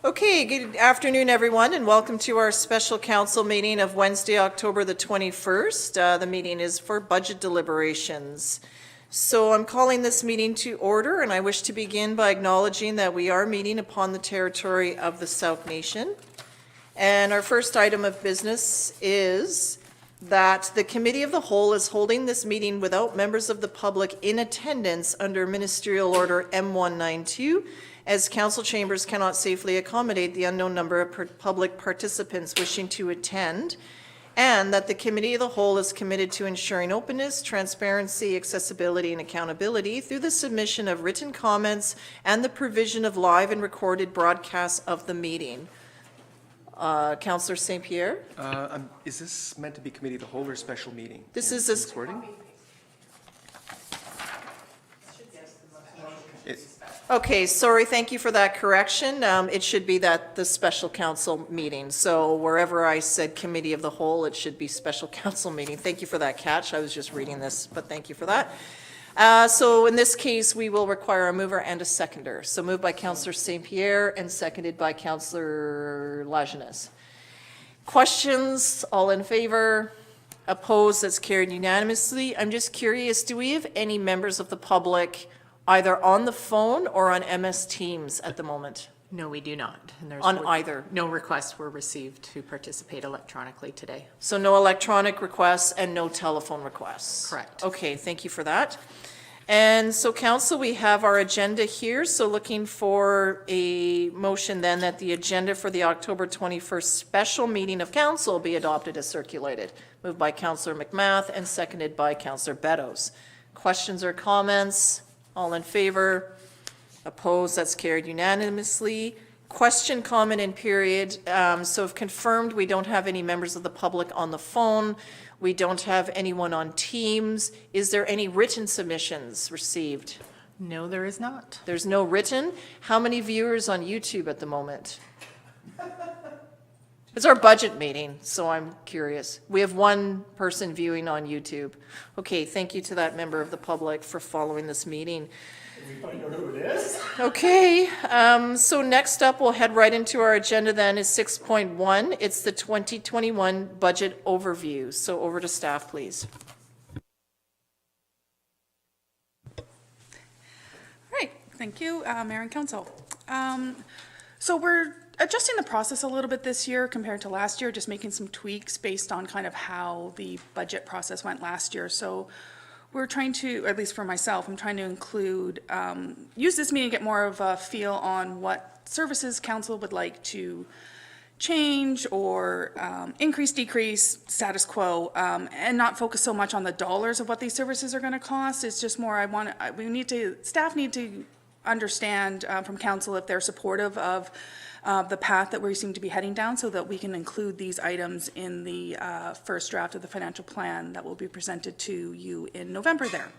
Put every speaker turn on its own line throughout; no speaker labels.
Okay, good afternoon, everyone, and welcome to our special council meeting of Wednesday, October the 21st. The meeting is for budget deliberations. So I'm calling this meeting to order, and I wish to begin by acknowledging that we are meeting upon the territory of the Sauk Nation. And our first item of business is that the Committee of the Whole is holding this meeting without members of the public in attendance under Ministerial Order M192, as council chambers cannot safely accommodate the unknown number of public participants wishing to attend, and that the Committee of the Whole is committed to ensuring openness, transparency, accessibility, and accountability through the submission of written comments and the provision of live and recorded broadcasts of the meeting. Councillor St. Pierre?
Is this meant to be Committee of the Whole or special meeting?
This is this
wording?
Okay, sorry, thank you for that correction. It should be that the special council meeting. So wherever I said Committee of the Whole, it should be special council meeting. Thank you for that catch. I was just reading this, but thank you for that. So in this case, we will require a mover and a seconder. So moved by Councillor St. Pierre and seconded by Councillor Lajeunesse. Questions? All in favor? Opposed? That's carried unanimously. I'm just curious, do we have any members of the public either on the phone or on MS Teams at the moment?
No, we do not. And there's
On either?
No requests were received to participate electronically today.
So no electronic requests and no telephone requests?
Correct.
Okay, thank you for that. And so council, we have our agenda here. So looking for a motion then that the agenda for the October 21st special meeting of council be adopted as circulated. Moved by Councillor McMath and seconded by Councillor Beddoes. Questions or comments? All in favor? Opposed? That's carried unanimously. Question, comment, and period. So if confirmed, we don't have any members of the public on the phone. We don't have anyone on Teams. Is there any written submissions received?
No, there is not.
There's no written. How many viewers on YouTube at the moment? It's our budget meeting, so I'm curious. We have one person viewing on YouTube. Okay, thank you to that member of the public for following this meeting.
Can we find out who it is?
Okay, so next up, we'll head right into our agenda then is 6.1. It's the 2021 budget overview. So over to staff, please.
All right, thank you, Mayor and Council. So we're adjusting the process a little bit this year compared to last year, just making some tweaks based on kind of how the budget process went last year. So we're trying to, at least for myself, I'm trying to include, use this meeting to get more of a feel on what services council would like to change or increase, decrease, status quo, and not focus so much on the dollars of what these services are going to cost. It's just more, staff need to understand from council if they're supportive of the path that we seem to be heading down, so that we can include these items in the first draft of the financial plan that will be presented to you in November there.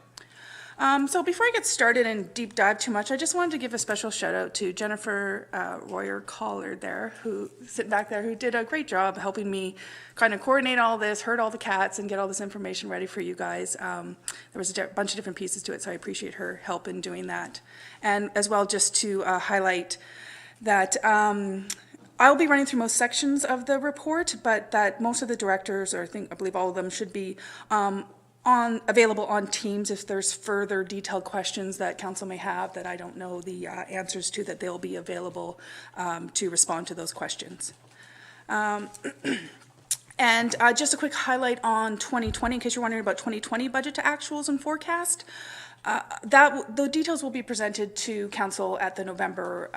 So before I get started and deep dive too much, I just wanted to give a special shout out to Jennifer Royer-Collard there, who sitting back there, who did a great job helping me kind of coordinate all this, herd all the cats, and get all this information ready for you guys. There was a bunch of different pieces to it, so I appreciate her help in doing that. And as well, just to highlight that I'll be running through most sections of the report, but that most of the directors, or I believe all of them, should be available on Teams if there's further detailed questions that council may have that I don't know the answers to, that they'll be available to respond to those questions. And just a quick highlight on 2020, in case you're wondering about 2020 budget to actuals and forecast. The details will be presented to council at the November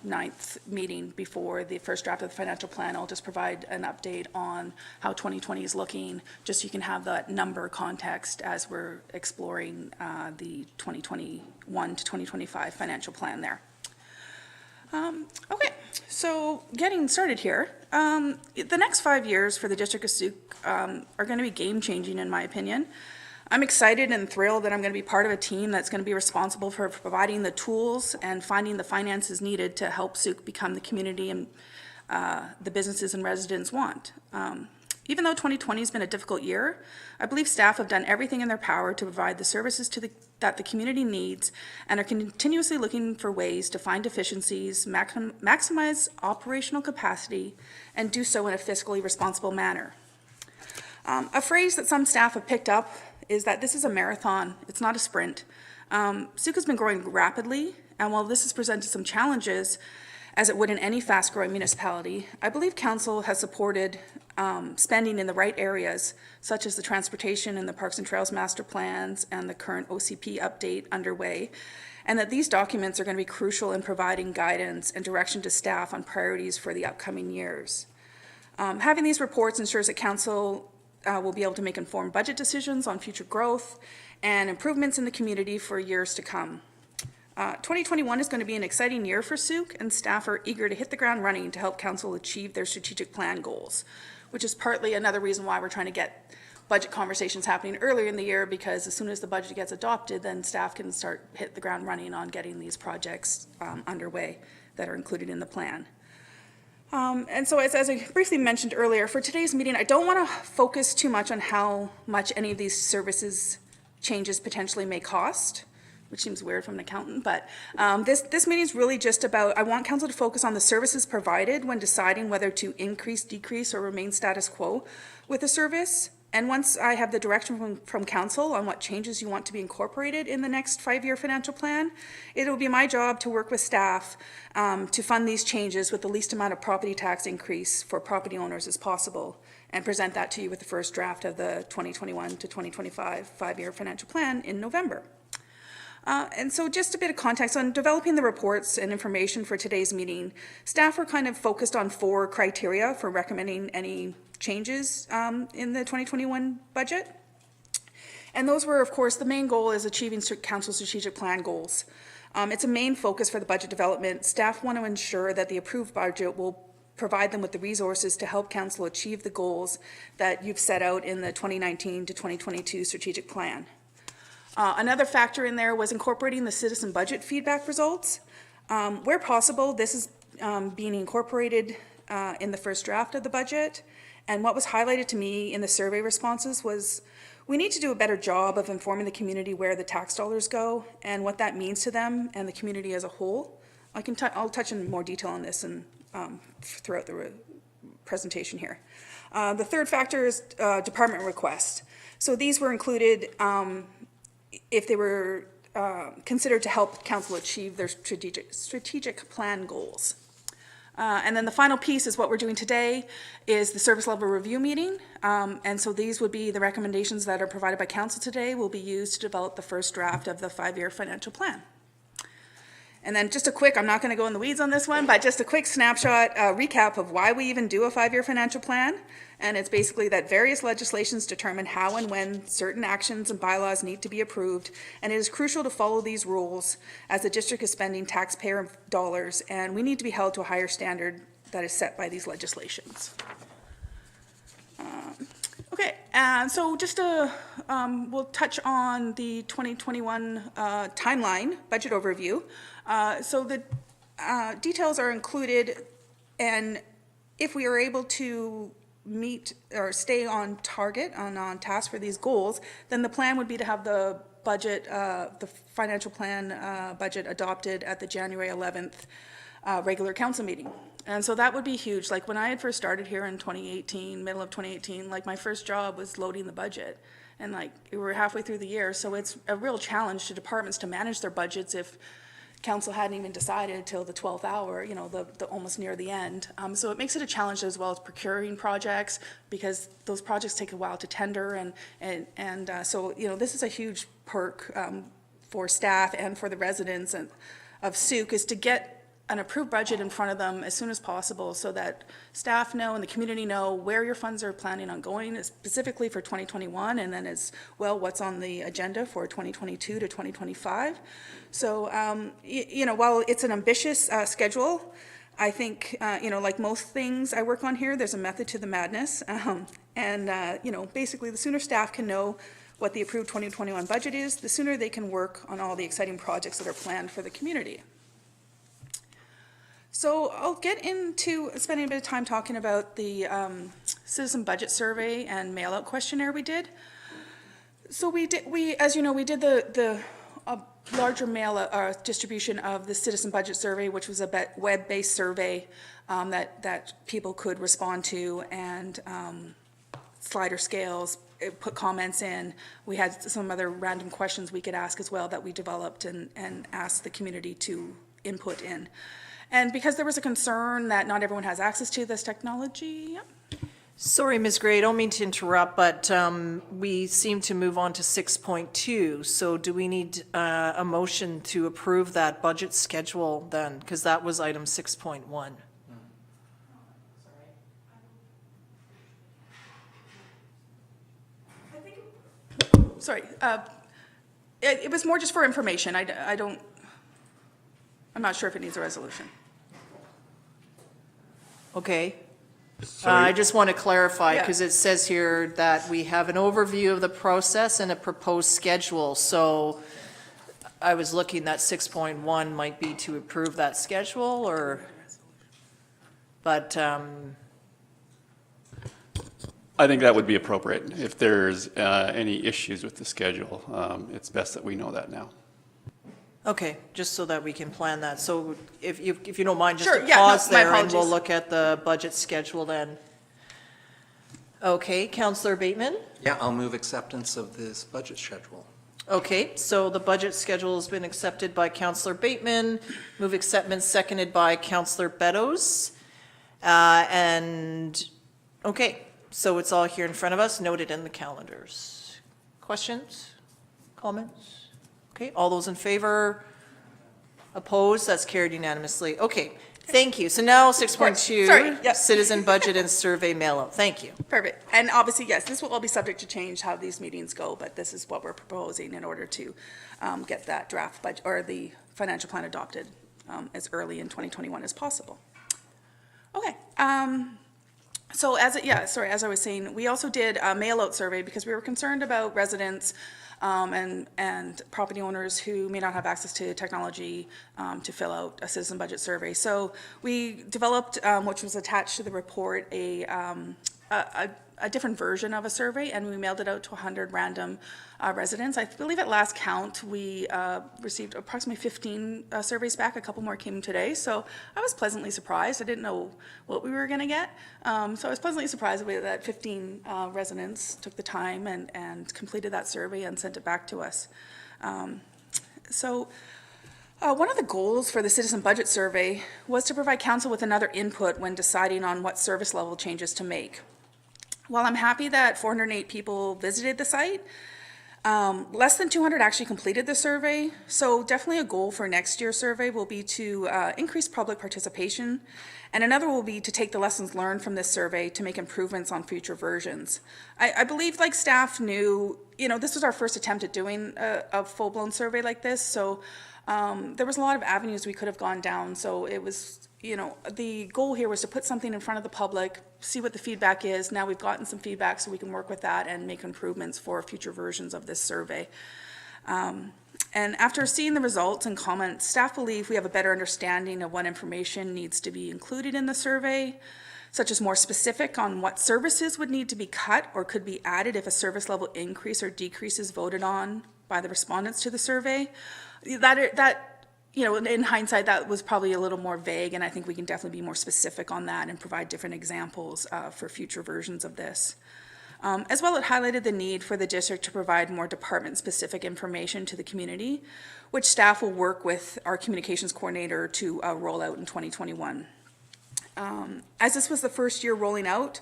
9th meeting before the first draft of the financial plan. I'll just provide an update on how 2020 is looking, just so you can have that number context as we're exploring the 2021 to 2025 financial plan there. Okay, so getting started here. The next 5 years for the District of Sauk are going to be game-changing, in my opinion. I'm excited and thrilled that I'm going to be part of a team that's going to be responsible for providing the tools and finding the finances needed to help Sauk become the community and the businesses and residents want. Even though 2020 has been a difficult year, I believe staff have done everything in their power to provide the services that the community needs and are continuously looking for ways to find efficiencies, maximize operational capacity, and do so in a fiscally responsible manner. A phrase that some staff have picked up is that this is a marathon, it's not a sprint. SUC has been growing rapidly, and while this has presented some challenges, as it would in any fast-growing municipality, I believe Council has supported spending in the right areas, such as the transportation and the Parks and Trails master plans and the current OCP update underway, and that these documents are going to be crucial in providing guidance and direction to staff on priorities for the upcoming years. Having these reports ensures that Council will be able to make informed budget decisions on future growth and improvements in the community for years to come. 2021 is going to be an exciting year for SUC, and staff are eager to hit the ground running to help Council achieve their strategic plan goals, which is partly another reason why we're trying to get budget conversations happening earlier in the year, because as soon as the budget gets adopted, then staff can hit the ground running on getting these projects underway that are included in the plan. And so as I briefly mentioned earlier, for today's meeting, I don't want to focus too much on how much any of these services changes potentially may cost, which seems weird from an accountant, but this meeting is really just about, I want Council to focus on the services provided when deciding whether to increase, decrease, or remain status quo with a service. And once I have the direction from Council on what changes you want to be incorporated in the next 5-year financial plan, it'll be my job to work with staff to fund these changes with the least amount of property tax increase for property owners as possible, and present that to you with the first draft of the 2021 to 2025 5-year financial plan in November. And so just a bit of context on developing the reports and information for today's meeting. Staff are kind of focused on 4 criteria for recommending any changes in the 2021 budget. And those were, of course, the main goal is achieving Council strategic plan goals. It's a main focus for the budget development. Staff want to ensure that the approved budget will provide them with the resources to help Council achieve the goals that you've set out in the 2019 to 2022 strategic plan. Another factor in there was incorporating the citizen budget feedback results. Where possible, this is being incorporated in the first draft of the budget. And what was highlighted to me in the survey responses was we need to do a better job of informing the community where the tax dollars go and what that means to them and the community as a whole. I'll touch in more detail on this and throughout the presentation here. The third factor is department requests. So these were included if they were considered to help Council achieve their strategic plan goals. And then the final piece is what we're doing today is the service level review meeting. And so these would be the recommendations that are provided by Council today will be used to develop the first draft of the 5-year financial plan. And then just a quick, I'm not going to go in the weeds on this one, but just a quick snapshot, recap of why we even do a 5-year financial plan. And it's basically that various legislations determine how and when certain actions and bylaws need to be approved. And it is crucial to follow these rules as the district is spending taxpayer dollars, and we need to be held to a higher standard that is set by these legislations. Okay, and so just we'll touch on the 2021 timeline budget overview. So the details are included, and if we are able to meet or stay on target, on task for these goals, then the plan would be to have the budget, the financial plan budget adopted at the January 11th regular council meeting. And so that would be huge. Like when I had first started here in 2018, middle of 2018, like my first job was loading the budget. And like we were halfway through the year, so it's a real challenge to departments to manage their budgets if Council hadn't even decided till the 12th hour, you know, the almost near the end. So it makes it a challenge as well as procuring projects, because those projects take a while to tender, and so you know this is a huge perk for staff and for the residents of SUC is to get an approved budget in front of them as soon as possible so that staff know and the community know where your funds are planning on going, specifically for 2021, and then as well what's on the agenda for 2022 to 2025. So, you know, while it's an ambitious schedule, I think, you know, like most things I work on here, there's a method to the madness. You know, basically the sooner staff can know what the approved 2021 budget is, the sooner they can work on all the exciting projects that are planned for the community. So I'll get into spending a bit of time talking about the citizen budget survey and mail-out questionnaire we did. So as you know, we did the larger mail distribution of the citizen budget survey, which was a web-based survey that people could respond to, and slider scales, put comments in. We had some other random questions we could ask as well that we developed and asked the community to input in. And because there was a concern that not everyone has access to this technology,
Sorry, Ms. Gray, I don't mean to interrupt, but we seem to move on to 6.2. So do we need a motion to approve that budget schedule then? Because that was item 6.1.
sorry, it was more just for information. I'm not sure if it needs a resolution.
Okay. I just want to clarify,
Yeah.
because it says here that we have an overview of the process and a proposed schedule. So I was looking that 6.1 might be to approve that schedule, but
I think that would be appropriate. If there's any issues with the schedule, it's best that we know that now.
okay, just so that we can plan that. So if you don't mind, just
Sure,
to
yeah, no,
pause
my
there, and we'll
apologies.
look at the budget schedule then. Okay, Councillor Bateman?
Yeah, I'll move acceptance of this budget schedule.
Okay, so the budget schedule has been accepted by Councillor Bateman. Move acceptance seconded by Councillor Beddoes. Okay, so it's all here in front of us, noted in the calendars. Questions? Comments? Okay, all those in favor? Opposed? That's carried unanimously. Okay, thank you. So now 6.2.
Sorry, yep.
Citizen budget and survey mail-out. Thank you.
Perfect. And obviously, yes, this will all be subject to change how these meetings go, but this is what we're proposing in order to get that draft budget or the financial plan adopted as early in 2021 as possible. Okay. So as I was saying, we also did a mail-out survey because we were concerned about residents and property owners who may not have access to technology to fill out a citizen budget survey. So we developed, which was attached to the report, a different version of a survey, and we mailed it out to 100 random residents. I believe at last count, we received approximately 15 surveys back. A couple more came today, so I was pleasantly surprised. I didn't know what we were going to get, so I was pleasantly surprised that 15 residents took the time and completed that survey and sent it back to us. One of the goals for the citizen budget survey was to provide council with another input when deciding on what service level changes to make. While I'm happy that 408 people visited the site, less than 200 actually completed the survey. So definitely a goal for next year's survey will be to increase public participation. And another will be to take the lessons learned from this survey to make improvements on future versions. I believe staff knew, this was our first attempt at doing a full-blown survey like this. So there was a lot of avenues we could have gone down. So it was, the goal here was to put something in front of the public, see what the feedback is. Now we've gotten some feedback, so we can work with that and make improvements for future versions of this survey. And after seeing the results and comments, staff believe we have a better understanding of what information needs to be included in the survey, such as more specific on what services would need to be cut or could be added if a service level increase or decrease is voted on by the respondents to the survey. In hindsight, that was probably a little more vague, and I think we can definitely be more specific on that and provide different examples for future versions of this. As well, it highlighted the need for the district to provide more department-specific information to the community, which staff will work with our communications coordinator to roll out in 2021. As this was the first year rolling out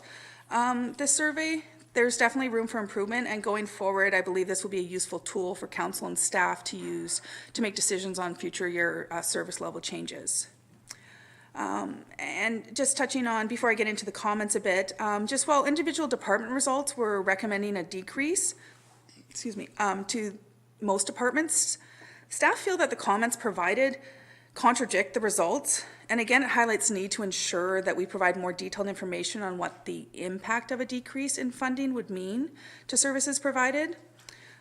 this survey, there's definitely room for improvement, and going forward, I believe this will be a useful tool for council and staff to use to make decisions on future year service level changes. And just touching on, before I get into the comments a bit, just while individual department results were recommending a decrease, to most departments, staff feel that the comments provided contradict the results. And again, it highlights the need to ensure that we provide more detailed information on what the impact of a decrease in funding would mean to services provided.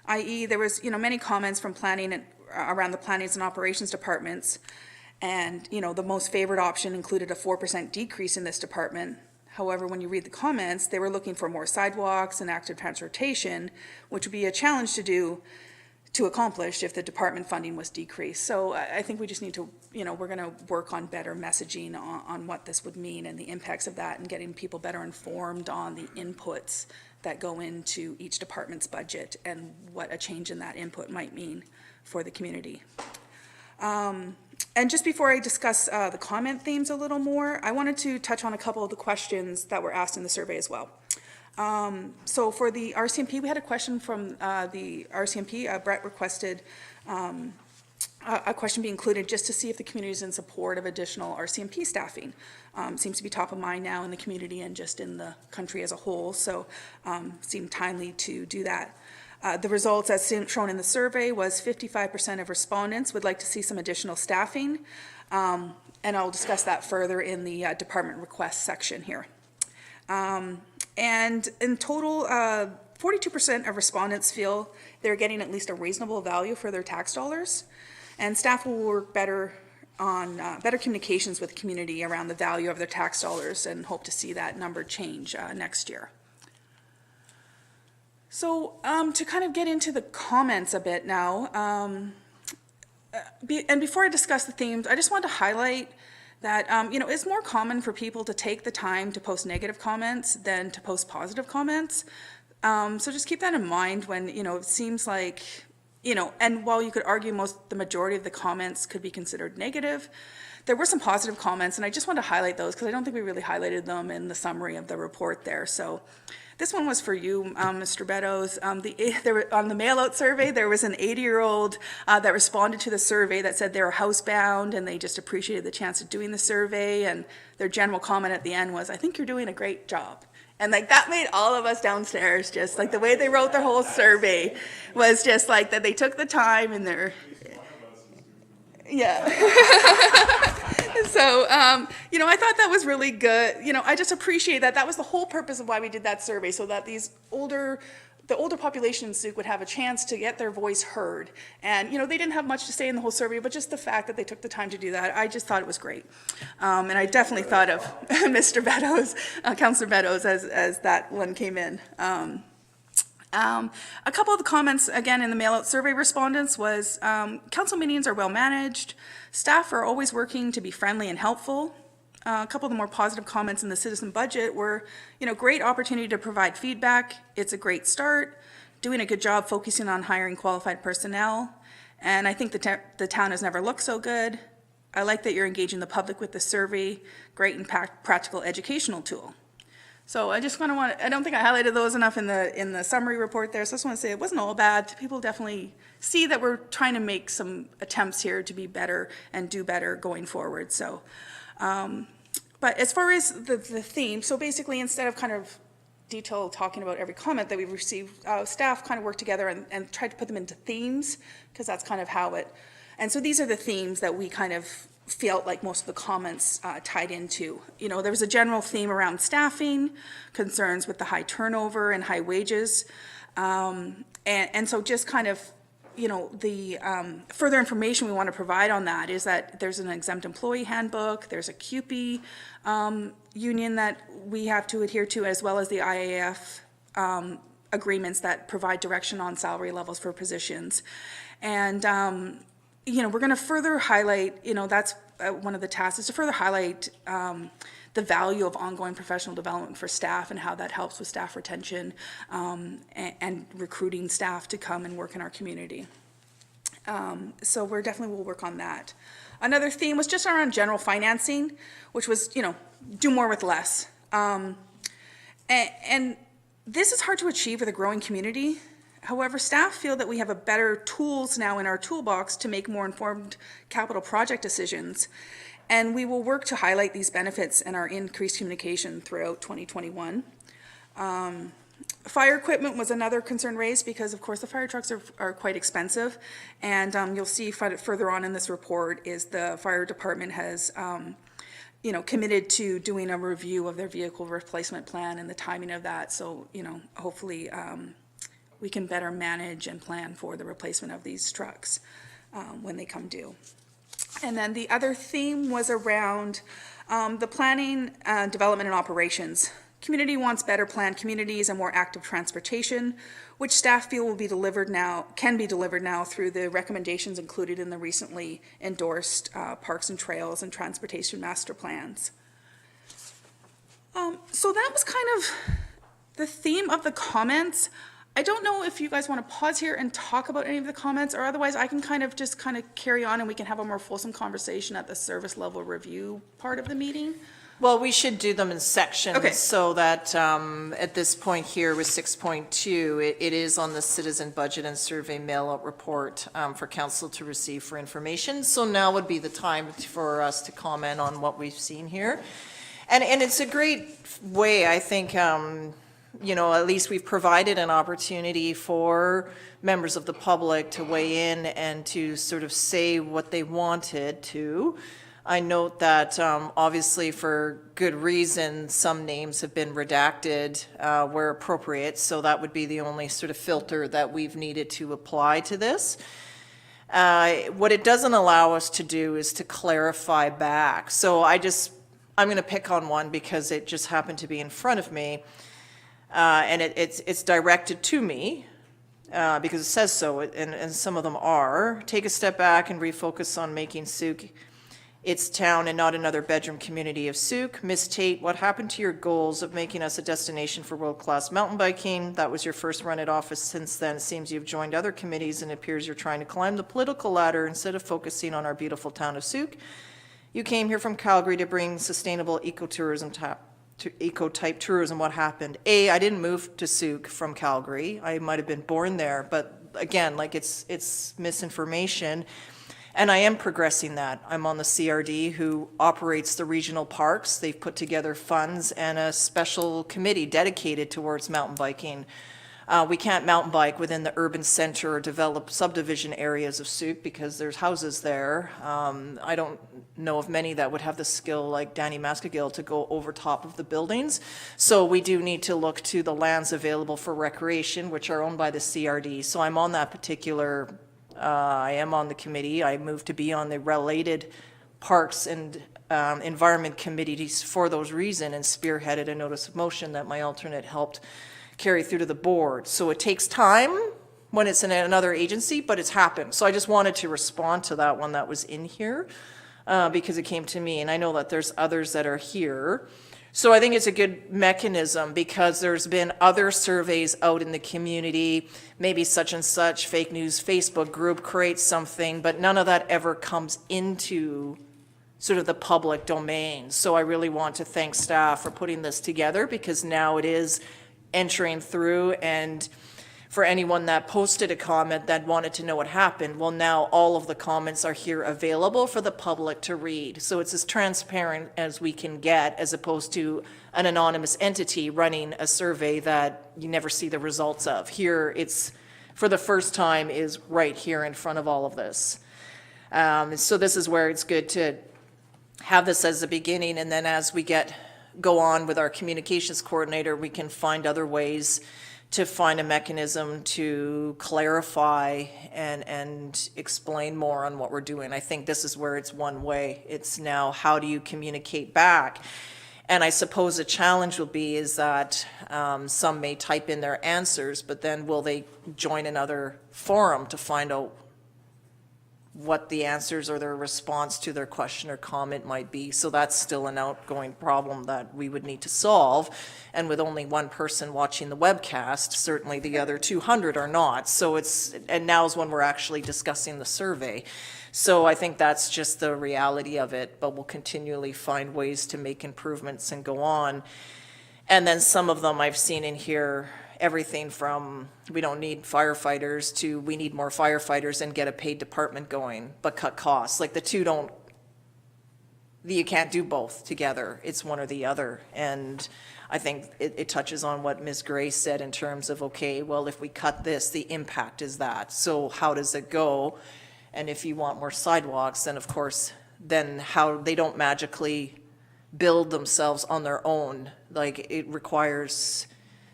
I.e., there was many comments from planning and around the plannings and operations departments. And, the most favored option included a 4% decrease in this department. However, when you read the comments, they were looking for more sidewalks and active transportation, which would be a challenge to accomplish if the department funding was decreased. So I think we just need to, we're going to work on better messaging on what this would mean and the impacts of that, and getting people better informed on the inputs that go into each department's budget and what a change in that input might mean for the community. And just before I discuss the comment themes a little more, I wanted to touch on a couple of the questions that were asked in the survey as well. So for the RCMP, we had a question from the RCMP. Brett requested a question be included just to see if the community is in support of additional RCMP staffing. Seems to be top of mind now in the community and just in the country as a whole, so seemed timely to do that. The results as shown in the survey was 55% of respondents would like to see some additional staffing, and I'll discuss that further in the department request section here. And in total, 42% of respondents feel they're getting at least a reasonable value for their tax dollars, and staff will work better on better communications with the community around the value of their tax dollars, and hope to see that number change next year. So to kind of get into the comments a bit now, and before I discuss the themes, I just want to highlight that, it's more common for people to take the time to post negative comments than to post positive comments. So just keep that in mind when, it seems like, and while you could argue the majority of the comments could be considered negative, there were some positive comments, and I just want to highlight those because I don't think we really highlighted them in the summary of the report there. So this one was for you, Mr. Beddoes. On the Mailout survey, there was an 80-year-old that responded to the survey that said they were housebound and they just appreciated the chance of doing the survey, and their general comment at the end was, "I think you're doing a great job." And that made all of us downstairs, just the way they wrote their whole survey was just that they took the time and they're, yeah. So, I thought that was really good. I just appreciate that. That was the whole purpose of why we did that survey, so that the older population in Sooke would have a chance to get their voice heard. And, they didn't have much to say in the whole survey, but just the fact that they took the time to do that, I just thought it was great. And I definitely thought of Mr. Beddoes, Councillor Beddoes, as that one came in. A couple of the comments, again, in the Mailout survey respondents was, council meetings are well managed, staff are always working to be friendly and helpful. A couple of the more positive comments in the citizen budget were, great opportunity to provide feedback, it's a great start, doing a good job focusing on hiring qualified personnel, and I think the town has never looked so good. I like that you're engaging the public with the survey, great and practical educational tool. So I just I don't think I highlighted those enough in the summary report there, so I just want to say it wasn't all bad. People definitely see that we're trying to make some attempts here to be better and do better going forward. So, but as far as the theme, so basically instead of kind of detail talking about every comment that we've received, staff kind of worked together and tried to put them into themes, because that's kind of how it, and so these are the themes that we kind of felt like most of the comments tied into. There was a general theme around staffing, concerns with the high turnover and high wages. And so just kind of, the further information we want to provide on that is that there's an exempt employee handbook, there's a CUPE union that we have to adhere to, as well as the IAF agreements that provide direction on salary levels for positions. And we're going to further highlight, that's one of the tasks, is to further highlight the value of ongoing professional development for staff and how that helps with staff retention and recruiting staff to come and work in our community. So we're definitely will work on that. Another theme was just around general financing, which was, do more with less. And this is hard to achieve with a growing community. However, staff feel that we have a better tools now in our toolbox to make more informed capital project decisions, and we will work to highlight these benefits in our increased communication throughout 2021. Fire equipment was another concern raised because, of course, the fire trucks are quite expensive, and you'll see further on in this report is the fire department has committed to doing a review of their vehicle replacement plan and the timing of that, so hopefully we can better manage and plan for the replacement of these trucks when they come due. And then the other theme was around the planning, development, and operations. Community wants better planned communities and more active transportation, which staff feel will be delivered now, can be delivered now through the recommendations included in the recently endorsed Parks and Trails and Transportation Master Plans. So that was kind of the theme of the comments. I don't know if you guys want to pause here and talk about any of the comments, or otherwise I can kind of carry on and we can have a more fulsome conversation at the service level review part of the meeting.
Well, we should do them in sections.
Okay.
So that at this point here with 6.2, it is on the citizen budget and survey mail-out report for council to receive for information. So now would be the time for us to comment on what we've seen here. And it's a great way, I think, you know, at least we've provided an opportunity for members of the public to weigh in and to sort of say what they wanted to. I note that obviously for good reason, some names have been redacted where appropriate, so that would be the only sort of filter that we've needed to apply to this. What it doesn't allow us to do is to clarify back. So I'm going to pick on one because it just happened to be in front of me, and it's directed to me. Because it says so, and some of them are. Take a step back and refocus on making Souk its town and not another bedroom community of Souk. Ms. Tait, what happened to your goals of making us a destination for world-class mountain biking? That was your first run at office. Since then, it seems you've joined other committees and it appears you're trying to climb the political ladder instead of focusing on our beautiful town of Souk. You came here from Calgary to bring sustainable eco-type tourism. What happened? I didn't move to Souk from Calgary. I might have been born there, but again, like it's misinformation. And I am progressing that. I'm on the CRD who operates the regional parks. They've put together funds and a special committee dedicated towards mountain biking. We can't mountain bike within the urban center or develop subdivision areas of Souk because there's houses there. I don't know of many that would have the skill like Danny Mascagill to go over top of the buildings. So we do need to look to the lands available for recreation, which are owned by the CRD. So I'm on that particular, I am on the committee. I moved to be on the related parks and environment committees for those reasons and spearheaded a notice of motion that my alternate helped carry through to the board. So it takes time when it's in another agency, but it's happened. So I just wanted to respond to that one that was in here because it came to me, and I know that there's others that are here. So I think it's a good mechanism because there's been other surveys out in the community, maybe such and such fake news Facebook group creates something, but none of that ever comes into sort of the public domain. So I really want to thank staff for putting this together because now it is entering through, and for anyone that posted a comment that wanted to know what happened, well, now all of the comments are here available for the public to read. So it's as transparent as we can get, as opposed to an anonymous entity running a survey that you never see the results of. Here, it's, for the first time, is right here in front of all of this. So this is where it's good to have this as a beginning, and then as we go on with our communications coordinator, we can find other ways to find a mechanism to clarify and explain more on what we're doing. I think this is where it's one way. It's now, how do you communicate back? And I suppose a challenge will be is that some may type in their answers, but then will they join another forum to find out what the answers or their response to their question or comment might be. So that's still an outgoing problem that we would need to solve. And with only one person watching the webcast, certainly the other 200 are not. So and now is when we're actually discussing the survey. So I think that's just the reality of it, but we'll continually find ways to make improvements and go on. And then some of them I've seen in here, everything from we don't need firefighters to we need more firefighters and get a paid department going, but cut costs. Like the two you can't do both together. It's one or the other. And I think it touches on what Ms. Gray said in terms of, okay, well, if we cut this, the impact is that. So how does it go? And if you want more sidewalks, then of course, then how they don't magically build themselves on their own. Like it requires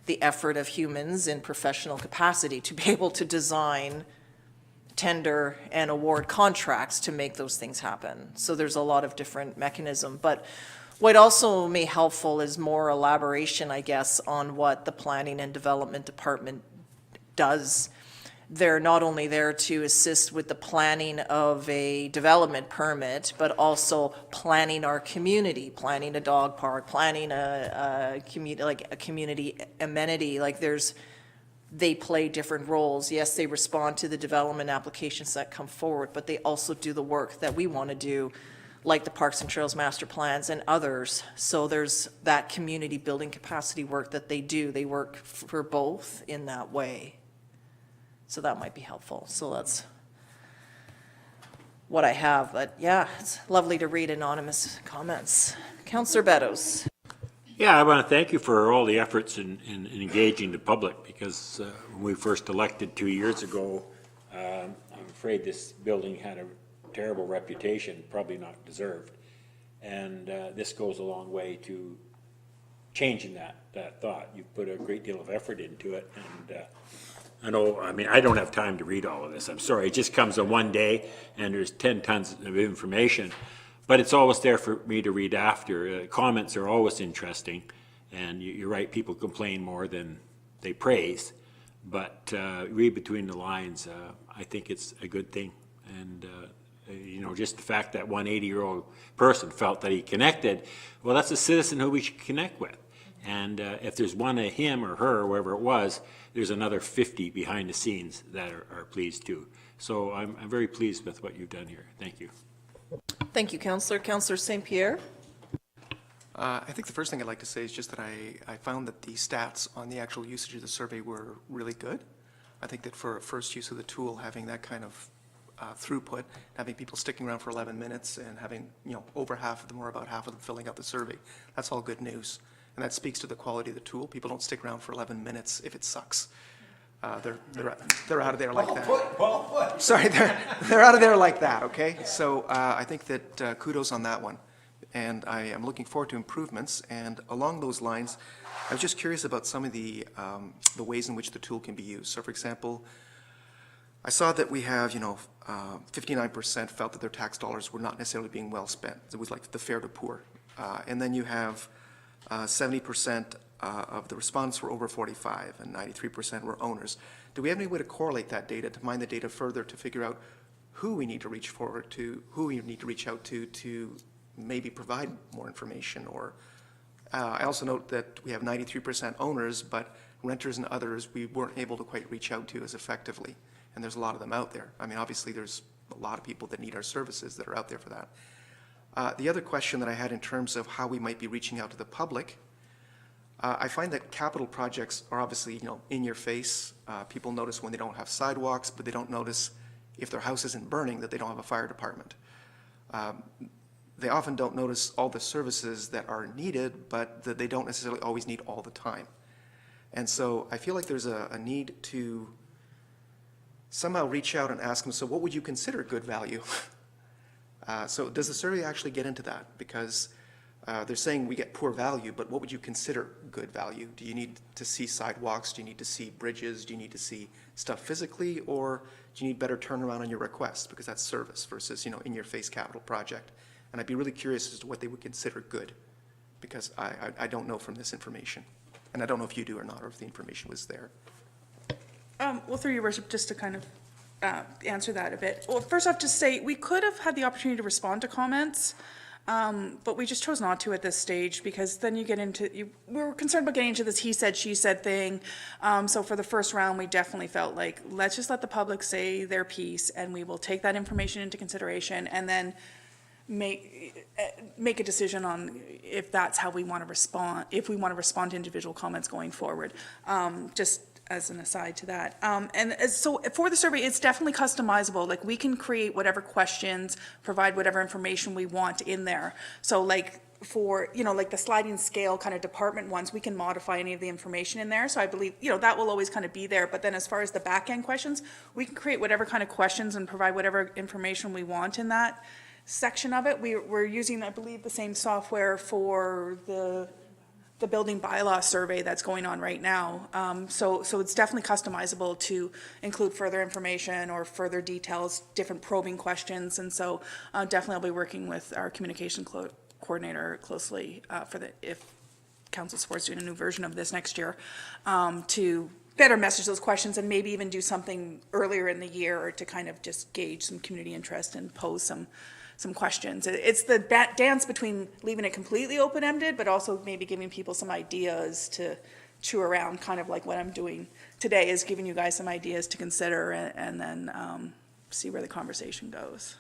the effort of humans in professional capacity to be able to design tender and award contracts to make those things happen. So there's a lot of different mechanism. But what also may helpful is more elaboration, I guess, on what the Planning and Development Department does. They're not only there to assist with the planning of a development permit, but also planning our community, planning a dog park, planning a community, like a community amenity. Like they play different roles. Yes, they respond to the development applications that come forward, but they also do the work that we want to do, like the Parks and Trails Master Plans and others. So there's that community building capacity work that they do. They work for both in that way. So that might be helpful. So that's what I have. But yeah, it's lovely to read anonymous comments. Councillor Beddoes.
Yeah, I want to thank you for all the efforts in engaging the public, because when we first elected 2 years ago, I'm afraid this building had a terrible reputation, probably not deserved. And this goes a long way to changing that thought. You've put a great deal of effort into it, and I don't have time to read all of this. I'm sorry. It just comes in one day, and there's 10 tons of information. But it's always there for me to read after. Comments are always interesting, and you're right, people complain more than they praise. But read between the lines, I think it's a good thing. And, just the fact that one 80-year-old person felt that he connected, well, that's a citizen who we should connect with. And if there's one of him or her, or whoever it was, there's another 50 behind the scenes that are pleased too. So I'm very pleased with what you've done here. Thank you.
Thank you, Councillor. Councillor St. Pierre.
I think the first thing I'd like to say is just that I found that the stats on the actual usage of the survey were really good. I think that for a first use of the tool, having that kind of throughput, having people sticking around for 11 minutes and having, over half of them or about half of them filling out the survey, that's all good news. And that speaks to the quality of the tool. People don't stick around for 11 minutes if it sucks. They're out of there like that. Sorry, they're out of there like that, okay? So I think that kudos on that one. And I am looking forward to improvements. And along those lines, I was just curious about some of the ways in which the tool can be used. So for example, I saw that we have, 59% felt that their tax dollars were not necessarily being well spent. It was like the fair to poor. And then you have 70% of the respondents were over 45 and 93% were owners. Do we have any way to correlate that data, to mine the data further, to figure out who we need to reach forward to, who we need to reach out to maybe provide more information? Or I also note that we have 93% owners, but renters and others we weren't able to quite reach out to as effectively. And there's a lot of them out there. I mean, obviously there's a lot of people that need our services that are out there for that. The other question that I had in terms of how we might be reaching out to the public, I find that capital projects are obviously, in your face. People notice when they don't have sidewalks, but they don't notice if their house isn't burning that they don't have a fire department. They often don't notice all the services that are needed, but that they don't necessarily always need all the time. And so I feel like there's a need to somehow reach out and ask them, so what would you consider good value? So does the survey actually get into that? Because they're saying we get poor value, but what would you consider good value? Do you need to see sidewalks? Do you need to see bridges? Do you need to see stuff physically? Or do you need better turnaround on your request? Because that's service versus, in-your-face capital project. And I'd be really curious as to what they would consider good, because I don't know from this information. And I don't know if you do or not, or if the information was there.
Well, through your worship, just to kind of answer that a bit. Well, first off, just say we could have had the opportunity to respond to comments, but we just chose not to at this stage, because then you get into, we were concerned about getting into this he said, she said thing. So for the first round, we definitely felt like, let's just let the public say their piece, and we will take that information into consideration, and then make a decision on if that's how we want to respond, if we want to respond to individual comments going forward. Just as an aside to that. So for the survey, it's definitely customizable. Like, we can create whatever questions, provide whatever information we want in there. So like for, like the sliding scale kind of department ones, we can modify any of the information in there. So I believe, that will always kind of be there. But then as far as the back end questions, we can create whatever kind of questions and provide whatever information we want in that section of it. We're using, I believe, the same software for the the building bylaw survey that's going on right now. So it's definitely customizable to include further information or further details, different probing questions. And so definitely I'll be working with our communication coordinator closely if council supports doing a new version of this next year, to better message those questions and maybe even do something earlier in the year to kind of just gauge some community interest and pose some questions. It's the dance between leaving it completely open-ended, but also maybe giving people some ideas to chew around, kind of like what I'm doing today is giving you guys some ideas to consider and then see where the conversation goes.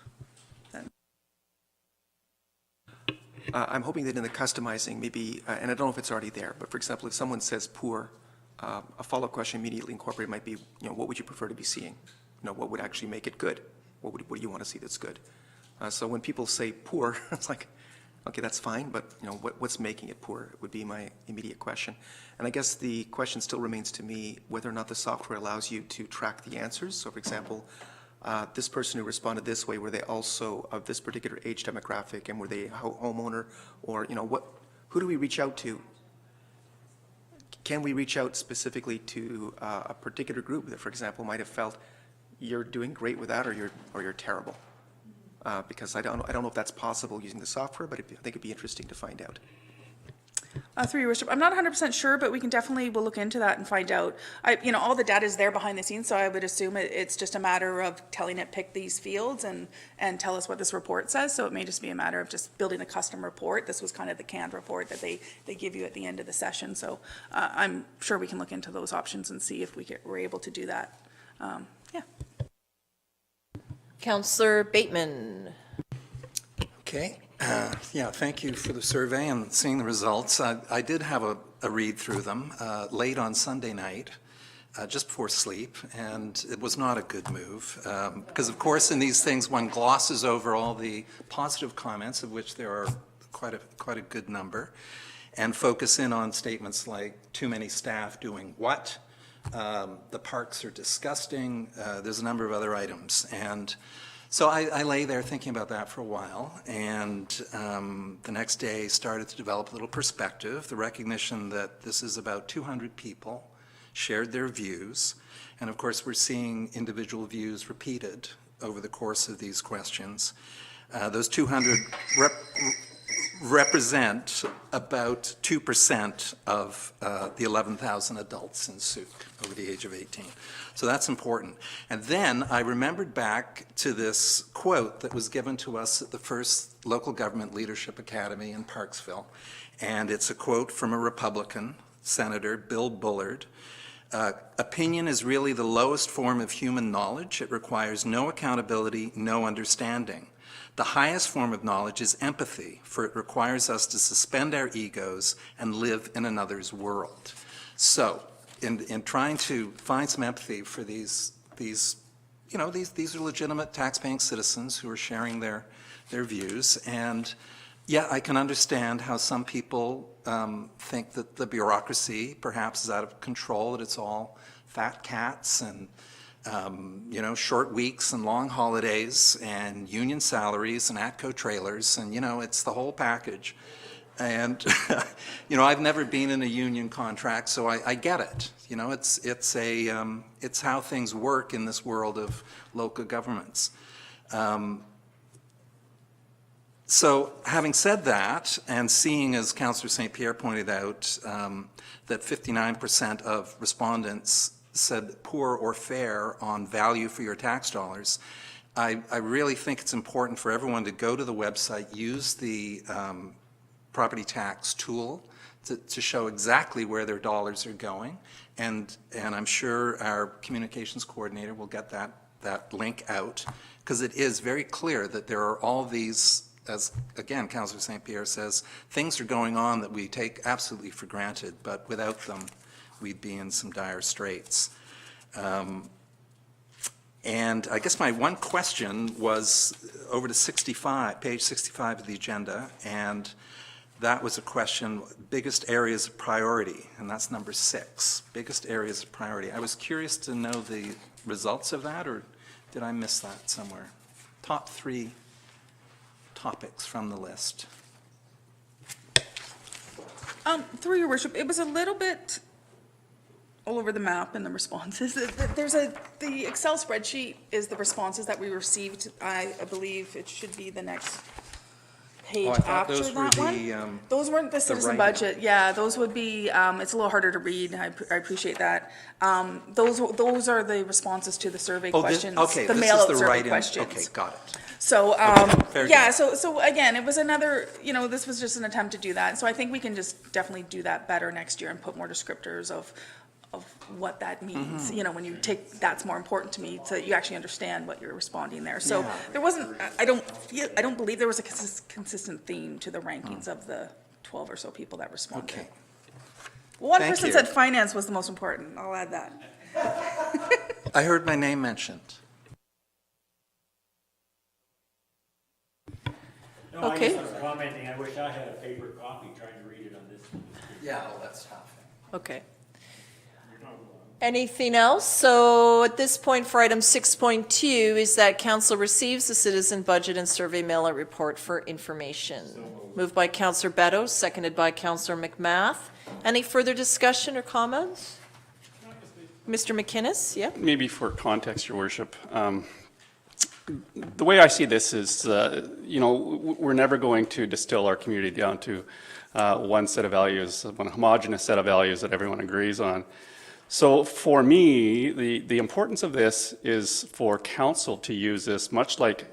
I'm hoping that in the customizing, maybe, and I don't know if it's already there, but for example, if someone says poor, a follow-up question immediately incorporated might be, what would you prefer to be seeing? What would actually make it good? What do you want to see that's good? So when people say poor, it's like, okay, that's fine, but what's making it poor would be my immediate question. And I guess the question still remains to me whether or not the software allows you to track the answers. So for example, this person who responded this way, were they also of this particular age demographic, and were they a homeowner, or who do we reach out to? Can we reach out specifically to a particular group that, for example, might have felt you're doing great with that, or you're terrible? Because I don't know if that's possible using the software, but I think it'd be interesting to find out.
Through your worship, I'm not 100% sure, but we'll look into that and find out. All the data is there behind the scenes, so I would assume it's just a matter of telling it pick these fields and tell us what this report says. So it may just be a matter of just building a custom report. This was kind of the canned report that they give you at the end of the session. So I'm sure we can look into those options and see if we're able to do that. Yeah.
Councillor Bateman.
Okay. Yeah, thank you for the survey and seeing the results. I did have a read through them late on Sunday night, just before sleep, and it was not a good move. Because, of course, in these things, one glosses over all the positive comments, of which there are quite a good number, and focus in on statements like too many staff doing what, the parks are disgusting, there's a number of other items. And so I lay there thinking about that for a while, and the next day started to develop a little perspective, the recognition that this is about 200 people shared their views, and of course we're seeing individual views repeated over the course of these questions. Those 200 represent about 2% of the 11,000 adults in Souk over the age of 18. So that's important. And then I remembered back to this quote that was given to us at the first Local Government Leadership Academy in Parksville. And it's a quote from a Republican, Senator Bill Bullard. Opinion is really the lowest form of human knowledge. It requires no accountability, no understanding. The highest form of knowledge is empathy, for it requires us to suspend our egos and live in another's world. So, in trying to find some empathy for these are legitimate tax-paying citizens who are sharing their views, and yeah, I can understand how some people think that the bureaucracy perhaps is out of control, that it's all fat cats and short weeks and long holidays and union salaries and ATCO trailers, and it's the whole package. And I've never been in a union contract, so I get it. It's how things work in this world of local governments. So having said that, and seeing, as Councillor St. Pierre pointed out, that 59% of respondents said poor or fair on value for your tax dollars, I really think it's important for everyone to go to the website, use the property tax tool to show exactly where their dollars are going, and I'm sure our communications coordinator will get that link out, because it is very clear that there are all these, as again Councillor St. Pierre says, things are going on that we take absolutely for granted, but without them we'd be in some dire straits. And I guess my one question was over to page 65 of the agenda, and that was a question, biggest areas of priority, and that's number 6, biggest areas of priority. I was curious to know the results of that, or did I miss that somewhere? Top 3 topics from the list.
Through your worship, it was a little bit all over the map in the responses. The Excel spreadsheet is the responses that we received. I believe it should be the next page
Oh, I thought
after
those were
that
the,
one. Those weren't the citizen
write-in.
budget. Yeah, those would be, it's a little harder to read. I appreciate that. Those are the responses to the survey
Oh, this,
questions.
okay,
The
this is
Mailout
the
survey
write-in.
questions.
Okay, got it.
So,
fair
yeah,
enough.
so again, it was another, this was just an attempt to do that. So I think we can just definitely do that better next year and put more descriptors of what that means.
Mm-hmm.
When you take, that's more important to me, so that you actually understand what you're responding there. So
Yeah.
there wasn't, I don't believe there was a consistent theme to the rankings of the 12 or so people that responded.
Okay.
One
Thank
person
you.
said finance was the most important. I'll add that.
I heard my name mentioned.
No, I
Okay.
just was commenting, I wish I had a paper copy trying to read it on this.
Yeah, well, that's tough.
Okay. Anything else? So at this point for item 6.2 is that council receives the citizen budget and survey mailout report for information. Moved by Councillor Beto, seconded by Councillor McMath. Any further discussion or comments? Mr. McInnes, yep.
Maybe for context, Your Worship, the way I see this is, we're never going to distill our community down to one set of values, one homogeneous set of values that everyone agrees on. So for me, the importance of this is for council to use this, much like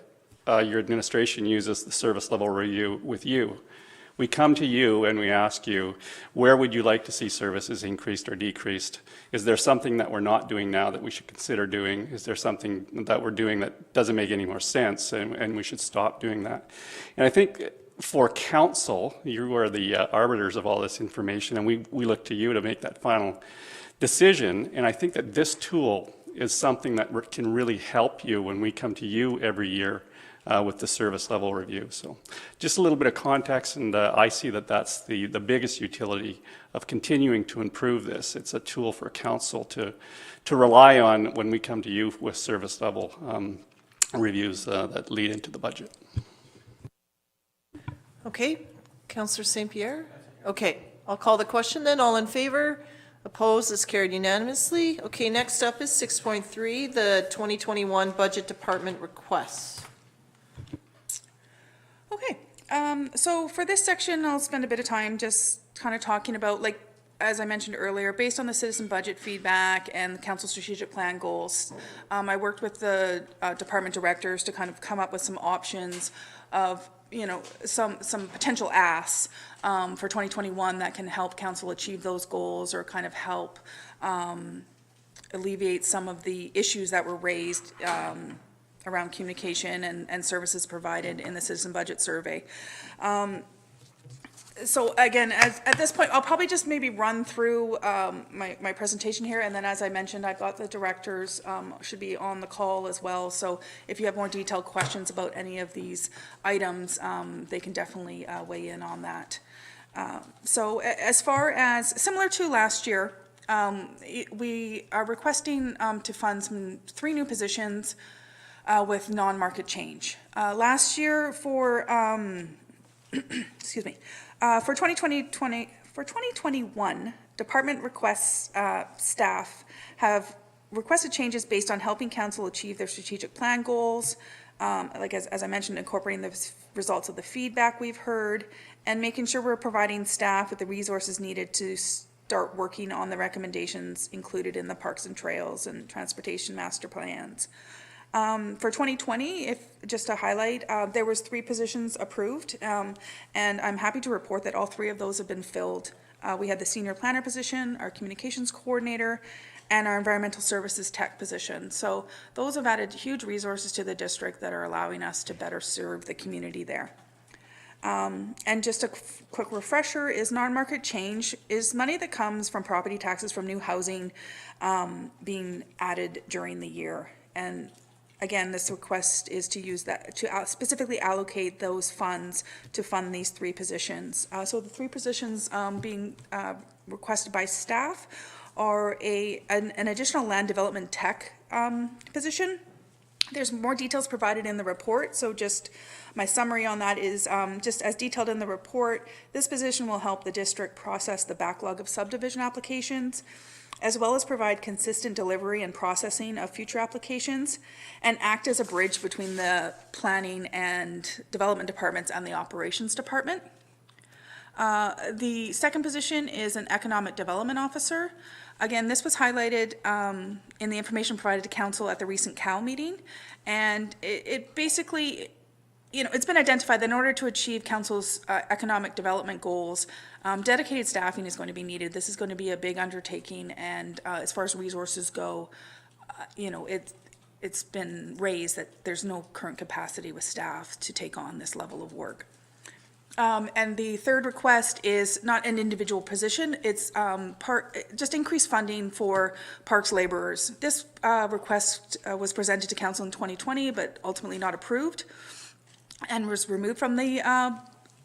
your administration uses the service level review with you. We come to you and we ask you, where would you like to see services increased or decreased? Is there something that we're not doing now that we should consider doing? Is there something that we're doing that doesn't make any more sense and we should stop doing that? And I think for council, you are the arbiters of all this information, and we look to you to make that final decision. And I think that this tool is something that can really help you when we come to you every year with the service level review. So just a little bit of context, and I see that that's the biggest utility of continuing to improve this. It's a tool for council to rely on when we come to you with service level reviews that lead into the budget.
Okay, Councillor St. Pierre? Okay, I'll call the question then. All in favor? Opposed? Is carried unanimously. Okay, next up is 6.3, the 2021 Budget Department requests.
Okay, so for this section, I'll spend a bit of time just kind of talking about, like, as I mentioned earlier, based on the citizen budget feedback and the council strategic plan goals, I worked with the department directors to kind of come up with some options of, some potential asks for 2021 that can help council achieve those goals or kind of help alleviate some of the issues that were raised around communication and services provided in the citizen budget survey. So again, at this point, I'll probably just maybe run through my presentation here, and then as I mentioned, I've got the directors should be on the call as well. So if you have more detailed questions about any of these items, they can definitely weigh in on that. So as far as, similar to last year, we are requesting to fund 3 new positions with non-market change. Last year for, excuse me, for 2021, department requests staff have requested changes based on helping council achieve their strategic plan goals, like as I mentioned, incorporating the results of the feedback we've heard, and making sure we're providing staff with the resources needed to start working on the recommendations included in the Parks and Trails and Transportation Master Plans. For 2020, just to highlight, there was 3 positions approved, and I'm happy to report that all 3 of those have been filled. We had the senior planner position, our communications coordinator, and our environmental services tech position. So those have added huge resources to the district that are allowing us to better serve the community there. And just a quick refresher is non-market change is money that comes from property taxes from new housing being added during the year. And again, this request is to use that, to specifically allocate those funds to fund these 3 positions. So the 3 positions being requested by staff are an additional land development tech position, There's more details provided in the report, so just my summary on that is, just as detailed in the report, this position will help the district process the backlog of subdivision applications, as well as provide consistent delivery and processing of future applications, and act as a bridge between the planning and development departments and the operations department. The second position is an economic development officer. Again, this was highlighted in the information provided to council at the recent CAL meeting, and it basically, it's been identified that in order to achieve council's economic development goals, dedicated staffing is going to be needed. This is going to be a big undertaking, and as far as resources go, it's been raised that there's no current capacity with staff to take on this level of work. And the third request is not an individual position, it's just increased funding for parks laborers. This request was presented to council in 2020, but ultimately not approved, and was removed from the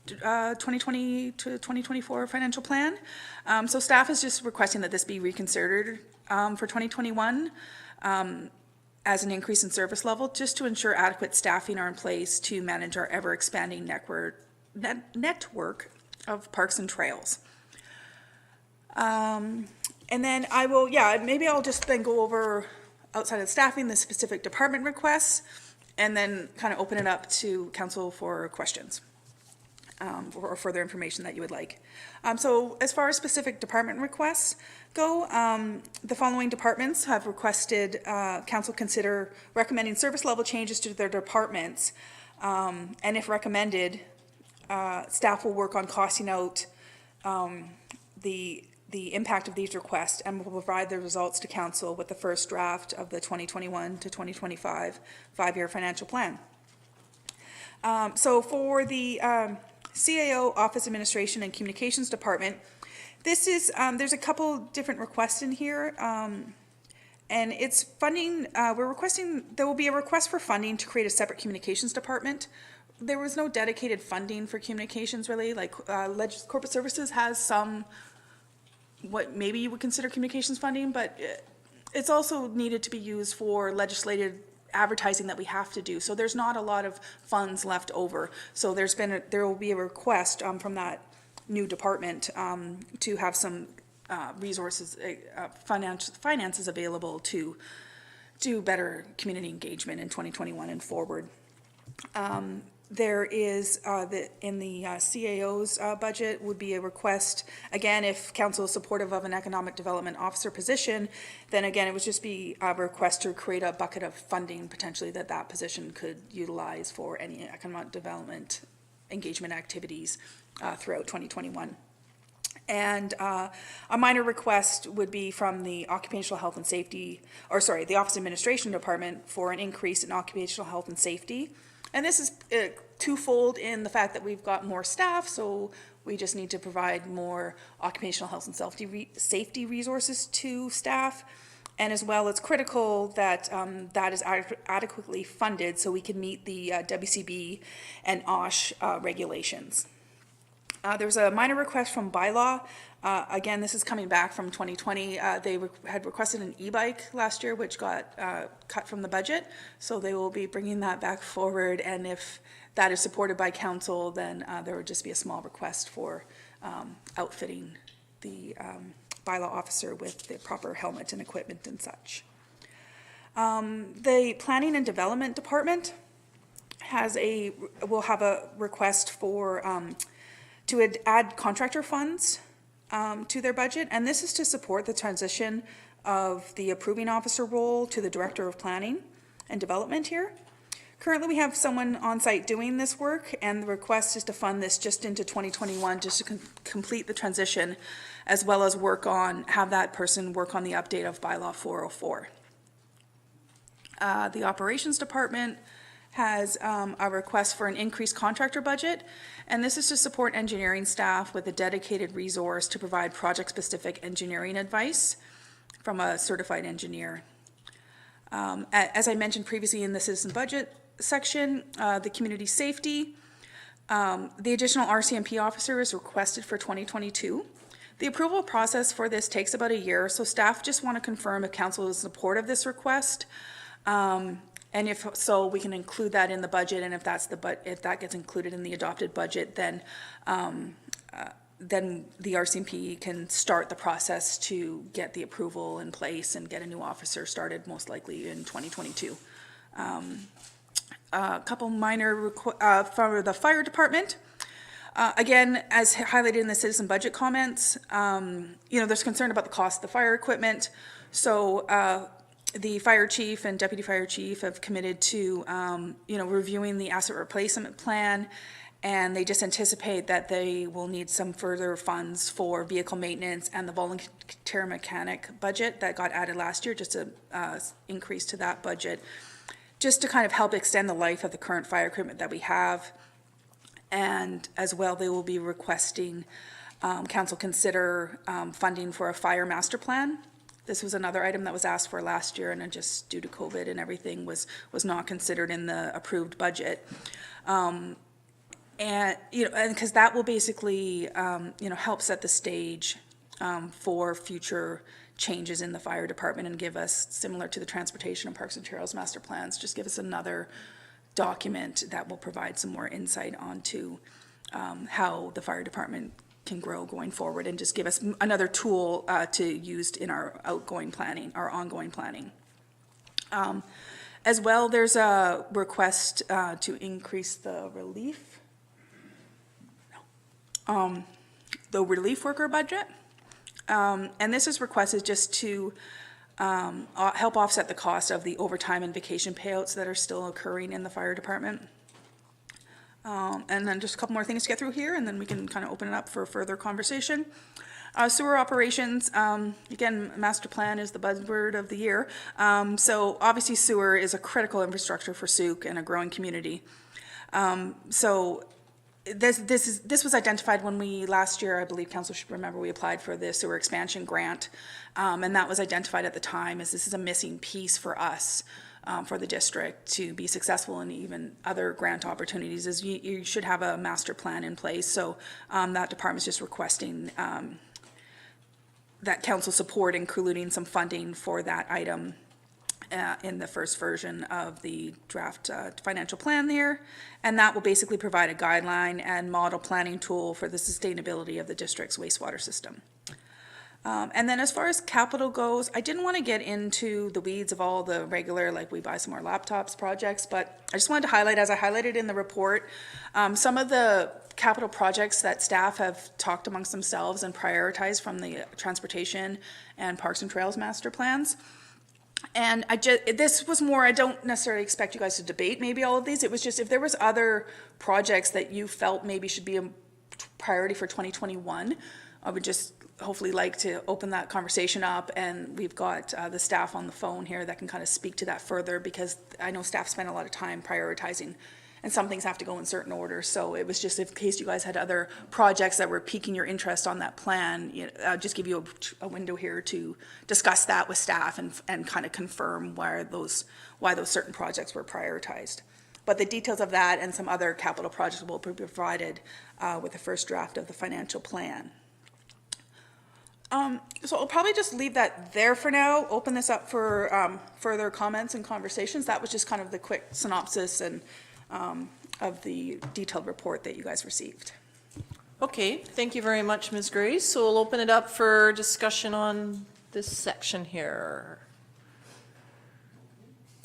2020 to 2024 financial plan. So staff is just requesting that this be reconsidered for 2021 as an increase in service level, just to ensure adequate staffing are in place to manage our ever-expanding network of parks and trails. And then I will, maybe I'll just then go over, outside of staffing, the specific department requests, and then kind of open it up to council for questions or further information that you would like. So as far as specific department requests go, the following departments have requested council consider recommending service level changes to their departments, and if recommended, staff will work on costing out the impact of these requests and will provide the results to council with the first draft of the 2021 to 2025 five-year financial plan. So for the CAO, Office Administration and Communications Department, this is, there's a couple different requests in here, and it's funding, we're requesting, there will be a request for funding to create a separate communications department. There was no dedicated funding for communications really, like corporate services has some, what maybe you would consider communications funding, but it's also needed to be used for legislative advertising that we have to do. So there's not a lot of funds left over. So there will be a request from that new department to have some resources, finances available to do better community engagement in 2021 and forward. There is, in the CAO's budget would be a request, again, if council is supportive of an economic development officer position, then again, it would just be a request to create a bucket of funding potentially that position could utilize for any economic development engagement activities throughout 2021. And a minor request would be from the Occupational Health and Safety, the Office Administration Department for an increase in occupational health and safety. And this is twofold in the fact that we've got more staff, so we just need to provide more occupational health and safety resources to staff. And as well, it's critical that that is adequately funded so we can meet the WCB and OSH regulations. There was a minor request from bylaw. Again, this is coming back from 2020. They had requested an e-bike last year, which got cut from the budget. So they will be bringing that back forward. And if that is supported by council, then there would just be a small request for outfitting the bylaw officer with the proper helmet and equipment and such. The Planning and Development Department will have a request for to add contractor funds to their budget, and this is to support the transition of the approving officer role to the Director of Planning and Development here. Currently, we have someone on site doing this work, and the request is to fund this just into 2021, just to complete the transition, as well as have that person work on the update of Bylaw 404. The Operations Department has a request for an increased contractor budget, and this is to support engineering staff with a dedicated resource to provide project-specific engineering advice from a certified engineer. As I mentioned previously in the citizen budget section, the community safety, the additional RCMP officer is requested for 2022. The approval process for this takes about a year, so staff just want to confirm if council is in support of this request. And if so, we can include that in the budget, and if that's if that gets included in the adopted budget, then the RCMP can start the process to get the approval in place and get a new officer started, most likely in 2022. A couple minor for the fire department. Again, as highlighted in the citizen budget comments, there's concern about the cost of the fire equipment. So the fire chief and deputy fire chief have committed to, reviewing the asset replacement plan, and they just anticipate that they will need some further funds for vehicle maintenance and the volunteer mechanic budget that got added last year, just to increase to that budget, just to kind of help extend the life of the current fire equipment that we have. And as well, they will be requesting council consider funding for a fire master plan. This was another item that was asked for last year, and it just due to COVID and everything was not considered in the approved budget. And because that will basically help set the stage for future changes in the fire department, and give us, similar to the transportation and parks and trails master plans, just give us another document that will provide some more insight onto how the fire department can grow going forward, and just give us another tool to use in our ongoing planning. As well, there's a request to increase the relief worker budget. And this is requested just to help offset the cost of the overtime and vacation payouts that are still occurring in the fire department. And then just a couple more things to get through here, and then we can kind of open it up for further conversation. Sewer operations, again, master plan is the buzzword of the year. So obviously sewer is a critical infrastructure for Souk and a growing community. So this was identified when we, last year, I believe council should remember, we applied for the sewer expansion grant. And that was identified at the time as this is a missing piece for us, for the district to be successful in even other grant opportunities, is you should have a master plan in place. So that department's just requesting that council support, including some funding for that item in the first version of the draft financial plan there. And that will basically provide a guideline and model planning tool for the sustainability of the district's wastewater system. And then as far as capital goes, I didn't want to get into the weeds of all the regular, like we buy some more laptops projects, but I just wanted to highlight, as I highlighted in the report, some of the capital projects that staff have talked amongst themselves and prioritized from the transportation and parks and trails master plans. And this was more, I don't necessarily expect you guys to debate maybe all of these. It was just if there was other projects that you felt maybe should be a priority for 2021, I would just hopefully like to open that conversation up, and we've got the staff on the phone here that can kind of speak to that further, because I know staff spend a lot of time prioritizing, and some things have to go in certain orders. So it was just in case you guys had other projects that were piquing your interest on that plan, I'll just give you a window here to discuss that with staff and kind of confirm why those certain projects were prioritized. But the details of that and some other capital projects will be provided with the first draft of the financial plan. So I'll probably just leave that there for now, open this up for further comments and conversations. That was just kind of the quick synopsis and of the detailed report that you guys received.
Okay, thank you very much, Ms. Grace. So we'll open it up for discussion on this section here.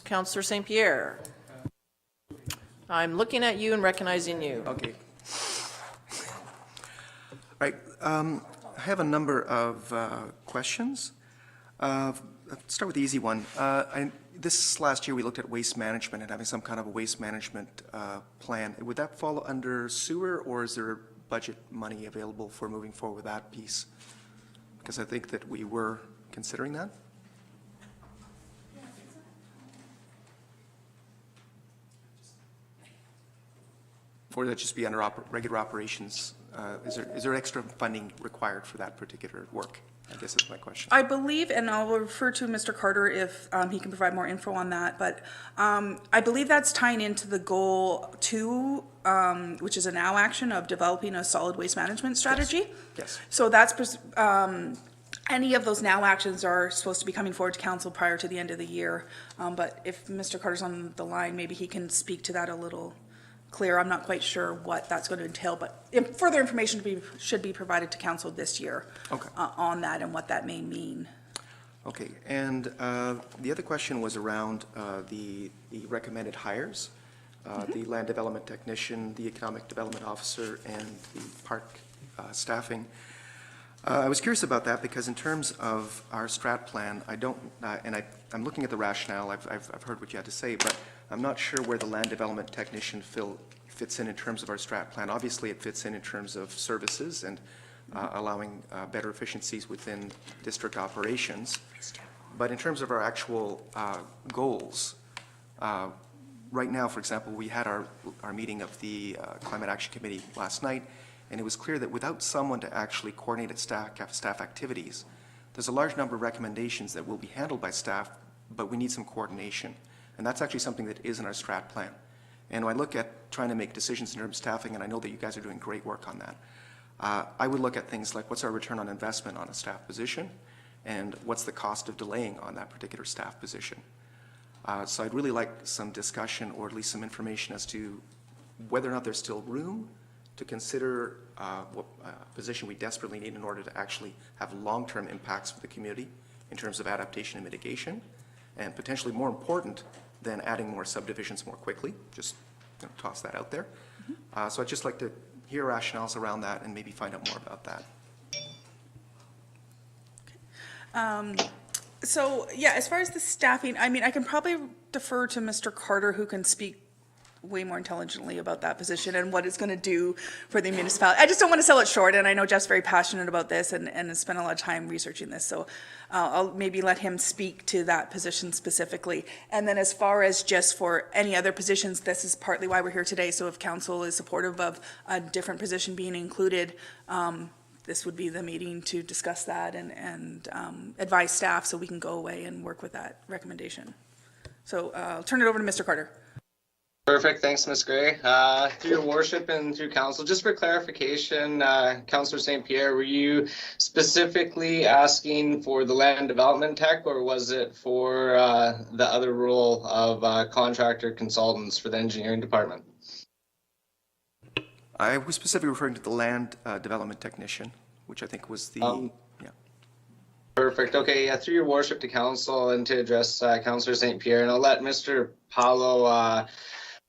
Councillor St. Pierre. I'm looking at you and recognizing you.
Okay. All right. I have a number of questions. Let's start with the easy one. This last year we looked at waste management and having some kind of a waste management plan. Would that fall under sewer, or is there budget money available for moving forward with that piece? Because I think that we were considering that. Or would that just be under regular operations? Is there extra funding required for that particular work? I guess is my question.
I believe, and I'll refer to Mr. Carter if he can provide more info on that, but I believe that's tying into the goal 2, which is a now action of developing a solid waste management strategy.
Yes.
So that's Any of those now actions are supposed to be coming forward to council prior to the end of the year. But if Mr. Carter's on the line, maybe he can speak to that a little clearer. I'm not quite sure what that's going to entail, but further information should be provided to council this year
Okay.
on that and what that may mean.
Okay, and the other question was around the recommended hires, the land development technician, the economic development officer, and the park staffing. I was curious about that because in terms of our strat plan, I don't, and I'm looking at the rationale, I've heard what you had to say, but I'm not sure where the land development technician fits in terms of our strat plan. Obviously, it fits in terms of services and allowing better efficiencies within district operations. But in terms of our actual goals, right now, for example, we had our meeting of the Climate Action Committee last night, and it was clear that without someone to actually coordinate staff activities, there's a large number of recommendations that will be handled by staff, but we need some coordination. And that's actually something that is in our strat plan. And when I look at trying to make decisions in terms of staffing, and I know that you guys are doing great work on that, I would look at things like what's our return on investment on a staff position, and what's the cost of delaying on that particular staff position. So I'd really like some discussion or at least some information as to whether or not there's still room to consider what position we desperately need in order to actually have long-term impacts for the community in terms of adaptation and mitigation, and potentially more important than adding more subdivisions more quickly. Just toss that out there. So I'd just like to hear rationales around that and maybe find out more about that.
So, yeah, as far as the staffing, I mean, I can probably defer to Mr. Carter, who can speak way more intelligently about that position and what it's going to do for the municipality. I just don't want to sell it short, and I know Jeff's very passionate about this and has spent a lot of time researching this, so I'll maybe let him speak to that position specifically. And then as far as just for any other positions, this is partly why we're here today, so if council is supportive of a different position being included, this would be the meeting to discuss that and advise staff so we can go away and work with that recommendation. So I'll turn it over to Mr. Carter.
Perfect. Thanks, Ms. Gray. Through your worship and through council, just for clarification, Councillor St. Pierre, were you specifically asking for the land development tech, or was it for the other role of contractor consultants for the engineering department?
I was specifically referring to the land development technician, which I think was the, yeah.
Perfect. Okay. Yeah, through your worship to council and to address Councillor St. Pierre, and I'll let Mr. Paulo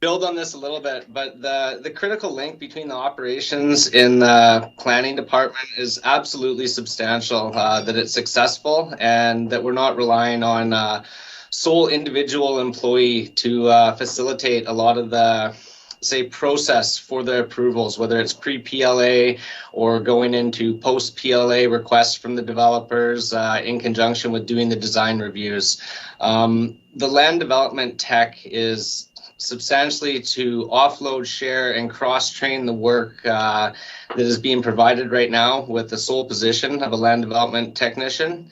build on this a little bit, but the critical link between the operations in the planning department is absolutely substantial, that it's successful and that we're not relying on sole individual employee to facilitate a lot of the, say, process for the approvals, whether it's pre-PLA or going into post-PLA requests from the developers in conjunction with doing the design reviews. The land development tech is substantially to offload, share, and cross-train the work that is being provided right now with the sole position of a land development technician.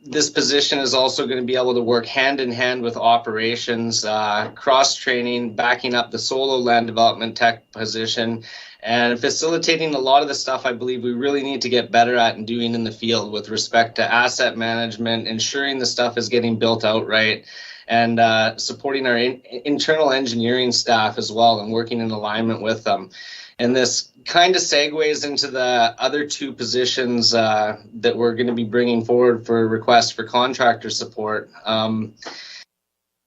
This position is also going to be able to work hand in hand with operations, cross-training, backing up the solo land development tech position, and facilitating a lot of the stuff I believe we really need to get better at and doing in the field with respect to asset management, ensuring the stuff is getting built out right, and supporting our internal engineering staff as well and working in alignment with them. And this kind of segues into the other two positions that we're going to be bringing forward for requests for contractor support.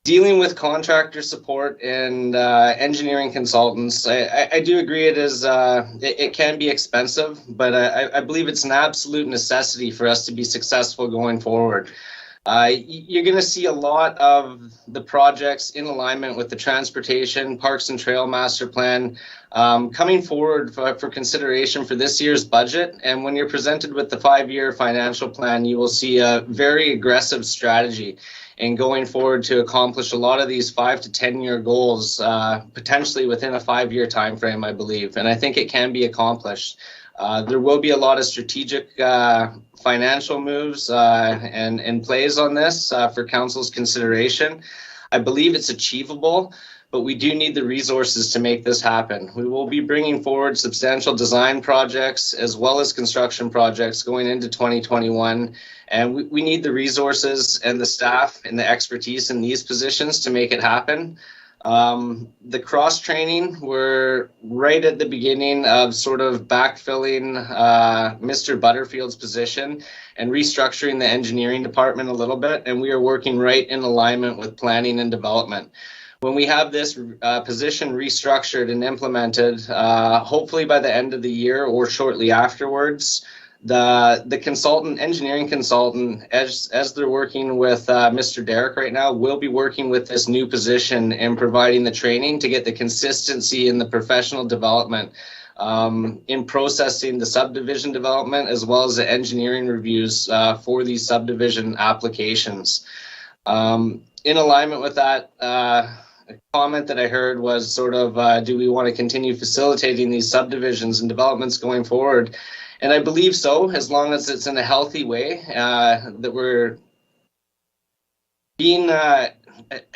Dealing with contractor support and engineering consultants, I do agree it is it can be expensive, but I believe it's an absolute necessity for us to be successful going forward. You're going to see a lot of the projects in alignment with the Transportation, Parks and Trail Master Plan coming forward for consideration for this year's budget. And when you're presented with the 5-year financial plan, you will see a very aggressive strategy in going forward to accomplish a lot of these 5 to 10-year goals, potentially within a 5-year time frame, I believe. And I think it can be accomplished. There will be a lot of strategic financial moves and plays on this for council's consideration. I believe it's achievable, but we do need the resources to make this happen. We will be bringing forward substantial design projects as well as construction projects going into 2021, and we need the resources and the staff and the expertise in these positions to make it happen. The cross training, we're right at the beginning of sort of backfilling Mr. Butterfield's position and restructuring the engineering department a little bit, and we are working right in alignment with planning and development. When we have this position restructured and implemented, hopefully by the end of the year or shortly afterwards, the consultant, engineering consultant, as they're working with Mr. Derek right now, will be working with this new position and providing the training to get the consistency in the professional development in processing the subdivision development as well as the engineering reviews for these subdivision applications. In alignment with that, a comment that I heard was sort of, do we want to continue facilitating these subdivisions and developments going forward? And I believe so, as long as it's in a healthy way, that we're being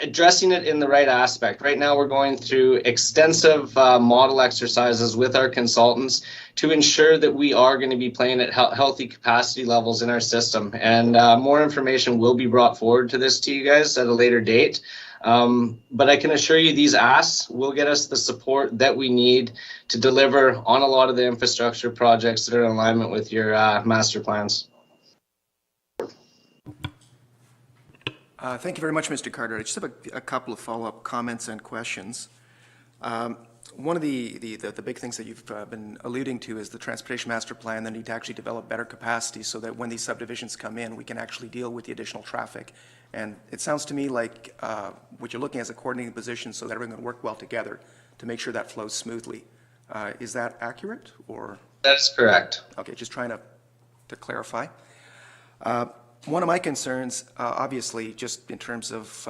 addressing it in the right aspect. Right now, we're going through extensive model exercises with our consultants to ensure that we are going to be playing at healthy capacity levels in our system. And more information will be brought forward to this to you guys at a later date. But I can assure you these asks will get us the support that we need to deliver on a lot of the infrastructure projects that are in alignment with your master plans.
Thank you very much, Mr. Carter. I just have a couple of follow-up comments and questions. One of the big things that you've been alluding to is the transportation master plan, the need to actually develop better capacity so that when these subdivisions come in, we can actually deal with the additional traffic. And it sounds to me like what you're looking at is a coordinating position so that everyone can work well together to make sure that flows smoothly. Is that accurate, or?
That's correct.
Okay, just trying to clarify. One of my concerns, obviously, just in terms of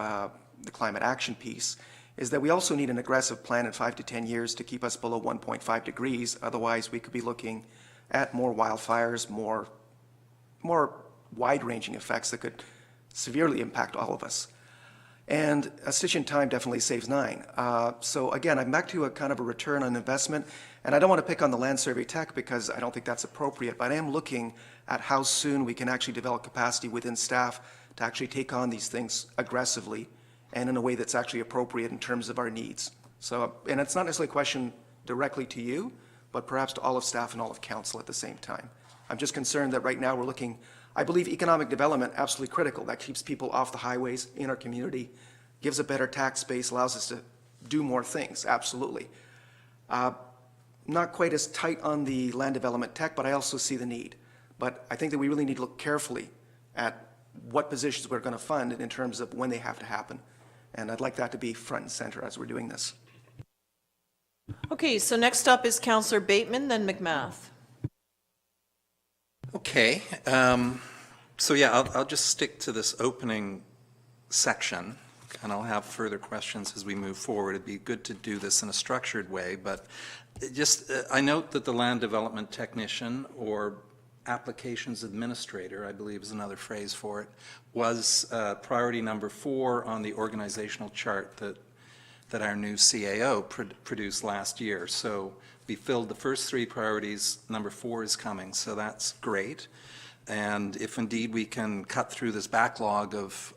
the climate action piece, is that we also need an aggressive plan in 5 to 10 years to keep us below 1.5 degrees. Otherwise, we could be looking at more wildfires, more wide-ranging effects that could severely impact all of us. And a stitch in time definitely saves 9. So again, I'm back to a kind of a return on investment, and I don't want to pick on the land survey tech because I don't think that's appropriate, but I am looking at how soon we can actually develop capacity within staff to actually take on these things aggressively and in a way that's actually appropriate in terms of our needs. So, and it's not necessarily a question directly to you, but perhaps to all of staff and all of council at the same time. I'm just concerned that right now we're looking, I believe economic development absolutely critical. That keeps people off the highways in our community, gives a better tax base, allows us to do more things, absolutely. Not quite as tight on the land development tech, but I also see the need. But I think that we really need to look carefully at what positions we're going to fund in terms of when they have to happen. And I'd like that to be front and center as we're doing this.
Okay, so next up is Councillor Bateman, then McMath.
Okay, so yeah, I'll just stick to this opening section, and I'll have further questions as we move forward. It'd be good to do this in a structured way, but just, I note that the land development technician, or applications administrator, I believe is another phrase for it, was priority number 4 on the organizational chart that our new CAO produced last year. So we filled the first 3 priorities, number 4 is coming, so that's great. And if indeed we can cut through this backlog of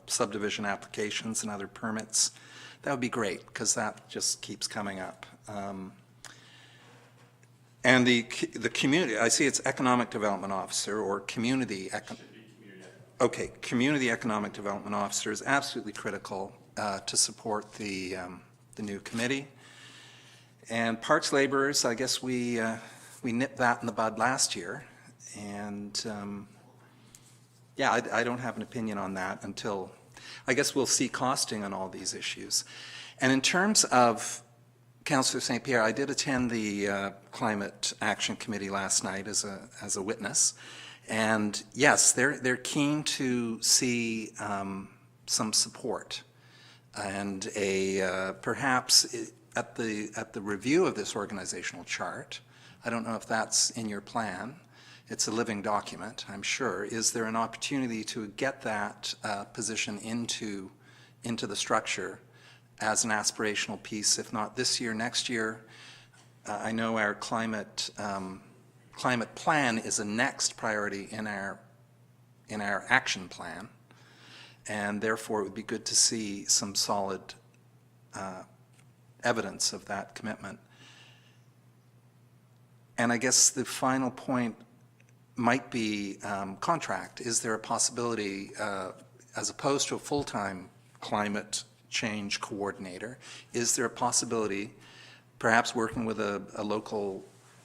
subdivision applications and other permits, that would be great, because that just keeps coming up. And the community, I see it's Economic Development Officer or Community Economic Development Officer is absolutely critical to support the new committee. And parks laborers, I guess we nipped that in the bud last year. And yeah, I don't have an opinion on that until, I guess we'll see costing on all these issues. And in terms of Councillor St. Pierre, I did attend the Climate Action Committee last night as a witness, and yes, they're keen to see some support, and perhaps at the review of this organizational chart. I don't know if that's in your plan. It's a living document, I'm sure. Is there an opportunity to get that position into the structure as an aspirational piece, if not this year, next year. I know our climate plan is a next priority in our action plan, and therefore it would be good to see some solid evidence of that commitment. And I guess the final point might be contract. Is there a possibility, as opposed to a full-time climate change coordinator, is there a possibility, perhaps working with a local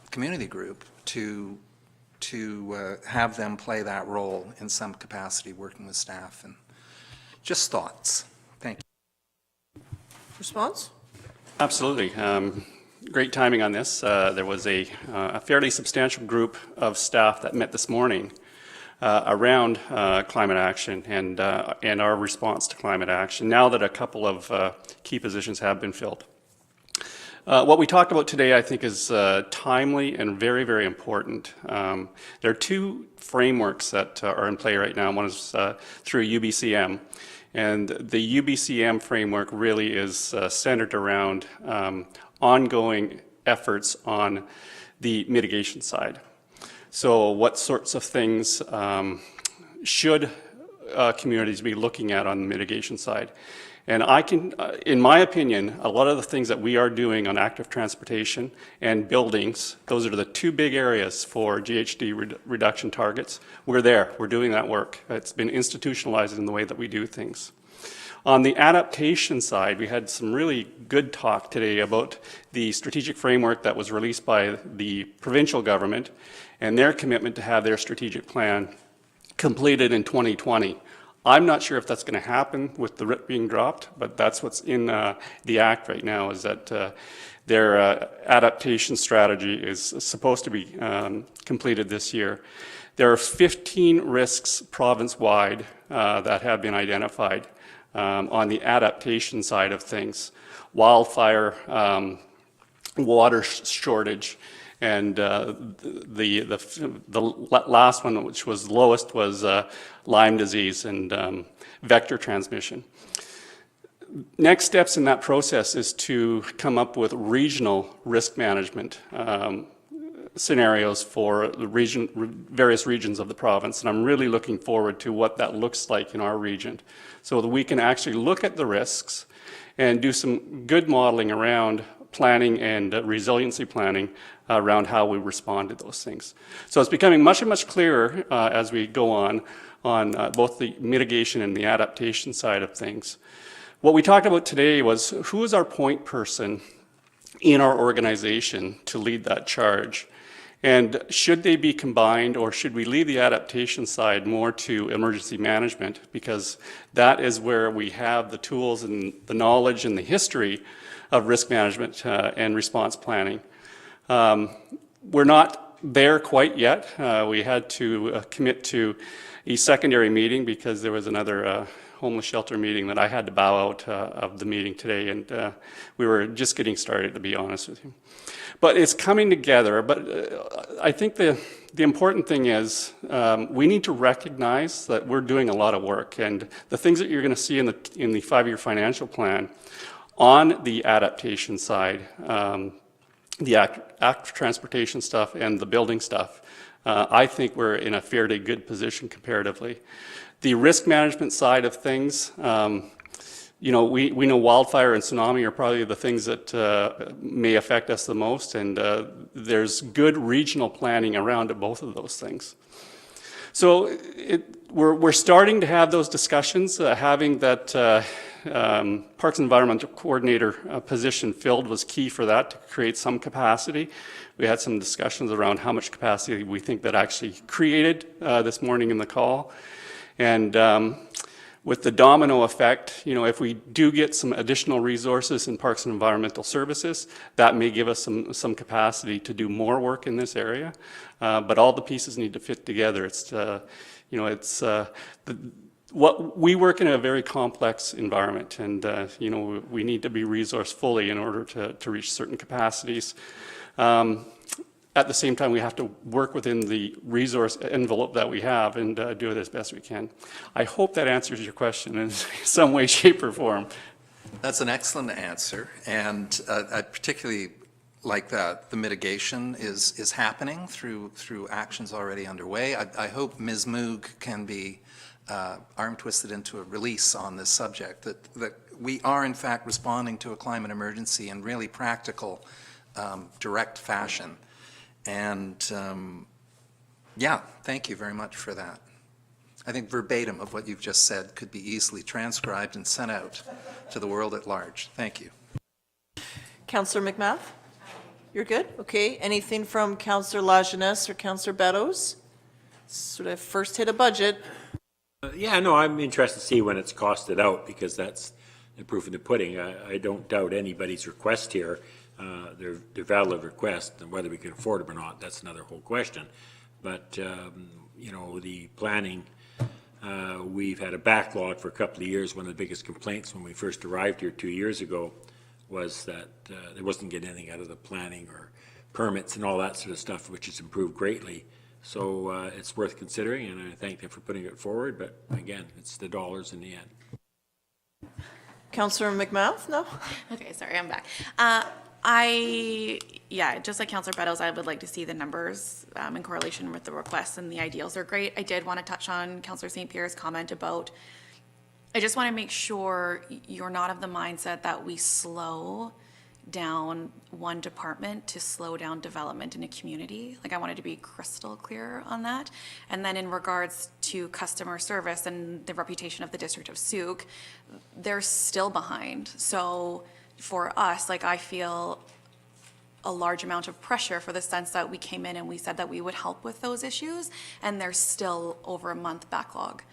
community group, to have them play that role in some capacity, working with staff? And just thoughts. Thank you.
Response?
Absolutely. Great timing on this. There was a fairly substantial group of staff that met this morning around climate action and our response to climate action, now that a couple of key positions have been filled. What we talked about today, I think, is timely and very, very important. There are two frameworks that are in play right now. One is through UBCM, and the UBCM framework really is centered around ongoing efforts on the mitigation side. So what sorts of things should communities be looking at on the mitigation side? And I can, in my opinion, a lot of the things that we are doing on active transportation and buildings, those are the two big areas for GHG reduction targets. We're there, we're doing that work. It's been institutionalized in the way that we do things. On the adaptation side, we had some really good talk today about the strategic framework that was released by the provincial government and their commitment to have their strategic plan completed in 2020. I'm not sure if that's going to happen with the RIP being dropped, but that's what's in the Act right now, is that their adaptation strategy is supposed to be completed this year. There are 15 risks province-wide that have been identified on the adaptation side of things: wildfire, water shortage, and the last one, which was lowest, was Lyme disease and vector transmission. Next steps in that process is to come up with regional risk management scenarios for the various regions of the province, and I'm really looking forward to what that looks like in our region, so that we can actually look at the risks and do some good modeling around planning and resiliency planning around how we respond to those things. So it's becoming much, much clearer as we go on both the mitigation and the adaptation side of things. What we talked about today was who is our point person in our organization to lead that charge. And should they be combined, or should we leave the adaptation side more to emergency management, because that is where we have the tools and the knowledge and the history of risk management and response planning. We're not there quite yet. We had to commit to a secondary meeting because there was another homeless shelter meeting that I had to bow out of the meeting today, and we were just getting started, to be honest with you. But it's coming together. But I think the important thing is we need to recognize that we're doing a lot of work, and the things that you're going to see in the 5-year financial plan on the adaptation side, the active transportation stuff and the building stuff, I think we're in a fairly good position comparatively. The risk management side of things, you know, we know wildfire and tsunami are probably the things that may affect us the most, and there's good regional planning around both of those things. So we're starting to have those discussions. Having that Parks and Environmental Coordinator position filled was key for that, to create some capacity. We had some discussions around how much capacity we think that actually created this morning in the call. And with the domino effect, you know, if we do get some additional resources in Parks and Environmental Services, that may give us some capacity to do more work in this area. But all the pieces need to fit together. It's, you know, it's what we work in a very complex environment, and you know, we need to be resourced fully in order to reach certain capacities. At the same time, we have to work within the resource envelope that we have and do it as best we can. I hope that answers your question in some way, shape, or form.
That's an excellent answer, and I particularly like that the mitigation is happening through actions already underway. I hope Ms. Moog can be arm twisted into a release on this subject, that we are in fact responding to a climate emergency in really practical, direct fashion. And yeah, thank you very much for that. I think verbatim of what you've just said could be easily transcribed and sent out to the world at large. Thank you.
Councillor McMath? You're good? Okay. Anything from Councillor Lajeunesse or Councillor Beddoes? Sort of first hit a budget.
Yeah, no, I'm interested to see when it's costed out, because that's the proof in the pudding. I don't doubt anybody's request here. They're valid requests, and whether we can afford them or not, that's another whole question. But, you know, the planning, we've had a backlog for a couple of years. One of the biggest complaints when we first arrived here 2 years ago was that they wasn't getting anything out of the planning or permits and all that sort of stuff, which has improved greatly. So it's worth considering, and I thank them for putting it forward. But again, it's the dollars in the end.
Councillor McMath? No?
Okay, sorry, I'm back. Yeah, just like Councillor Beddoes, I would like to see the numbers in correlation with the requests, and the ideals are great. I did want to touch on Councillor St. Pierre's comment about, I just want to make sure you're not of the mindset that we slow down one department to slow down development in a community. Like, I wanted to be crystal clear on that. And then in regards to customer service and the reputation of the District of Sauk, they're still behind. So for us, like, I feel a large amount of pressure for the sense that we came in and we said that we would help with those issues, and there's still over a month backlog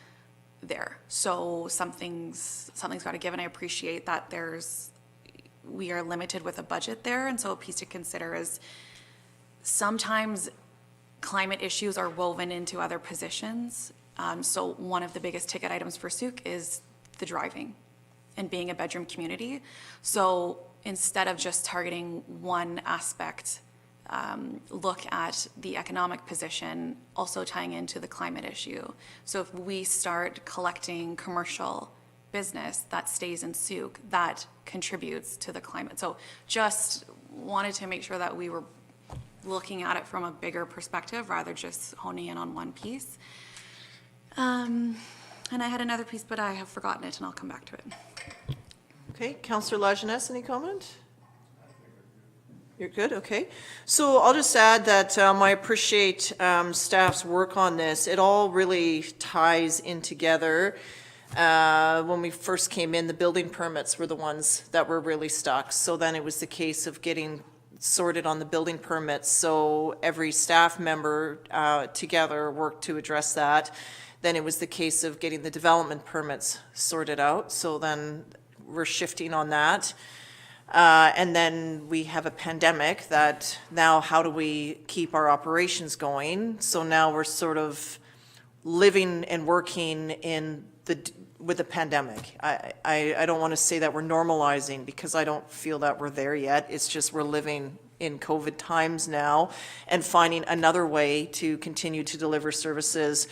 there. So something's got to give, and I appreciate that we are limited with a budget there. And so a piece to consider is sometimes climate issues are woven into other positions. So one of the biggest ticket items for Sauk is the driving and being a bedroom community. So instead of just targeting one aspect, look at the economic position also tying into the climate issue. So if we start collecting commercial business that stays in Sauk, that contributes to the climate. So just wanted to make sure that we were looking at it from a bigger perspective rather just honing in on one piece. And I had another piece, but I have forgotten it, and I'll come back to it.
Okay. Councillor Lajeunesse, any comment? You're good? Okay. So I'll just add that I appreciate staff's work on this. It all really ties in together. When we first came in, the building permits were the ones that were really stuck. So then it was the case of getting sorted on the building permits. So every staff member together worked to address that. Then it was the case of getting the development permits sorted out. So then we're shifting on that. And then we have a pandemic that now how do we keep our operations going? So now we're sort of living and working with the pandemic. I don't want to say that we're normalizing, because I don't feel that we're there yet. It's just we're living in COVID times now and finding another way to continue to deliver services.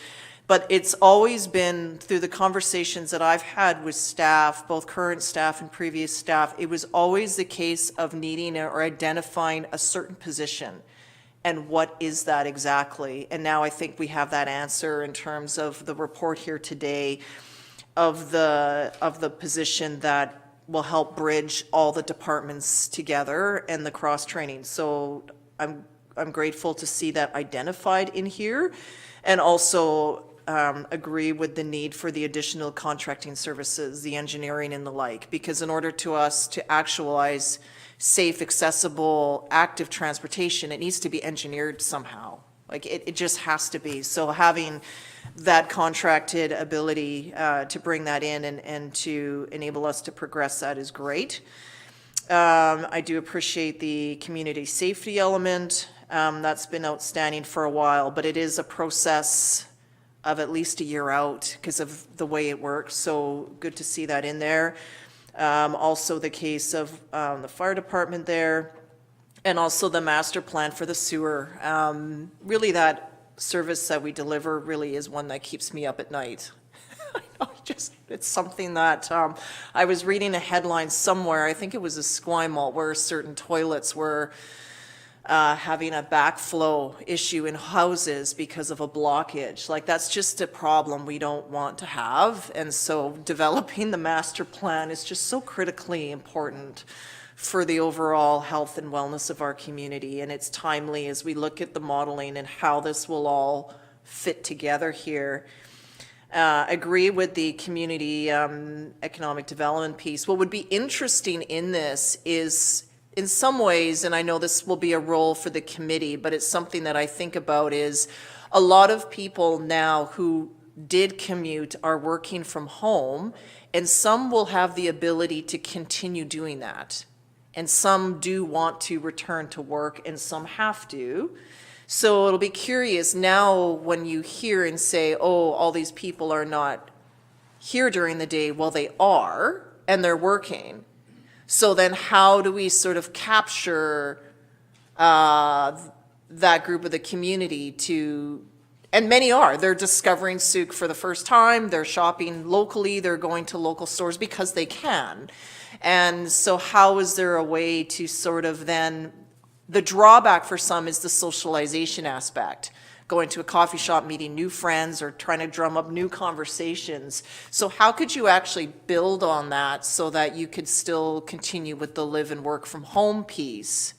But it's always been through the conversations that I've had with staff, both current staff and previous staff, it was always the case of needing or identifying a certain position. And what is that exactly? And now I think we have that answer in terms of the report here today of the position that will help bridge all the departments together and the cross-training. So I'm grateful to see that identified in here, and also agree with the need for the additional contracting services, the engineering and the like, because in order to us to actualize safe, accessible, active transportation, it needs to be engineered somehow. Like it just has to be. So having that contracted ability to bring that in and to enable us to progress that is great. I do appreciate the community safety element. That's been outstanding for a while, but it is a process of at least a year out because of the way it works. So good to see that in there. Also the case of the fire department there, and also the master plan for the sewer. Really that service that we deliver really is one that keeps me up at night. I It's something that, I was reading a headline somewhere, I think it was a Esquimalt, where certain toilets were having a backflow issue in houses because of a blockage. Like, that's just a problem we don't want to have. And so developing the master plan is just so critically important for the overall health and wellness of our community. And it's timely as we look at the modeling and how this will all fit together here. Agree with the community economic development piece. What would be interesting in this is, in some ways, and I know this will be a role for the committee, but it's something that I think about, is a lot of people now who did commute are working from home, and some will have the ability to continue doing that. And some do want to return to work, and some have to. So it'll be curious now when you hear and say, oh, all these people are not here during the day. Well, they are, and they're working. So then how do we sort of capture that group of the community to, and many are, they're discovering Souk for the first time, they're shopping locally, they're going to local stores because they can. And so how is there a way to sort of then, the drawback for some is the socialization aspect, going to a coffee shop, meeting new friends, or trying to drum up new conversations. So how could you actually build on that so that you could still continue with the live and work from home piece,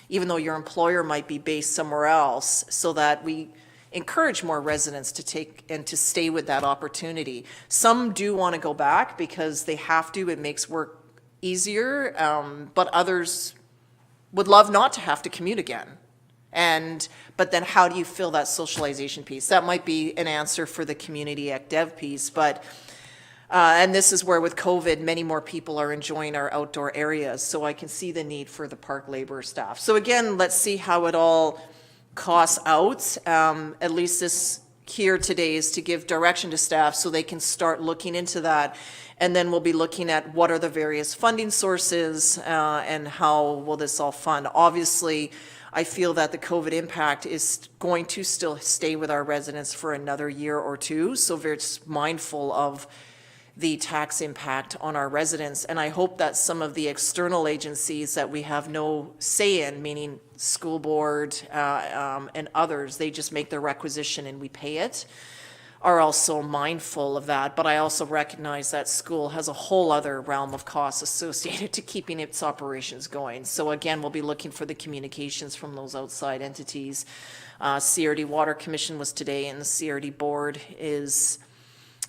even though your employer might be based somewhere else, so that we encourage more residents to take and to stay with that opportunity? Some do want to go back because they have to, it makes work easier, but others would love not to have to commute again. But then how do you fill that socialization piece? That might be an answer for the community ec dev piece, but, and this is where with COVID, many more people are enjoying our outdoor areas, so I can see the need for the park labor staff. So again, let's see how it all costs out. At least this here today is to give direction to staff so they can start looking into that. And then we'll be looking at what are the various funding sources and how will this all fund. Obviously, I feel that the COVID impact is going to still stay with our residents for another year or two, so very mindful of the tax impact on our residents. And I hope that some of the external agencies that we have no say in, meaning school board and others, they just make their requisition and we pay it, are also mindful of that. But I also recognize that school has a whole other realm of costs associated to keeping its operations going. So again, we'll be looking for the communications from those outside entities. CRD Water Commission was today, and the CRD board is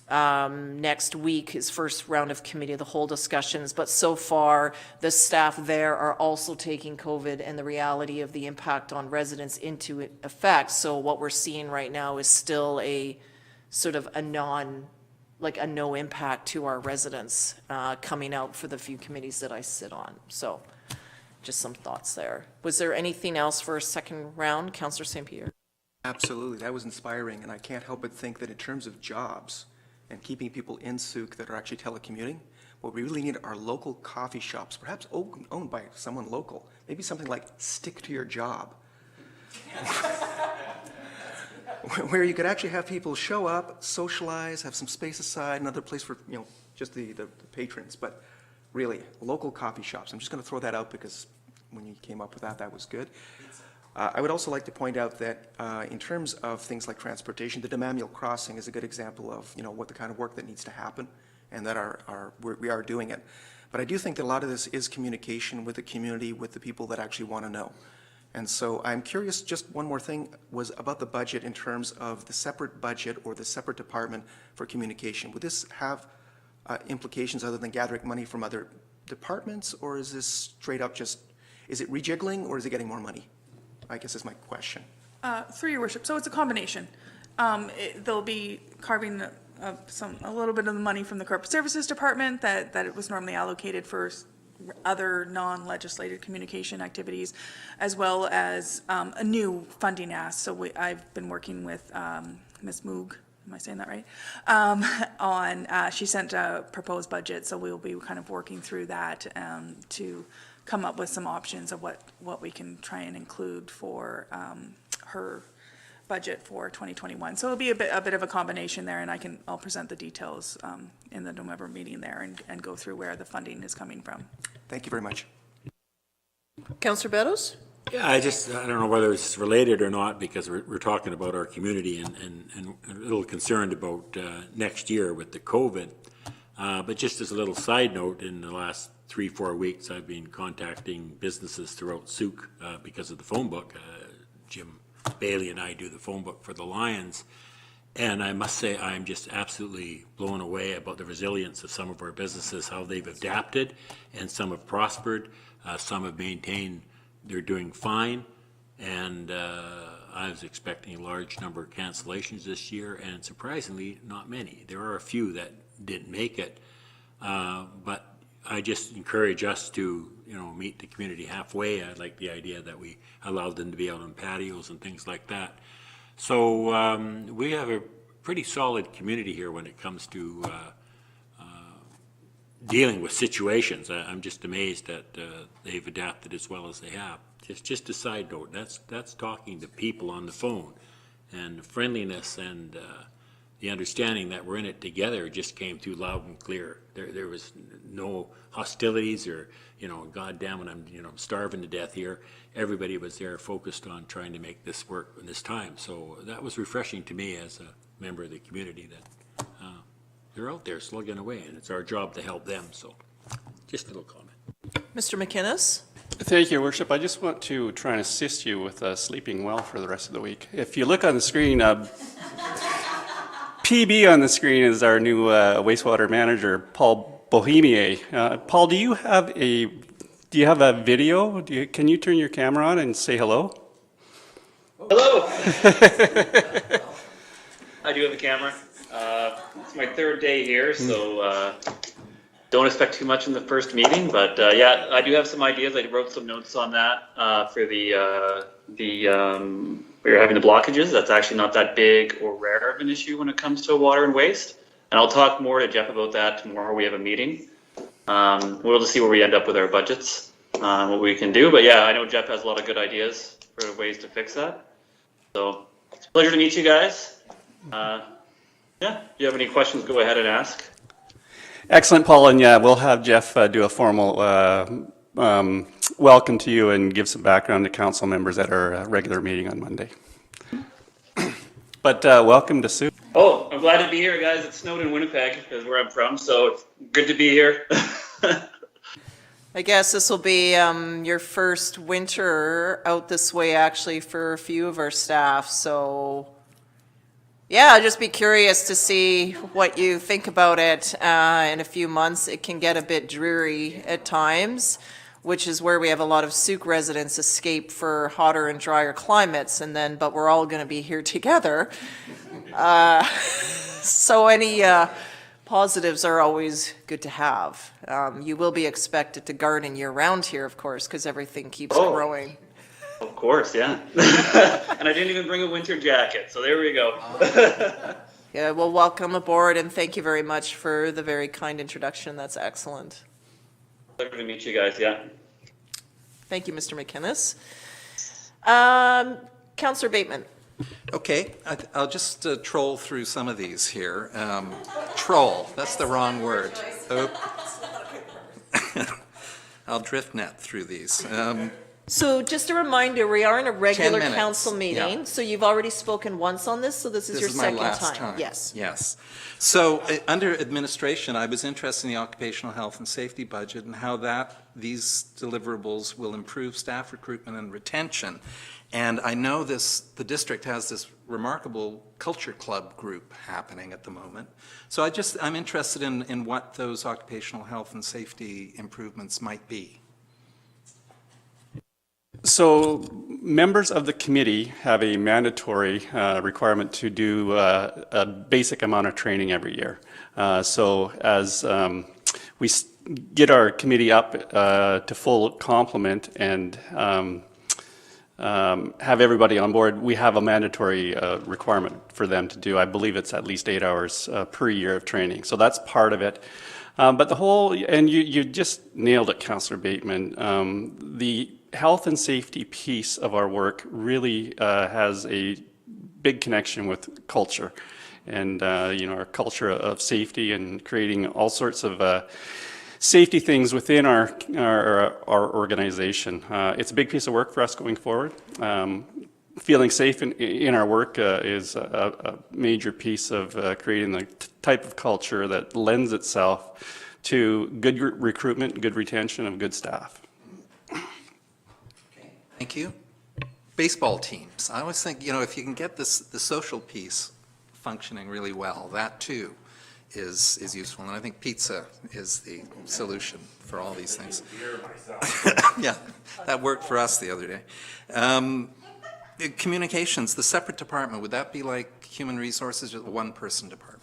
next week, his first round of committee of the whole discussions. But so far, the staff there are also taking COVID and the reality of the impact on residents into effect. So what we're seeing right now is still a sort of a no impact to our residents coming out for the few committees that I sit on. So just some thoughts there. Was there anything else for a second round? Councillor St. Pierre.
Absolutely, that was inspiring, and I can't help but think that in terms of jobs and keeping people in Souk that are actually telecommuting, what we really need are local coffee shops, perhaps owned by someone local. Maybe something like Stick to Your Job. Where you could actually have people show up, socialize, have some space aside, another place for, just the patrons, but really, local coffee shops. I'm just going to throw that out because when you came up with that, that was good. I would also like to point out that in terms of things like transportation, the Departmental crossing is a good example of, what the kind of work that needs to happen, and that we are doing it. But I do think that a lot of this is communication with the community, with the people that actually want to know. And so I'm curious, just one more thing, was about the budget in terms of the separate budget or the separate department for communication. Would this have implications other than gathering money from other departments, or is this straight up just, is it rejiggling or is it getting more money? I guess is my question.
Through your worship, so it's a combination. They'll be carving a little bit of the money from the corporate services department that it was normally allocated for other non-legislated communication activities, as well as a new funding ask. So I've been working with Ms. Moog, am I saying that right? She sent a proposed budget, so we'll be kind of working through that to come up with some options of what we can try and include for her budget for 2021. So it'll be a bit of a combination there, and I'll present the details in the November meeting there and go through where the funding is coming from.
Thank you very much.
Councillor Beddoes?
Yeah, I don't know whether it's related or not, because we're talking about our community and a little concerned about next year with the COVID. But just as a little side note, in the last 3-4 weeks, I've been contacting businesses throughout Souk because of the phone book. Jim Bailey and I do the phone book for the Lions. And I must say, I'm just absolutely blown away about the resilience of some of our businesses, how they've adapted, and some have prospered, some have maintained they're doing fine, and I was expecting a large number of cancellations this year, and surprisingly, not many. There are a few that didn't make it, but I just encourage us to, meet the community halfway. I like the idea that we allowed them to be out on patios and things like that. So we have a pretty solid community here when it comes to dealing with situations. I'm just amazed that they've adapted as well as they have. Just a side note, that's talking to people on the phone, and the friendliness and the understanding that we're in it together just came through loud and clear. There was no hostilities or, God damn it, I'm starving to death here. Everybody was there focused on trying to make this work in this time. So that was refreshing to me as a member of the community that they're out there slugging away, and it's our job to help them. So just a little comment.
Mr. McInnes?
Thank you, Worship. I just want to try and assist you with sleeping well for the rest of the week. If you look on the screen, PB on the screen is our new wastewater manager, Paul Bohemier. Paul, do you have a video? Can you turn your camera on and say hello?
Hello. I do have a camera. It's my third day here, so don't expect too much in the first meeting. But yeah, I do have some ideas. I wrote some notes on that for where you're having the blockages. That's actually not that big or rare of an issue when it comes to water and waste. And I'll talk more to Jeff about that tomorrow. We have a meeting. We'll just see where we end up with our budgets, what we can do. But yeah, I know Jeff has a lot of good ideas for ways to fix that. So it's a pleasure to meet you guys. Yeah, if you have any questions, go ahead and ask.
Excellent, Paul. And yeah, we'll have Jeff do a formal welcome to you and give some background to council members at our regular meeting on Monday. But welcome to Sue.
Oh, I'm glad to be here, guys. It snowed in Winnipeg, because where I'm from, so it's good to be here.
I guess this will be your first winter out this way, actually, for a few of our staff. So, yeah, I'll just be curious to see what you think about it in a few months. It can get a bit dreary at times, which is where we have a lot of Souk residents escape for hotter and drier climates, but we're all going to be here together. So any positives are always good to have. You will be expected to garden year-round here, of course, because everything keeps growing.
Of course, yeah. And I didn't even bring a winter jacket, so there we go.
Yeah, well, welcome aboard, and thank you very much for the very kind introduction. That's excellent.
Pleasure to meet you guys, yeah.
Thank you, Mr. McInnes. Councillor Bateman.
Okay, I'll just troll through some of these here. Troll, that's the wrong word. I'll drift net through these.
So just a reminder, we are in a regular
10 minutes,
council meeting,
yeah.
So you've already spoken once on this, so this is your second
my last time.
Yes.
Yes. So under administration, I was interested in the occupational health and safety budget and how these deliverables will improve staff recruitment and retention. And I know the district has this remarkable culture club group happening at the moment. So I'm interested in what those occupational health and safety improvements might be.
So members of the committee have a mandatory requirement to do a basic amount of training every year. So as we get our committee up to full complement and have everybody on board, we have a mandatory requirement for them to do. I believe it's at least 8 hours per year of training. So that's part of it. But the whole, and you just nailed it, Councillor Bateman, the health and safety piece of our work really has a big connection with culture and, our culture of safety and creating all sorts of safety things within our organization. It's a big piece of work for us going forward. Feeling safe in our work is a major piece of creating the type of culture that lends itself to good recruitment, good retention of good staff.
Thank you. Baseball teams. I always think, if you can get the social piece functioning really well, that too is useful. And I think pizza is the solution for all these things. Yeah, that worked for us the other day. Communications, the separate department, would that be like human resources or the one-person department?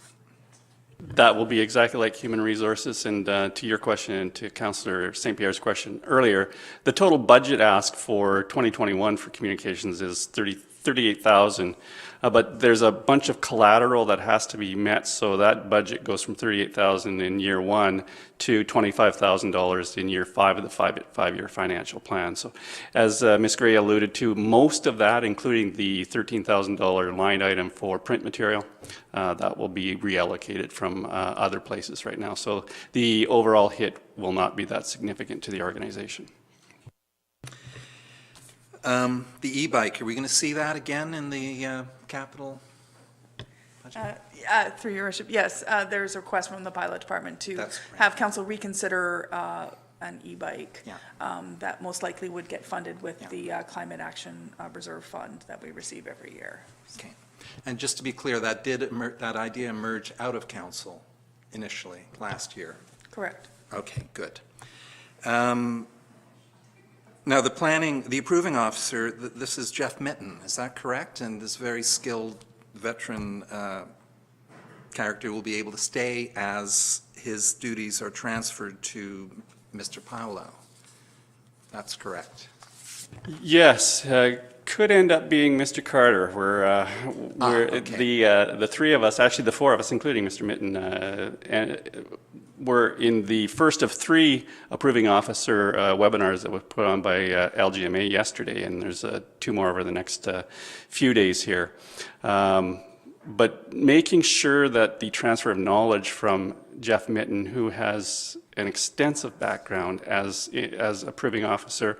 That will be exactly like human resources. And to your question and to Councillor St. Pierre's question earlier, the total budget ask for 2021 for communications is $38,000. But there's a bunch of collateral that has to be met, so that budget goes from $38,000 in year 1 to $25,000 in year 5 of the five-year financial plan. So as Ms. Gray alluded to, most of that, including the $13,000 line item for print material, that will be reallocated from other places right now. So the overall hit will not be that significant to the organization.
The e-bike, are we going to see that again in the capital budget?
Through your worship, yes, there's a request from the pilot department to
That's right.
have council reconsider an e-bike.
Yeah.
That most likely would get funded with the Climate Action Reserve Fund that we receive every year.
Okay. And just to be clear, that idea emerge out of council initially last year?
Correct.
Okay, good. Now, the approving officer, this is Jeff Mitten, is that correct? And this very skilled veteran character will be able to stay as his duties are transferred to Mr. Paolo. That's correct.
Yes, could end up being Mr. Carter.
Okay.
The three of us, actually the four of us, including Mr. Mitten, were in the first of 3 approving officer webinars that were put on by LGMA yesterday, and there's 2 more over the next few days here. But making sure that the transfer of knowledge from Jeff Mitten, who has an extensive background as approving officer,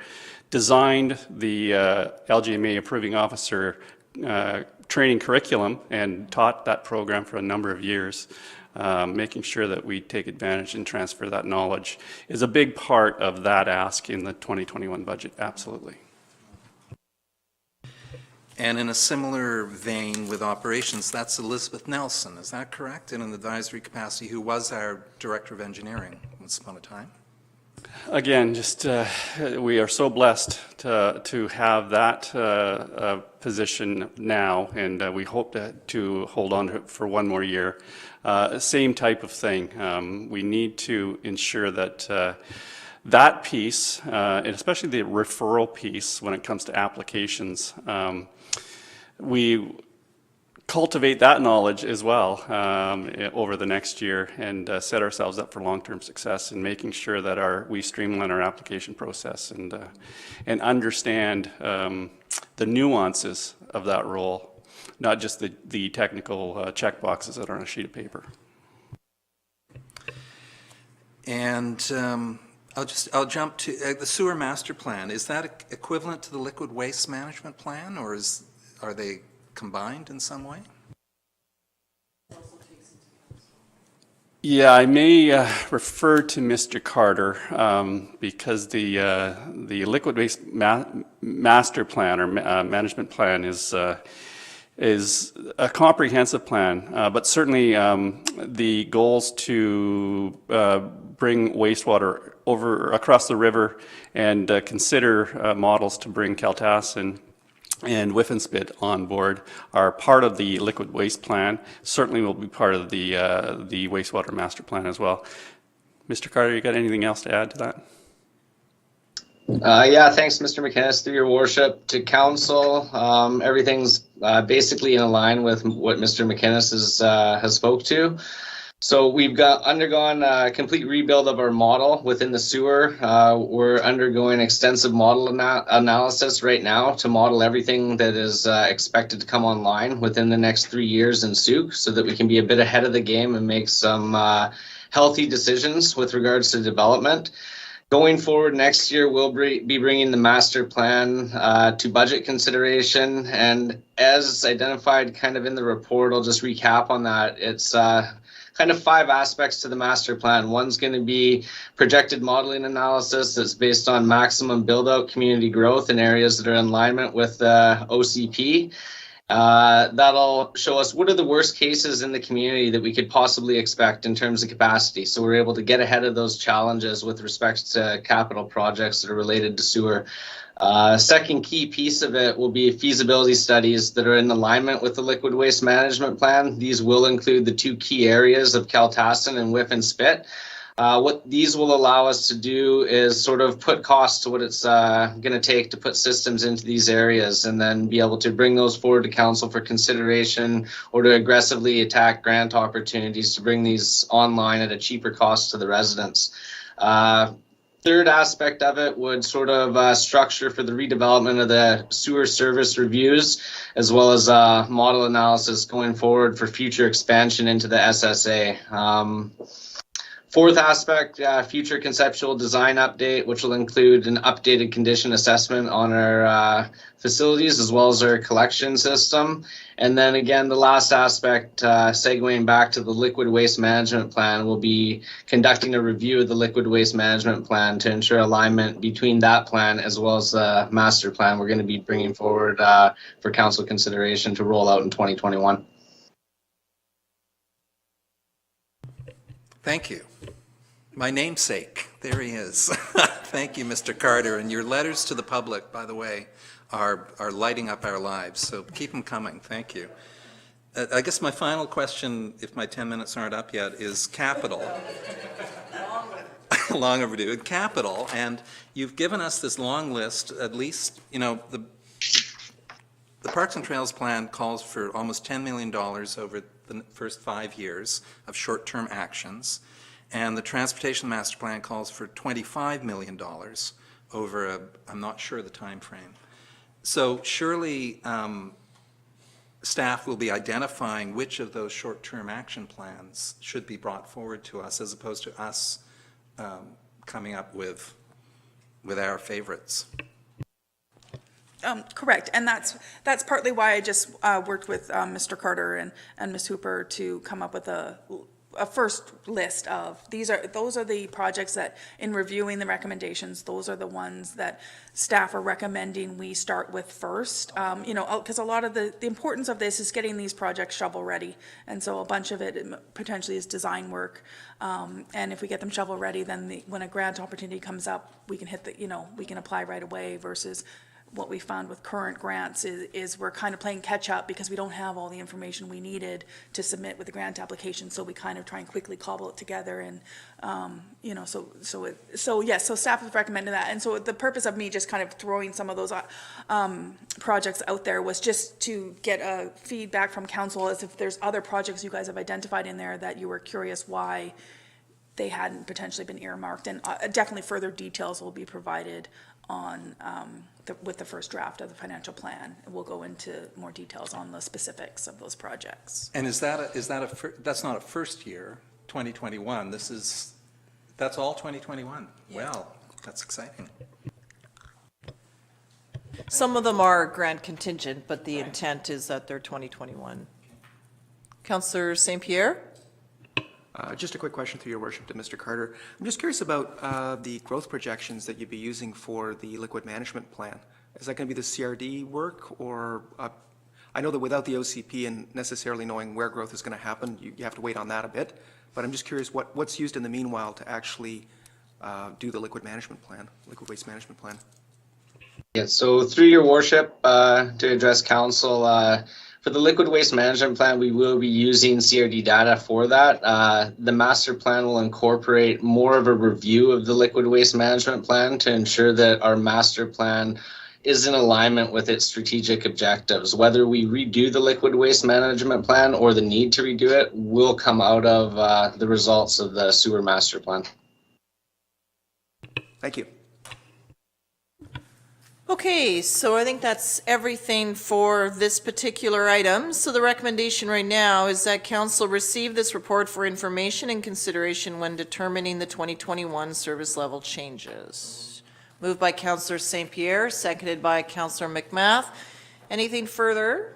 designed the LGMA approving officer training curriculum and taught that program for a number of years. Making sure that we take advantage and transfer that knowledge is a big part of that ask in the 2021 budget, absolutely.
And in a similar vein with operations, that's Elizabeth Nelson, is that correct? In an advisory capacity, who was our Director of Engineering once upon a time?
Again, just we are so blessed to have that position now, and we hope to hold on to it for 1 more year. Same type of thing. We need to ensure that that piece, and especially the referral piece when it comes to applications, we cultivate that knowledge as well over the next year and set ourselves up for long-term success in making sure that we streamline our application process and understand the nuances of that role, not just the technical check boxes that are on a sheet of paper.
And I'll jump to the sewer master plan. Is that equivalent to the liquid waste management plan, or are they combined in some way?
Yeah, I may refer to Mr. Carter because the liquid waste master plan or management plan is a comprehensive plan, but certainly the goals to bring wastewater across the river and consider models to bring Kaltass and Whiffenspit on board are part of the liquid waste plan. Certainly will be part of the wastewater master plan as well. Mr. Carter, you got anything else to add to that?
Yeah, thanks, Mr. McInnes, through your worship to council. Everything's basically in line with what Mr. McInnes has spoke to. So we've undergone a complete rebuild of our model within the sewer. We're undergoing extensive model analysis right now to model everything that is expected to come online within the next 3 years in Souk, so that we can be a bit ahead of the game and make some healthy decisions with regards to development. Going forward next year, we'll be bringing the master plan to budget consideration. And as identified kind of in the report, I'll just recap on that. It's kind of 5 aspects to the master plan. One's going to be projected modeling analysis that's based on maximum build-out community growth in areas that are in alignment with OCP. That'll show us what are the worst cases in the community that we could possibly expect in terms of capacity. So we're able to get ahead of those challenges with respect to capital projects that are related to sewer. Second key piece of it will be feasibility studies that are in alignment with the liquid waste management plan. These will include the 2 key areas of Kaltassin and Whiff and Spit. What these will allow us to do is sort of put costs to what it's going to take to put systems into these areas, and then be able to bring those forward to council for consideration, or to aggressively attack grant opportunities to bring these online at a cheaper cost to the residents. Third aspect of it would sort of structure for the redevelopment of the sewer service reviews, as well as model analysis going forward for future expansion into the SSA. Fourth aspect, future conceptual design update, which will include an updated condition assessment on our facilities as well as our collection system. And then again, the last aspect, segueing back to the liquid waste management plan, will be conducting a review of the liquid waste management plan to ensure alignment between that plan as well as the master plan we're going to be bringing forward for council consideration to roll out in 2021.
Thank you. My namesake, there he is. Thank you, Mr. Carter. And your letters to the public, by the way, are lighting up our lives, so keep them coming. Thank you. I guess my final question, if my 10 minutes aren't up yet, is capital. Long overdue. Capital, and you've given us this long list, at least, you know, the Parks and Trails plan calls for almost $10 million over the first 5 years of short-term actions, and the Transportation Master Plan calls for $25 million over I'm not sure the time frame. So surely staff will be identifying which of those short-term action plans should be brought forward to us, as opposed to us coming up with our favorites.
Correct, and that's partly why I just worked with Mr. Carter and Ms. Hooper to come up with a first list of those are the projects that, in reviewing the recommendations, those are the ones that staff are recommending we start with first. You know, because a lot of the importance of this is getting these projects shovel ready, and so a bunch of it potentially is design work. And if we get them shovel ready, then when a grant opportunity comes up, we can hit we can apply right away, versus what we found with current grants is we're kind of playing catch up because we don't have all the information we needed to submit with the grant application. So we kind of try and quickly cobble it together, and so staff has recommended that. And so the purpose of me just kind of throwing some of those projects out there was just to get feedback from council, as if there's other projects you guys have identified in there that you were curious why they hadn't potentially been earmarked, and definitely further details will be provided on with the first draft of the financial plan. We'll go into more details on the specifics of those projects.
And that's not a first year, 2021. That's all 2021. Yeah. Well, that's exciting.
Some of them are grant contingent, but the intent is that they're 2021. Councillor St. Pierre?
Just a quick question through your worship to Mr. Carter. I'm just curious about the growth projections that you'd be using for the liquid management plan. Is that going to be the CRD work, or I know that without the OCP and necessarily knowing where growth is going to happen, you have to wait on that a bit. But I'm just curious what's used in the meanwhile to actually do the liquid management plan, liquid waste management plan.
Yeah, so through your worship, to address council, for the liquid waste management plan, we will be using CRD data for that. The master plan will incorporate more of a review of the liquid waste management plan to ensure that our master plan is in alignment with its strategic objectives. Whether we redo the liquid waste management plan or the need to redo it will come out of the results of the sewer master plan.
Thank you.
Okay, so I think that's everything for this particular item. So the recommendation right now is that council receive this report for information and consideration when determining the 2021 service level changes. Moved by Councillor St. Pierre, seconded by Councillor McMath. Anything further?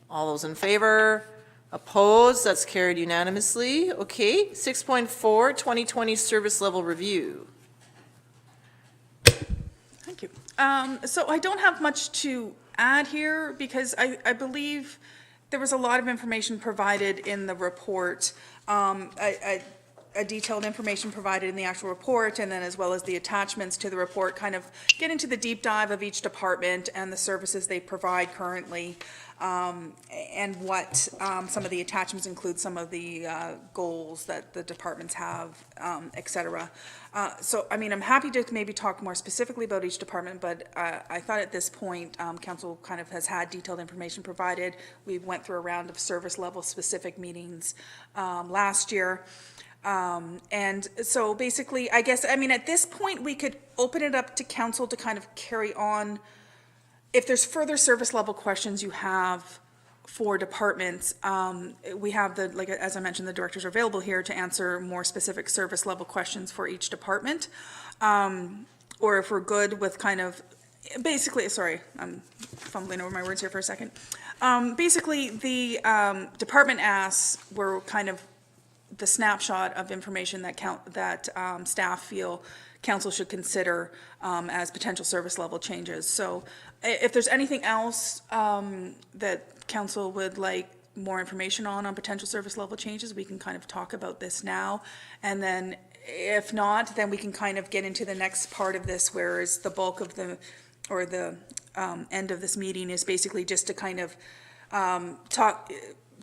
All those in favor? Opposed? That's carried unanimously. Okay, 6.4, 2020 service level review.
Thank you. So I don't have much to add here because I believe there was a lot of information provided in the report. A detailed information provided in the actual report, and then as well as the attachments to the report, kind of get into the deep dive of each department and the services they provide currently, and what some of the attachments include, some of the goals that the departments have, et cetera. So, I mean, I'm happy to maybe talk more specifically about each department, but I thought at this point, council kind of has had detailed information provided. We went through a round of service level specific meetings last year. And so basically, I guess, I mean, at this point, we could open it up to council to kind of carry on. If there's further service level questions you have for departments, we have the, like, as I mentioned, the directors are available here to answer more specific service level questions for each department. Or if we're good with kind of, basically, sorry, I'm fumbling over my words here for a second. Basically, the department asks were kind of the snapshot of information that staff feel council should consider as potential service level changes. So if there's anything else that council would like more information on potential service level changes, we can kind of talk about this now. And then if not, then we can kind of get into the next part of this, whereas the bulk of the, or the end of this meeting is basically just to kind of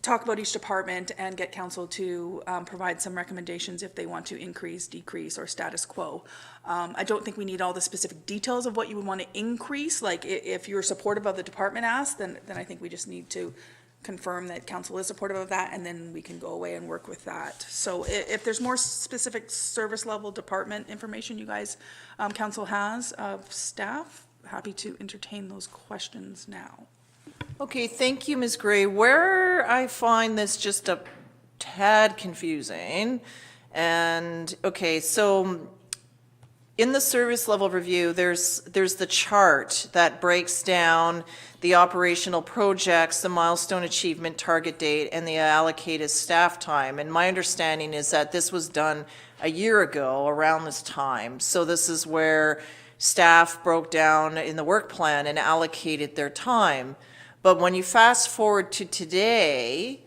talk about each department and get council to provide some recommendations if they want to increase, decrease, or status quo. I don't think we need all the specific details of what you would want to increase. Like if you're supportive of the department ask, then I think we just need to confirm that council is supportive of that, and then we can go away and work with that. So if there's more specific service level department information you guys, council has of staff, happy to entertain those questions now.
Okay, thank you, Ms. Gray. Where I find this just a tad confusing, and, okay, so in the service level review, there's the chart that breaks down the operational projects, the milestone achievement target date, and the allocated staff time. And my understanding is that this was done a year ago around this time. So this is where staff broke down in the work plan and allocated their time. But when you fast forward to today,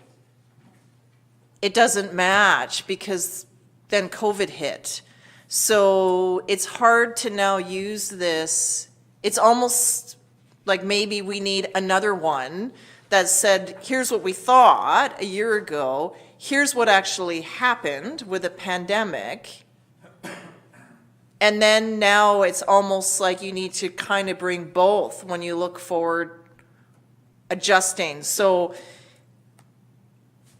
it doesn't match because then COVID hit. So it's hard to now use this. It's almost like maybe we need another one that said, here's what we thought a year ago, here's what actually happened with a pandemic. And then now it's almost like you need to kind of bring both when you look forward, adjusting. So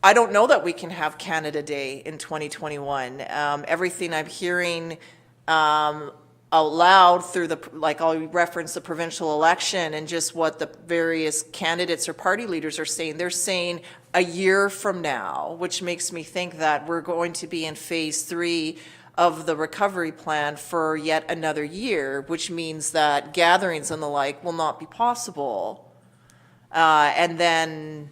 I don't know that we can have Canada Day in 2021. Everything I'm hearing out loud through the, like I'll reference the provincial election and just what the various candidates or party leaders are saying. They're saying a year from now, which makes me think that we're going to be in phase 3 of the recovery plan for yet another year, which means that gatherings and the like will not be possible. And then,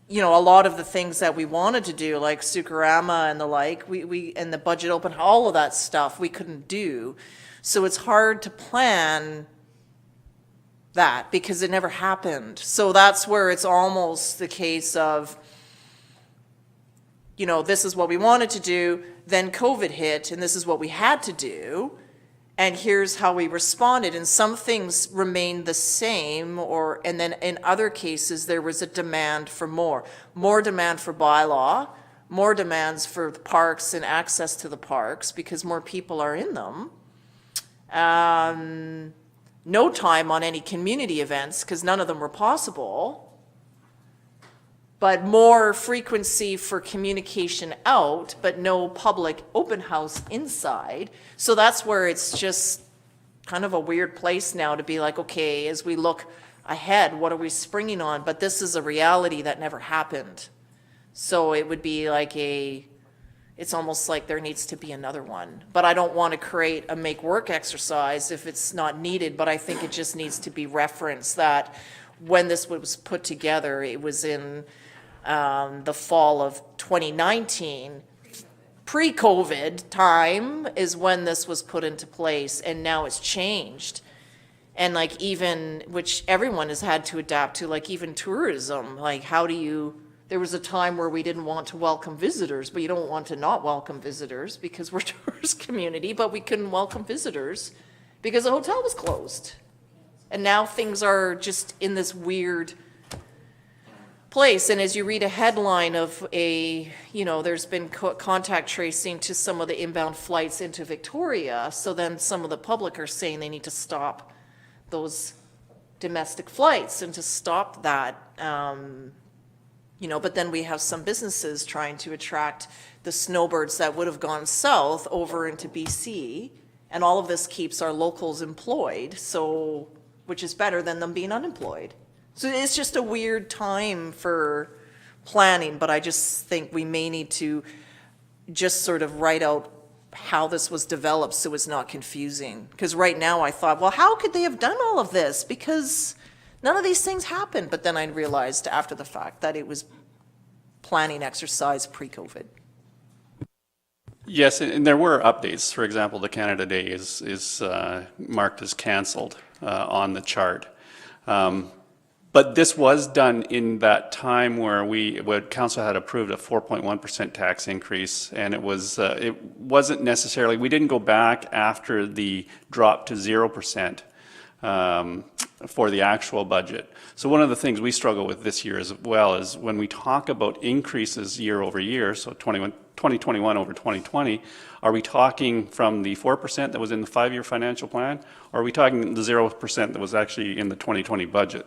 you know, a lot of the things that we wanted to do, like Sukarama and the like, we and the budget open, all of that stuff we couldn't do. So it's hard to plan that because it never happened. So that's where it's almost the case of, you know, this is what we wanted to do, then COVID hit, and this is what we had to do. And here's how we responded. And some things remained the same, and then in other cases, there was a demand for more demand for bylaw, more demands for the parks and access to the parks because more people are in them. No time on any community events because none of them were possible, but more frequency for communication out, but no public open house inside. So that's where it's just kind of a weird place now to be like, okay, as we look ahead, what are we springing on? But this is a reality that never happened. So it would be like it's almost like there needs to be another one. But I don't want to create a make work exercise if it's not needed, but I think it just needs to be referenced that when this was put together, it was in the fall of 2019. Pre-COVID time is when this was put into place, and now it's changed. And like even, which everyone has had to adapt to, like even tourism, like how do you, there was a time where we didn't want to welcome visitors, but you don't want to not welcome visitors because we're a tourist community, but we couldn't welcome visitors because the hotel was closed. And now things are just in this weird place. And as you read a headline of there's been contact tracing to some of the inbound flights into Victoria, so then some of the public are saying they need to stop those domestic flights and to stop that. But then we have some businesses trying to attract the snowbirds that would have gone south over into BC, and all of this keeps our locals employed, so, which is better than them being unemployed. So it's just a weird time for planning, but I just think we may need to just sort of write out how this was developed so it's not confusing. Because right now I thought, well, how could they have done all of this? Because none of these things happened. But then I realized after the fact that it was planning exercise pre-COVID.
Yes, and there were updates. For example, the Canada Day is marked as canceled on the chart. But this was done in that time where council had approved a 4.1% tax increase, and it wasn't necessarily, we didn't go back after the drop to 0% for the actual budget. So one of the things we struggle with this year as well is when we talk about increases year over year, so 2021 over 2020, are we talking from the 4% that was in the 5-year financial plan, or are we talking the 0% that was actually in the 2020 budget?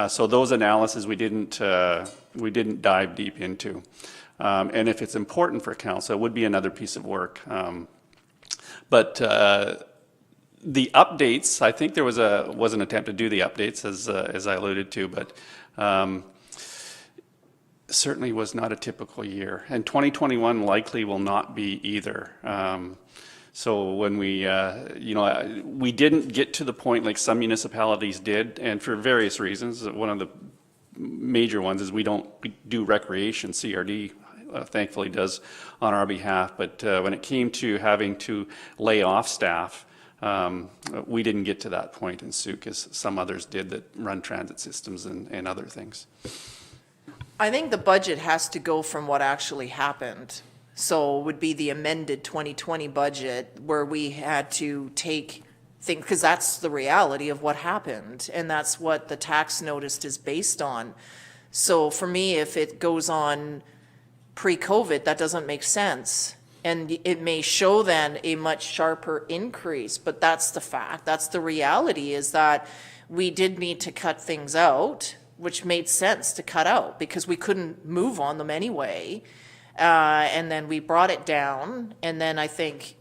So those analyses we didn't dive deep into. And if it's important for council, it would be another piece of work. But the updates, I think there was an attempt to do the updates as I alluded to, but certainly was not a typical year. And 2021 likely will not be either. So when we didn't get to the point like some municipalities did, and for various reasons. One of the major ones is we don't do recreation. CRD thankfully does on our behalf. But when it came to having to lay off staff, we didn't get to that point in Souk as some others did that run transit systems and other things.
I think the budget has to go from what actually happened. So it would be the amended 2020 budget where we had to take things, because that's the reality of what happened, and that's what the tax notice is based on. So for me, if it goes on pre-COVID, that doesn't make sense. And it may show then a much sharper increase, but that's the fact. That's the reality, is that we did need to cut things out, which made sense to cut out because we couldn't move on them anyway. And then we brought it down, and then I think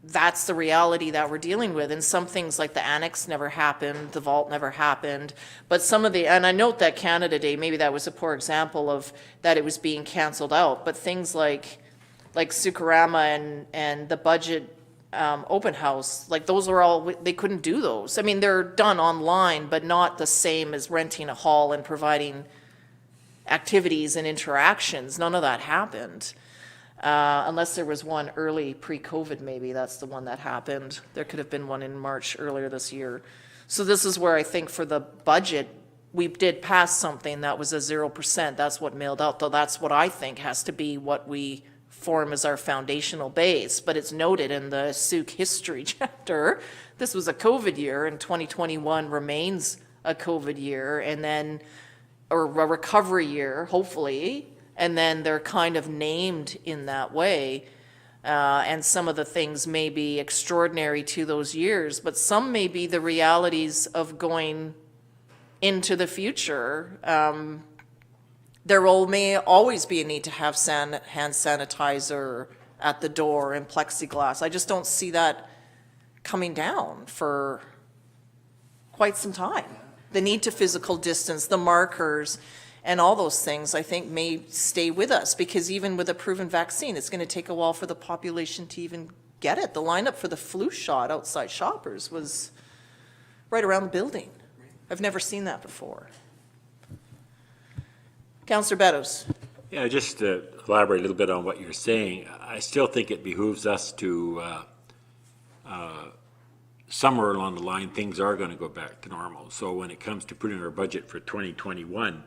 that's the reality that we're dealing with. And some things like the annex never happened, the vault never happened, but some of the, and I note that Canada Day, maybe that was a poor example of that it was being canceled out, but things like Sukarama and the budget open house, like those are all, they couldn't do those. I mean, they're done online, but not the same as renting a hall and providing activities and interactions. None of that happened. Unless there was one early pre-COVID, maybe that's the one that happened. There could have been one in March earlier this year. So this is where I think for the budget, we did pass something that was a 0%. That's what mailed out, though that's what I think has to be what we form as our foundational base. But it's noted in the Souk history chapter, this was a COVID year, and 2021 remains a COVID year, and then or a recovery year, hopefully, and then they're kind of named in that way. And some of the things may be extraordinary to those years, but some may be the realities of going into the future. There may always be a need to have hand sanitizer at the door and plexiglass. I just don't see that coming down for quite some time. The need to physical distance, the markers, and all those things, I think, may stay with us, because even with a proven vaccine, it's going to take a while for the population to even get it. The lineup for the flu shot outside Shoppers was right around the building. I've never seen that before. Councillor Beddoes.
Yeah, just to elaborate a little bit on what you're saying, I still think it behooves us to, somewhere along the line, things are going to go back to normal. So when it comes to putting our budget for 2021,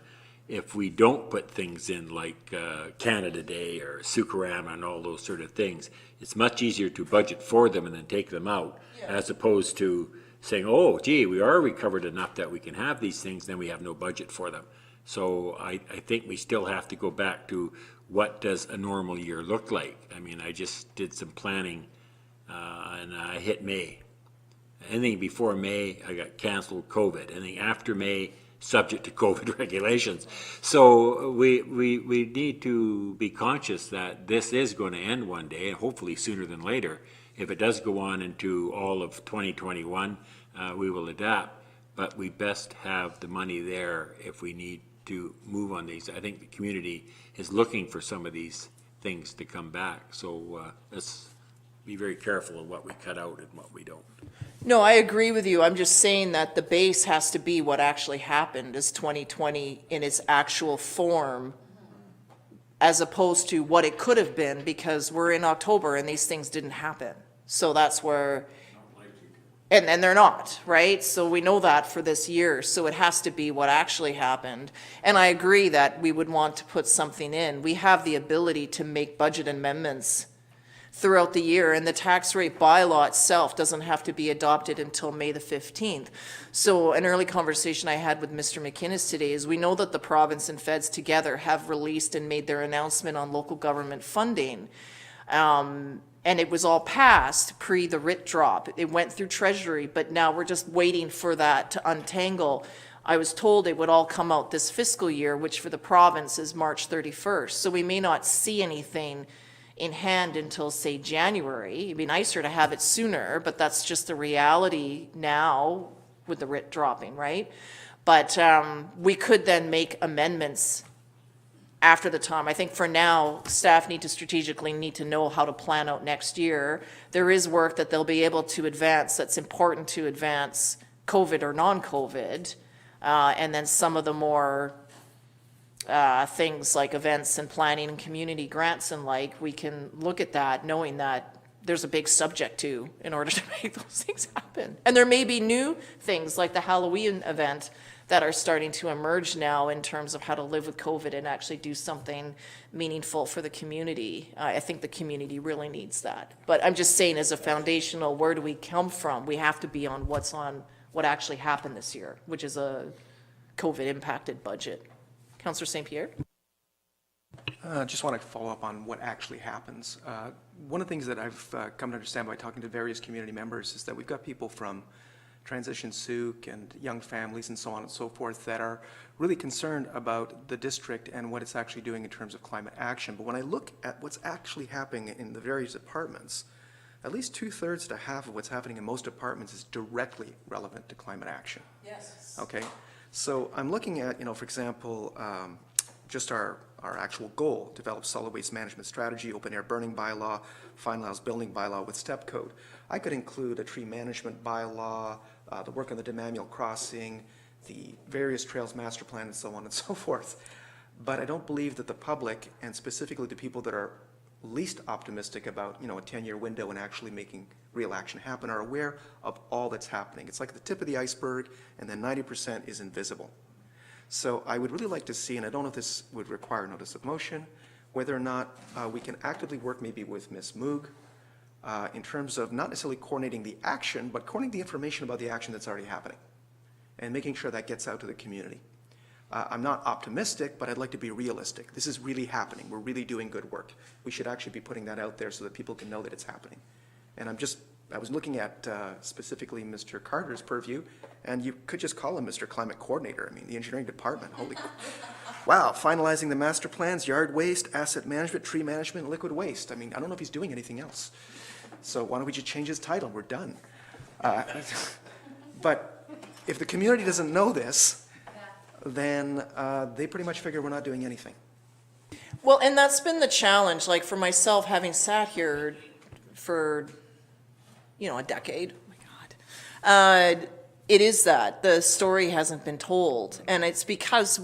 if we don't put things in like Canada Day or Sukarama and all those sort of things, it's much easier to budget for them and then take them out, as opposed to saying, oh, gee, we are recovered enough that we can have these things, then we have no budget for them. So I think we still have to go back to what does a normal year look like. I mean, I just did some planning and I hit May. Anything before May, I got canceled COVID. Anything after May, subject to COVID regulations. So we need to be conscious that this is going to end one day, and hopefully sooner than later. If it does go on into all of 2021, we will adapt. But we best have the money there if we need to move on these. I think the community is looking for some of these things to come back. So let's be very careful of what we cut out and what we don't.
No, I agree with you. I'm just saying that the base has to be what actually happened as 2020 in its actual form, as opposed to what it could have been, because we're in October and these things didn't happen. So that's where, and they're not, right? So we know that for this year. So it has to be what actually happened. And I agree that we would want to put something in. We have the ability to make budget amendments throughout the year, and the tax rate bylaw itself doesn't have to be adopted until May the 15th. So an early conversation I had with Mr. McInnes today is we know that the province and feds together have released and made their announcement on local government funding. And it was all passed pre the writ drop. It went through Treasury, but now we're just waiting for that to untangle. I was told it would all come out this fiscal year, which for the province is March 31st. So we may not see anything in hand until, say, January. It'd be nicer to have it sooner, but that's just the reality now with the writ dropping, right? But we could then make amendments after the time. I think for now, staff need to know how to plan out next year. There is work that they'll be able to advance that's important to advance, COVID or non-COVID, and then some of the more things like events and planning and community grants and like, we can look at that knowing that there's a big subject to in order to make those things happen. And there may be new things like the Halloween event that are starting to emerge now in terms of how to live with COVID and actually do something meaningful for the community. I think the community really needs that. But I'm just saying, as a foundational, where do we come from? We have to be on what actually happened this year, which is a COVID impacted budget. Councillor St. Pierre?
Just want to follow up on what actually happens. One of the things that I've come to understand by talking to various community members is that we've got people from Transition Souk and young families and so on and so forth that are really concerned about the district and what it's actually doing in terms of climate action. But when I look at what's actually happening in the various departments, at least 2/3 to half of what's happening in most departments is directly relevant to climate action.
Yes.
Okay? So I'm looking at, for example, just our actual goal: develop solid waste management strategy, open air burning bylaw, finalize building bylaw with step code. I could include a tree management bylaw, the work on the Departmental crossing, the various trails master plan, and so on and so forth. But I don't believe that the public, and specifically the people that are least optimistic about, a 10-year window and actually making real action happen, are aware of all that's happening. It's like the tip of the iceberg, and then 90% is invisible. So I would really like to see, and I don't know if this would require notice of motion, whether or not we can actively work maybe with Ms. Moog in terms of not necessarily coordinating the action, but coordinating the information about the action that's already happening and making sure that gets out to the community. I'm not optimistic, but I'd like to be realistic. This is really happening. We're really doing good work. We should actually be putting that out there so that people can know that it's happening. And I was looking at specifically Mr. Carter's purview, and you could just call him Mr. Climate Coordinator. I mean, the engineering department, holy, wow, finalizing the master plans, yard waste, asset management, tree management, and liquid waste. I mean, I don't know if he's doing anything else. So why don't we just change his title? We're done. But if the community doesn't know this, then they pretty much figure we're not doing anything.
Well, and that's been the challenge, like for myself, having sat here for, a decade, oh my God. It is that, the story hasn't been told, and it's because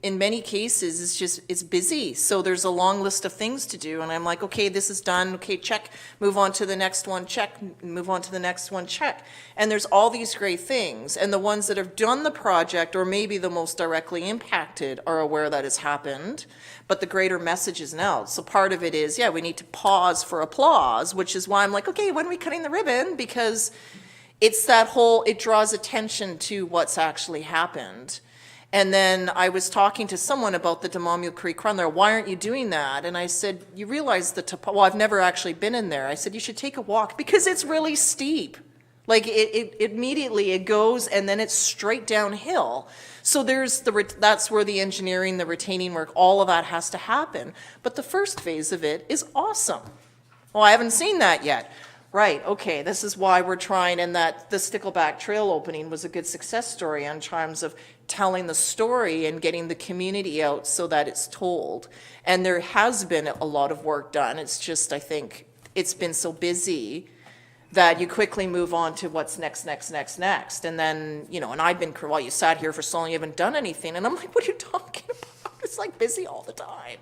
in many cases, it's busy, so there's a long list of things to do, and I'm like, okay, this is done, okay, check, move on to the next one, check, move on to the next one, check. And there's all these great things, and the ones that have done the project, or maybe the most directly impacted, are aware that it's happened, but the greater message isn't out. So part of it is, yeah, we need to pause for applause, which is why I'm like, okay, when are we cutting the ribbon? Because it's that whole, it draws attention to what's actually happened. And then I was talking to someone about the Demonmule Creek Run there, why aren't you doing that? And I said, you realize well, I've never actually been in there. I said, you should take a walk because it's really steep. Like it immediately it goes and then it's straight downhill. So that's where the engineering, the retaining work, all of that has to happen. But the first phase of it is awesome. Well, I haven't seen that yet. Right, okay, this is why we're trying, and that the Stickleback Trail opening was a good success story in terms of telling the story and getting the community out so that it's told. And there has been a lot of work done. It's just, I think, it's been so busy that you quickly move on to what's next. And then, and I've been, well, you sat here for so long, you haven't done anything. And I'm like, what are you talking about? It's like busy all the time.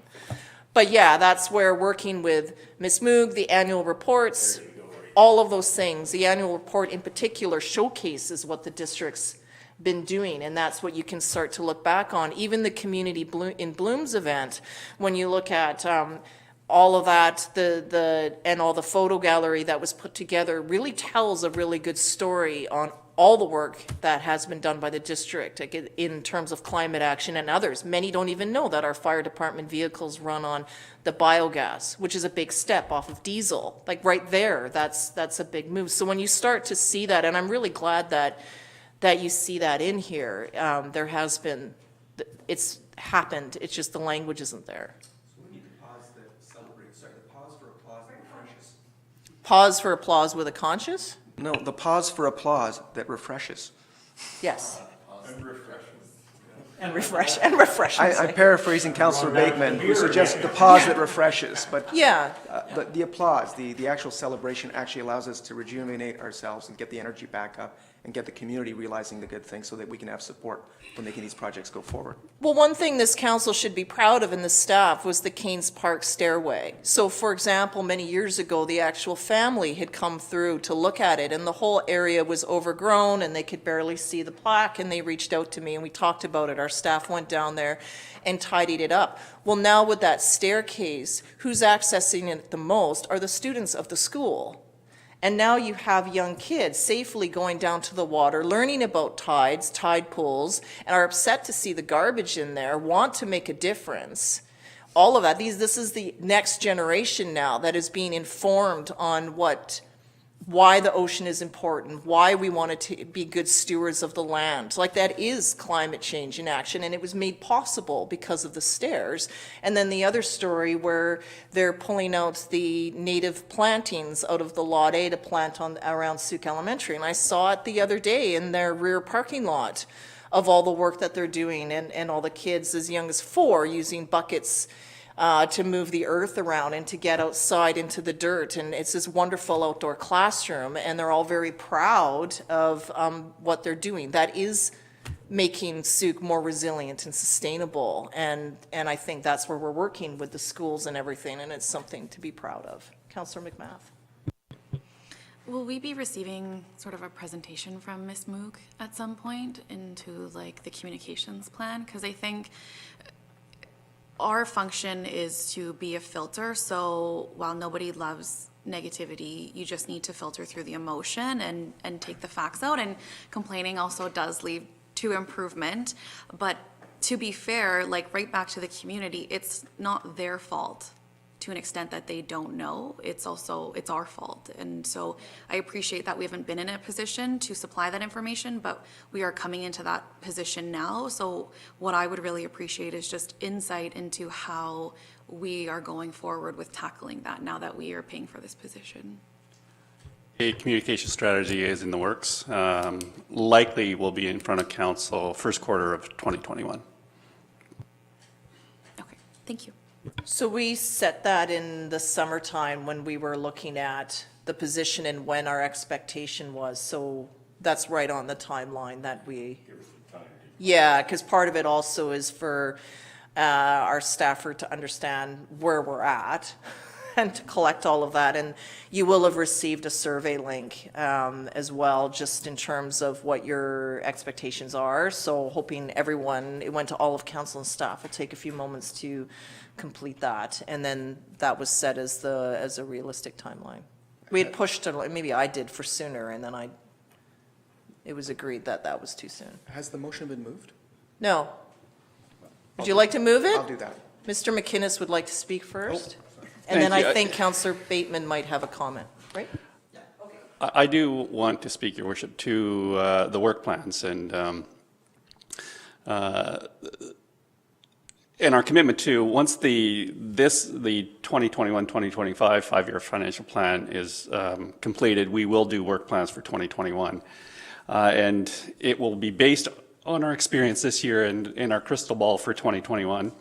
But yeah, that's where working with Ms. Moog, the annual reports, all of those things. The annual report in particular showcases what the district's been doing, and that's what you can start to look back on. Even the Community in Bloom's event, when you look at all of that, and all the photo gallery that was put together, really tells a really good story on all the work that has been done by the district in terms of climate action and others. Many don't even know that our fire department vehicles run on the biogas, which is a big step off of diesel. Like right there, that's a big move. So when you start to see that, and I'm really glad that you see that in here, there has been, it's happened, it's just the language isn't there.
So we need to pause the pause for applause that refreshes.
Pause for applause with a conscious?
No, the pause for applause that refreshes.
Yes. And refresh.
I'm paraphrasing Councillor Bateman, who suggested the pause that refreshes, but
Yeah,
the applause, the actual celebration actually allows us to rejuvenate ourselves and get the energy back up and get the community realizing the good things so that we can have support for making these projects go forward.
well, one thing this council should be proud of, and the staff, was the Canes Park stairway. So for example, many years ago, the actual family had come through to look at it, and the whole area was overgrown and they could barely see the plaque, and they reached out to me and we talked about it. Our staff went down there and tidied it up. Well, now with that staircase, who's accessing it the most are the students of the school. And now you have young kids safely going down to the water, learning about tides, tide pools, and are upset to see the garbage in there, want to make a difference. All of that, this is the next generation now that is being informed on why the ocean is important, why we want it to be good stewards of the land. Like, that is climate change in action, and it was made possible because of the stairs. And then the other story where they're pulling out the native plantings out of the Lot A to plant around Souk Elementary. And I saw it the other day in their rear parking lot of all the work that they're doing, and all the kids as young as 4 using buckets to move the earth around and to get outside into the dirt. And it's this wonderful outdoor classroom, and they're all very proud of what they're doing. That is making Souk more resilient and sustainable. And I think that's where we're working with the schools and everything, and it's something to be proud of. Councillor McMath.
Will we be receiving sort of a presentation from Ms. Moog at some point into like the communications plan? Because I think our function is to be a filter, so while nobody loves negativity, you just need to filter through the emotion and take the facts out, and complaining also does lead to improvement, but to be fair, like right back to the community, it's not their fault to an extent that they don't know. It's our fault. And so I appreciate that we haven't been in a position to supply that information, but we are coming into that position now. So what I would really appreciate is just insight into how we are going forward with tackling that now that we are paying for this position.
A communication strategy is in the works. Likely will be in front of council first quarter of 2021.
Okay, thank you.
So we set that in the summertime when we were looking at the position and when our expectation was. So that's right on the timeline that we, yeah, because part of it also is for our staffer to understand where we're at and to collect all of that. And you will have received a survey link as well, just in terms of what your expectations are. So hoping everyone, it went to all of council and staff, will take a few moments to complete that. And then that was set as a realistic timeline. We had pushed it, maybe I did for sooner, and then it was agreed that that was too soon.
Has the motion been moved?
No. Would you like to move it?
I'll do that.
Mr. McInnes would like to speak first. And
Thank
then I
you.
think Councillor Bateman might have a comment, right?
I do want to speak, Your Worship, to the work plans and our commitment to, once the 2021-2025 five-year financial plan is completed, we will do work plans for 2021. And it will be based on our experience this year and in our crystal ball for 2021.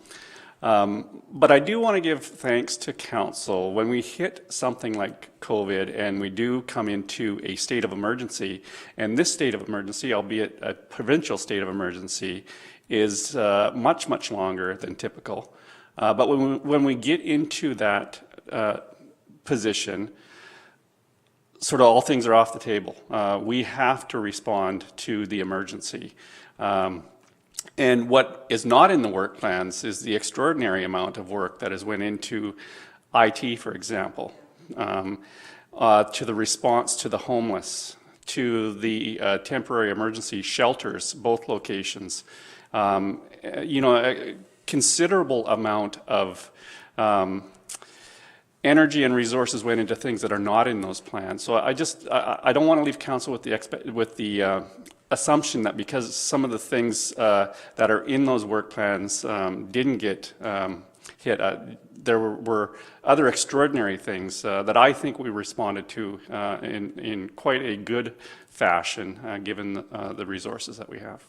But I do want to give thanks to council. When we hit something like COVID and we do come into a state of emergency, and this state of emergency, albeit a provincial state of emergency, is much, much longer than typical. But when we get into that position, sort of all things are off the table. We have to respond to the emergency. And what is not in the work plans is the extraordinary amount of work that has went into IT, for example, to the response to the homeless, to the temporary emergency shelters, both locations. A considerable amount of energy and resources went into things that are not in those plans. So I don't want to leave council with the assumption that because some of the things that are in those work plans didn't get hit, there were other extraordinary things that I think we responded to in quite a good fashion, given the resources that we have.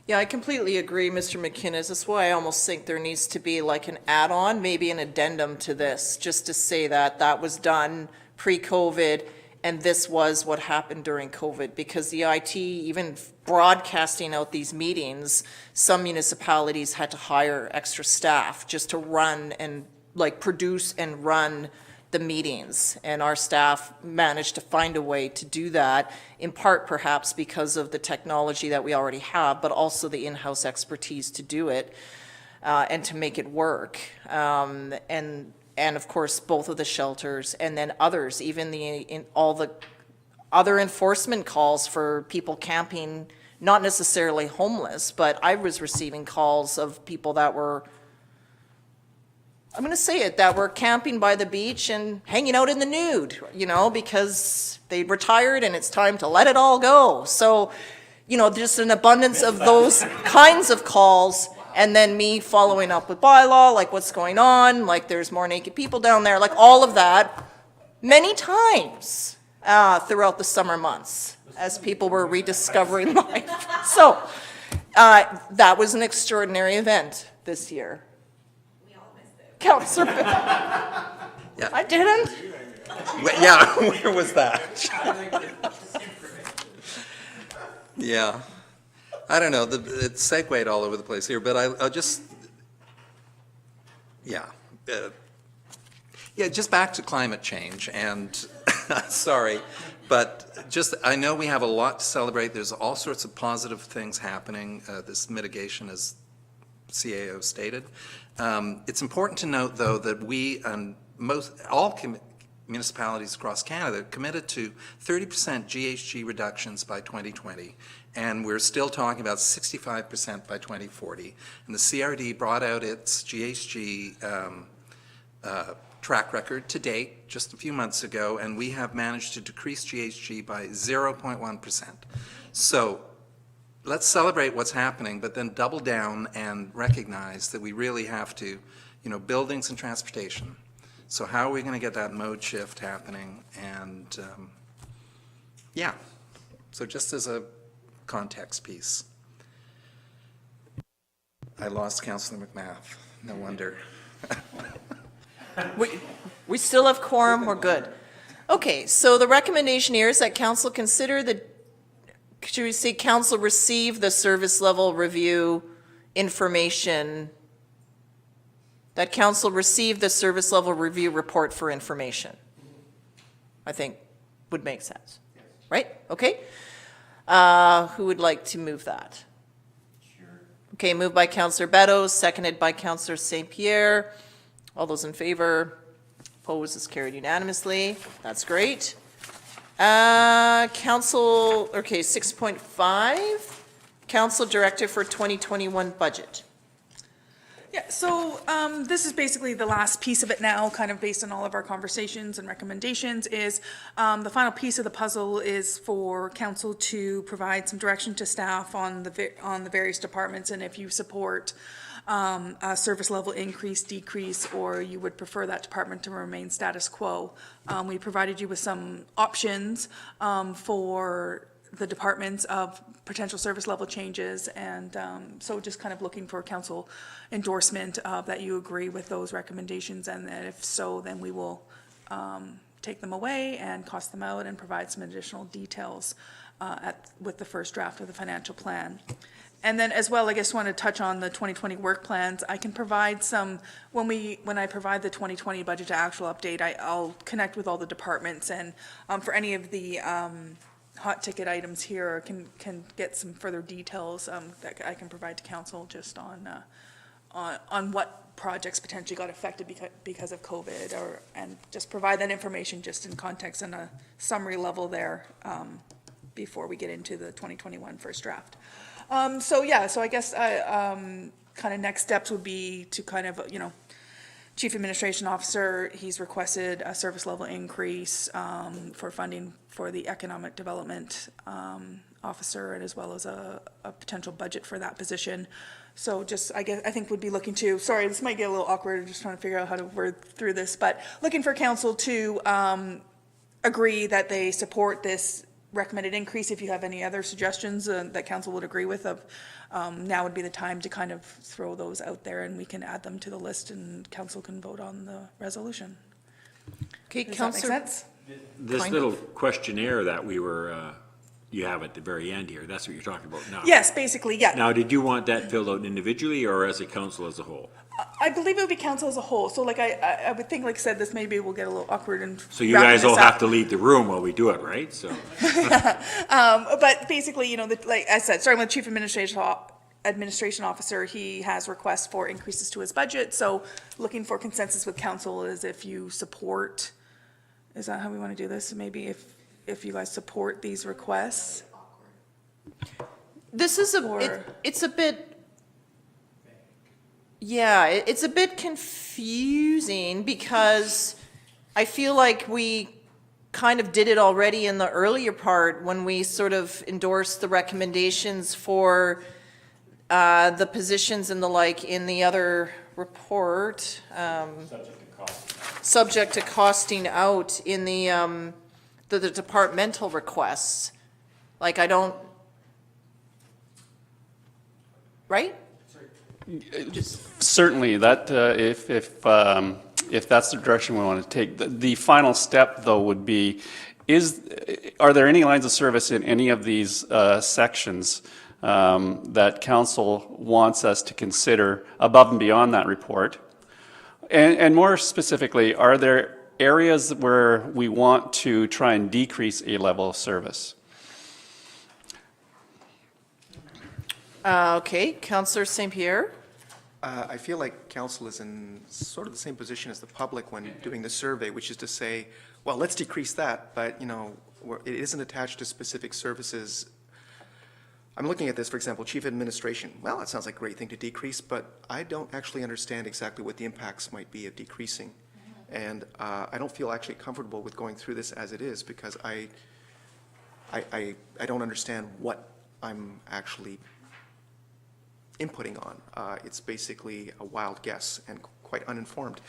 Yeah, I completely agree, Mr. McInnes. That's why I almost think there needs to be like an add-on, maybe an addendum to this, just to say that that was done pre-COVID and this was what happened during COVID, because the IT, even broadcasting out these meetings, some municipalities had to hire extra staff just to run and like produce and run the meetings, and our staff managed to find a way to do that, in part perhaps because of the technology that we already have, but also the in-house expertise to do it and to make it work. And of course, both of the shelters, and then others, even all the other enforcement calls for people camping, not necessarily homeless, but I was receiving calls of people that were, I'm going to say it, that were camping by the beach and hanging out in the nude, because they retired and it's time to let it all go. So, just an abundance of those kinds of calls, and then me following up with bylaw, like what's going on, like there's more naked people down there, like all of that, many times throughout the summer months as people were rediscovering life. So that was an extraordinary event this year. Councillor Bill.
Yeah.
I didn't?
Yeah, where was that? Yeah. I don't know, it segued all over the place here, but I'll just, yeah. Just back to climate change, and sorry, but just, I know we have a lot to celebrate. There's all sorts of positive things happening, this mitigation, as CAO stated. It's important to note, though, that we, all municipalities across Canada committed to 30% GHG reductions by 2020, and we're still talking about 65% by 2040. And the CRD brought out its GHG track record to date just a few months ago, and we have managed to decrease GHG by 0.1%. So let's celebrate what's happening, but then double down and recognize that we really have to, buildings and transportation. So how are we going to get that mode shift happening? And yeah, so just as a context piece. I lost Councillor McMath, no wonder.
We still have quorum, we're good. Okay, so the recommendation here is that council consider should we say council receive the service level review information, that council receive the service level review report for information, I think would make sense, right? Okay. Who would like to move that? Okay, moved by Councillor Beddoes, seconded by Councillor St. Pierre. All those in favor? Opposed is carried unanimously. That's great. Council, okay, 6.5, Council Directive for 2021 budget.
Yeah, so this is basically the last piece of it now, kind of based on all of our conversations and recommendations, is the final piece of the puzzle is for council to provide some direction to staff on the various departments, and if you support a service level increase, decrease, or you would prefer that department to remain status quo. We provided you with some options for the departments of potential service level changes, and so just kind of looking for council endorsement that you agree with those recommendations, and that if so, then we will take them away and cost them out and provide some additional details with the first draft of the financial plan. And then as well, I just want to touch on the 2020 work plans. I can provide some, when I provide the 2020 budget to actual update, I'll connect with all the departments, and for any of the hot ticket items here, can get some further details that I can provide to council just on what projects potentially got affected because of COVID, and just provide that information just in context and a summary level there before we get into the 2021 first draft. So I guess kind of next steps would be to kind of, Chief Administration Officer, he's requested a service level increase for funding for the Economic Development Officer, and as well as a potential budget for that position. So I think would be looking to, sorry, this might get a little awkward, I'm just trying to figure out how to word through this, but looking for council to agree that they support this recommended increase. If you have any other suggestions that council would agree with, now would be the time to kind of throw those out there, and we can add them to the list, and council can vote on the resolution.
Okay,
Does
Councillor.
that make sense?
This little questionnaire that you have at the very end here, that's what you're talking about now?
Yes, basically, yeah.
Now, did you want that filled out individually or as a council as a whole?
I believe it would be council as a whole. So I would think, like I said, this maybe will get a little awkward and.
So you guys all have to leave the room while we do it, right? So.
But basically, like I said, starting with Chief Administration Officer, he has requests for increases to his budget. So looking for consensus with council is if you support, is that how we want to do this? Maybe if you guys support these requests.
This is it's a bit, yeah, it's a bit confusing because I feel like we kind of did it already in the earlier part when we sort of endorsed the recommendations for the positions and the like in the other report. Subject to costing out in the departmental requests. Like I don't, right?
Certainly, that if that's the direction we want to take, the final step though would be, are there any lines of service in any of these sections that council wants us to consider above and beyond that report? And more specifically, are there areas where we want to try and decrease a level of service?
Okay, Councillor St. Pierre.
I feel like council is in sort of the same position as the public when doing the survey, which is to say, well, let's decrease that, but, you know, it isn't attached to specific services. I'm looking at this, for example, chief administration. Well, that sounds like a great thing to decrease, but I don't actually understand exactly what the impacts might be of decreasing. And I don't feel actually comfortable with going through this as it is, because I don't understand what I'm actually inputting on. It's basically a wild guess and quite uninformed.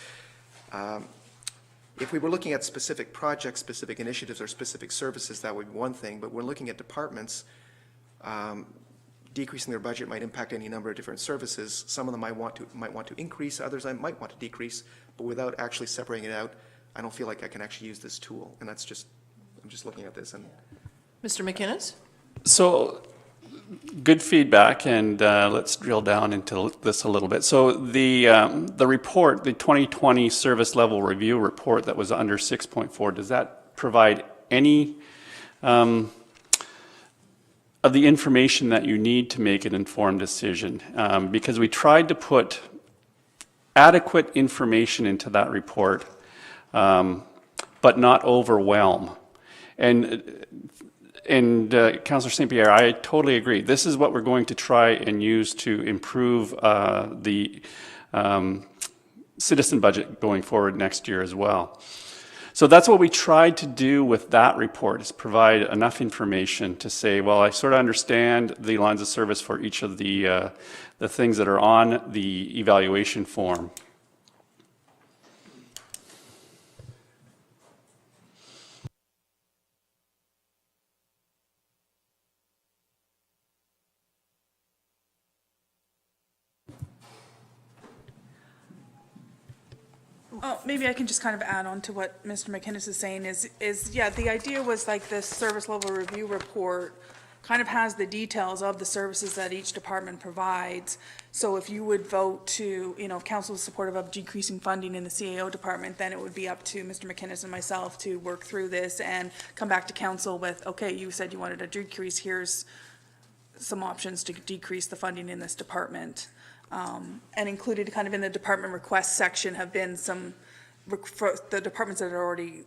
If we were looking at specific projects, specific initiatives, or specific services, that would be one thing, but we're looking at departments. Decreasing their budget might impact any number of different services. Some of them might want to increase, others I might want to decrease, but without actually separating it out, I don't feel like I can actually use this tool. And that's just, I'm just looking at this and.
Mr. McInnes?
So, good feedback, and let's drill down into this a little bit. So the report, the 2020 service level review report that was under 6.4, does that provide any of the information that you need to make an informed decision? Because we tried to put adequate information into that report, but not overwhelm. And Councillor St. Pierre, I totally agree. This is what we're going to try and use to improve the citizen budget going forward next year as well. So that's what we tried to do with that report, is provide enough information to say, well, I sort of understand the lines of service for each of the things that are on the evaluation form.
Oh, maybe I can just kind of add on to what Mr. McInnes is saying is yeah, the idea was like this service level review report kind of has the details of the services that each department provides. So if you would vote to, you know, if council is supportive of decreasing funding in the CAO department, then it would be up to Mr. McInnes and myself to work through this and come back to council with, okay, you said you wanted a decrease, here's some options to decrease the funding in this department. And included kind of in the department request section have been some, for the departments that are already,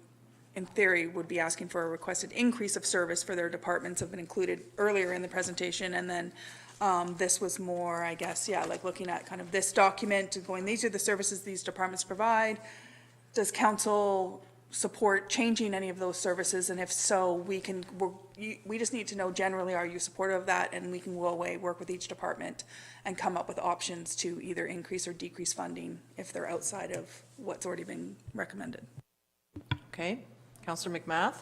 in theory, would be asking for a requested increase of service for their departments have been included earlier in the presentation. And then this was more, I guess, yeah, like looking at kind of this document, going, these are the services these departments provide. Does council support changing any of those services? And if so, we just need to know generally, are you supportive of that? And we can go away, work with each department and come up with options to either increase or decrease funding if they're outside of what's already been recommended.
Okay. Councillor McMath?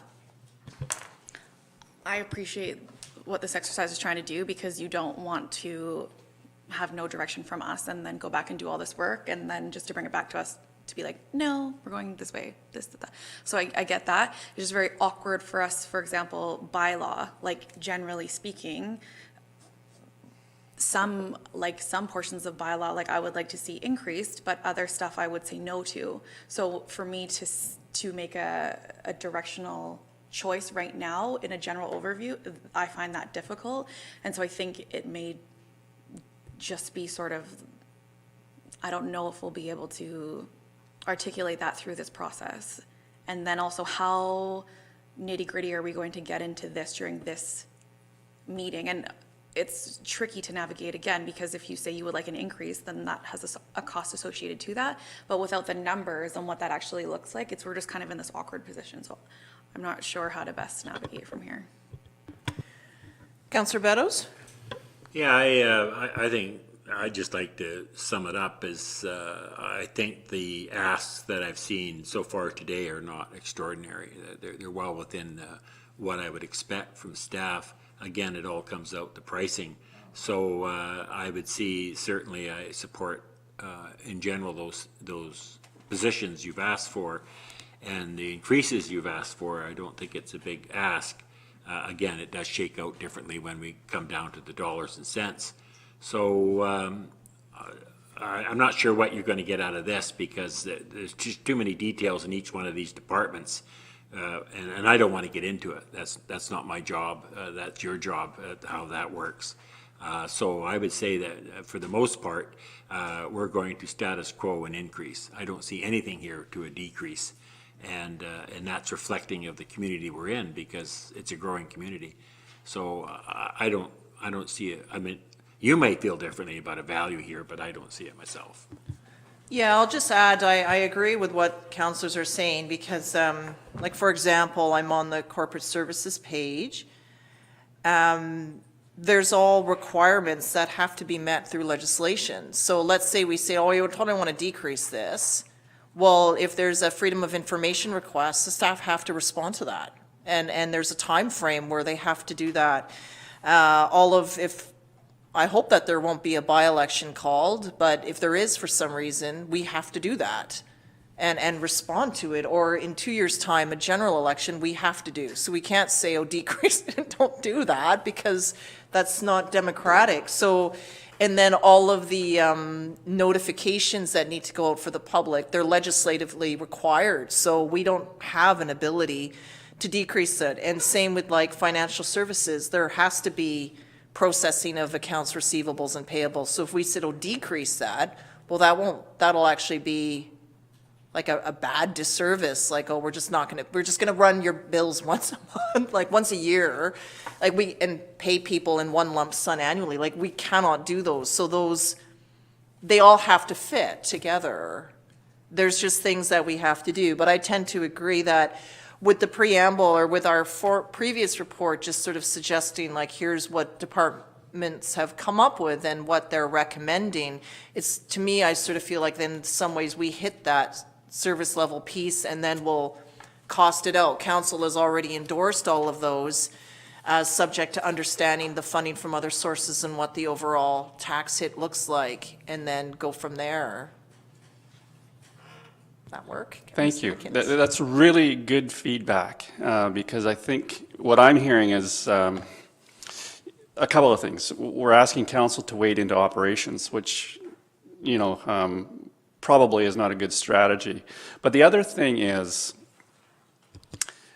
I appreciate what this exercise is trying to do, because you don't want to have no direction from us and then go back and do all this work and then just to bring it back to us to be like, no, we're going this way, this, that. So I get that. It's just very awkward for us, for example, bylaw, like generally speaking, some portions of bylaw, like I would like to see increased, but other stuff I would say no to. So for me to make a directional choice right now in a general overview, I find that difficult. And so I think it may just be sort of, I don't know if we'll be able to articulate that through this process. And then also, how nitty gritty are we going to get into this during this meeting? And it's tricky to navigate, again, because if you say you would like an increase, then that has a cost associated to that. But without the numbers and what that actually looks like, we're just kind of in this awkward position. So I'm not sure how to best navigate from here.
Councillor Beddoes?
Yeah, I think I'd just like to sum it up as I think the asks that I've seen so far today are not extraordinary. They're well within what I would expect from staff. Again, it all comes out to pricing. So I would see, certainly I support in general those positions you've asked for, and the increases you've asked for. I don't think it's a big ask. Again, it does shake out differently when we come down to the dollars and cents. So I'm not sure what you're going to get out of this, because there's just too many details in each one of these departments. And I don't want to get into it. That's not my job. That's your job, how that works. So I would say that for the most part, we're going to status quo and increase. I don't see anything here to a decrease. And that's reflecting of the community we're in because it's a growing community. So I don't see it. I mean, you might feel differently about a value here, but I don't see it myself.
Yeah, I'll just add, I agree with what councillors are saying because, like, for example, I'm on the corporate services page. There's all requirements that have to be met through legislation. So let's say we say, oh, we totally want to decrease this. Well, if there's a freedom of information request, the staff have to respond to that. And there's a time frame where they have to do that. I hope that there won't be a by-election called, but if there is for some reason, we have to do that and respond to it. Or in 2 years' time, a general election, we have to do. So we can't say, oh, decrease it, don't do that, because that's not democratic. So, and then all of the notifications that need to go out for the public, they're legislatively required. So we don't have an ability to decrease it. And same with like financial services, there has to be processing of accounts receivables and payables. So if we said, oh, decrease that, well, that'll actually be like a bad disservice. Like, oh, we're just gonna run your bills once a month, like once a year, and pay people in one lump sum annually. Like, we cannot do those. So they all have to fit together. There's just things that we have to do. But I tend to agree that with the preamble or with our previous report, just sort of suggesting like, here's what departments have come up with and what they're recommending. It's, to me, I sort of feel like then in some ways we hit that service level piece and then we'll cost it out. Council has already endorsed all of those, subject to understanding the funding from other sources and what the overall tax hit looks like, and then go from there. That work?
Thank you. That's really good feedback because I think what I'm hearing is a couple of things. We're asking council to wade into operations, which, probably is not a good strategy. But the other thing is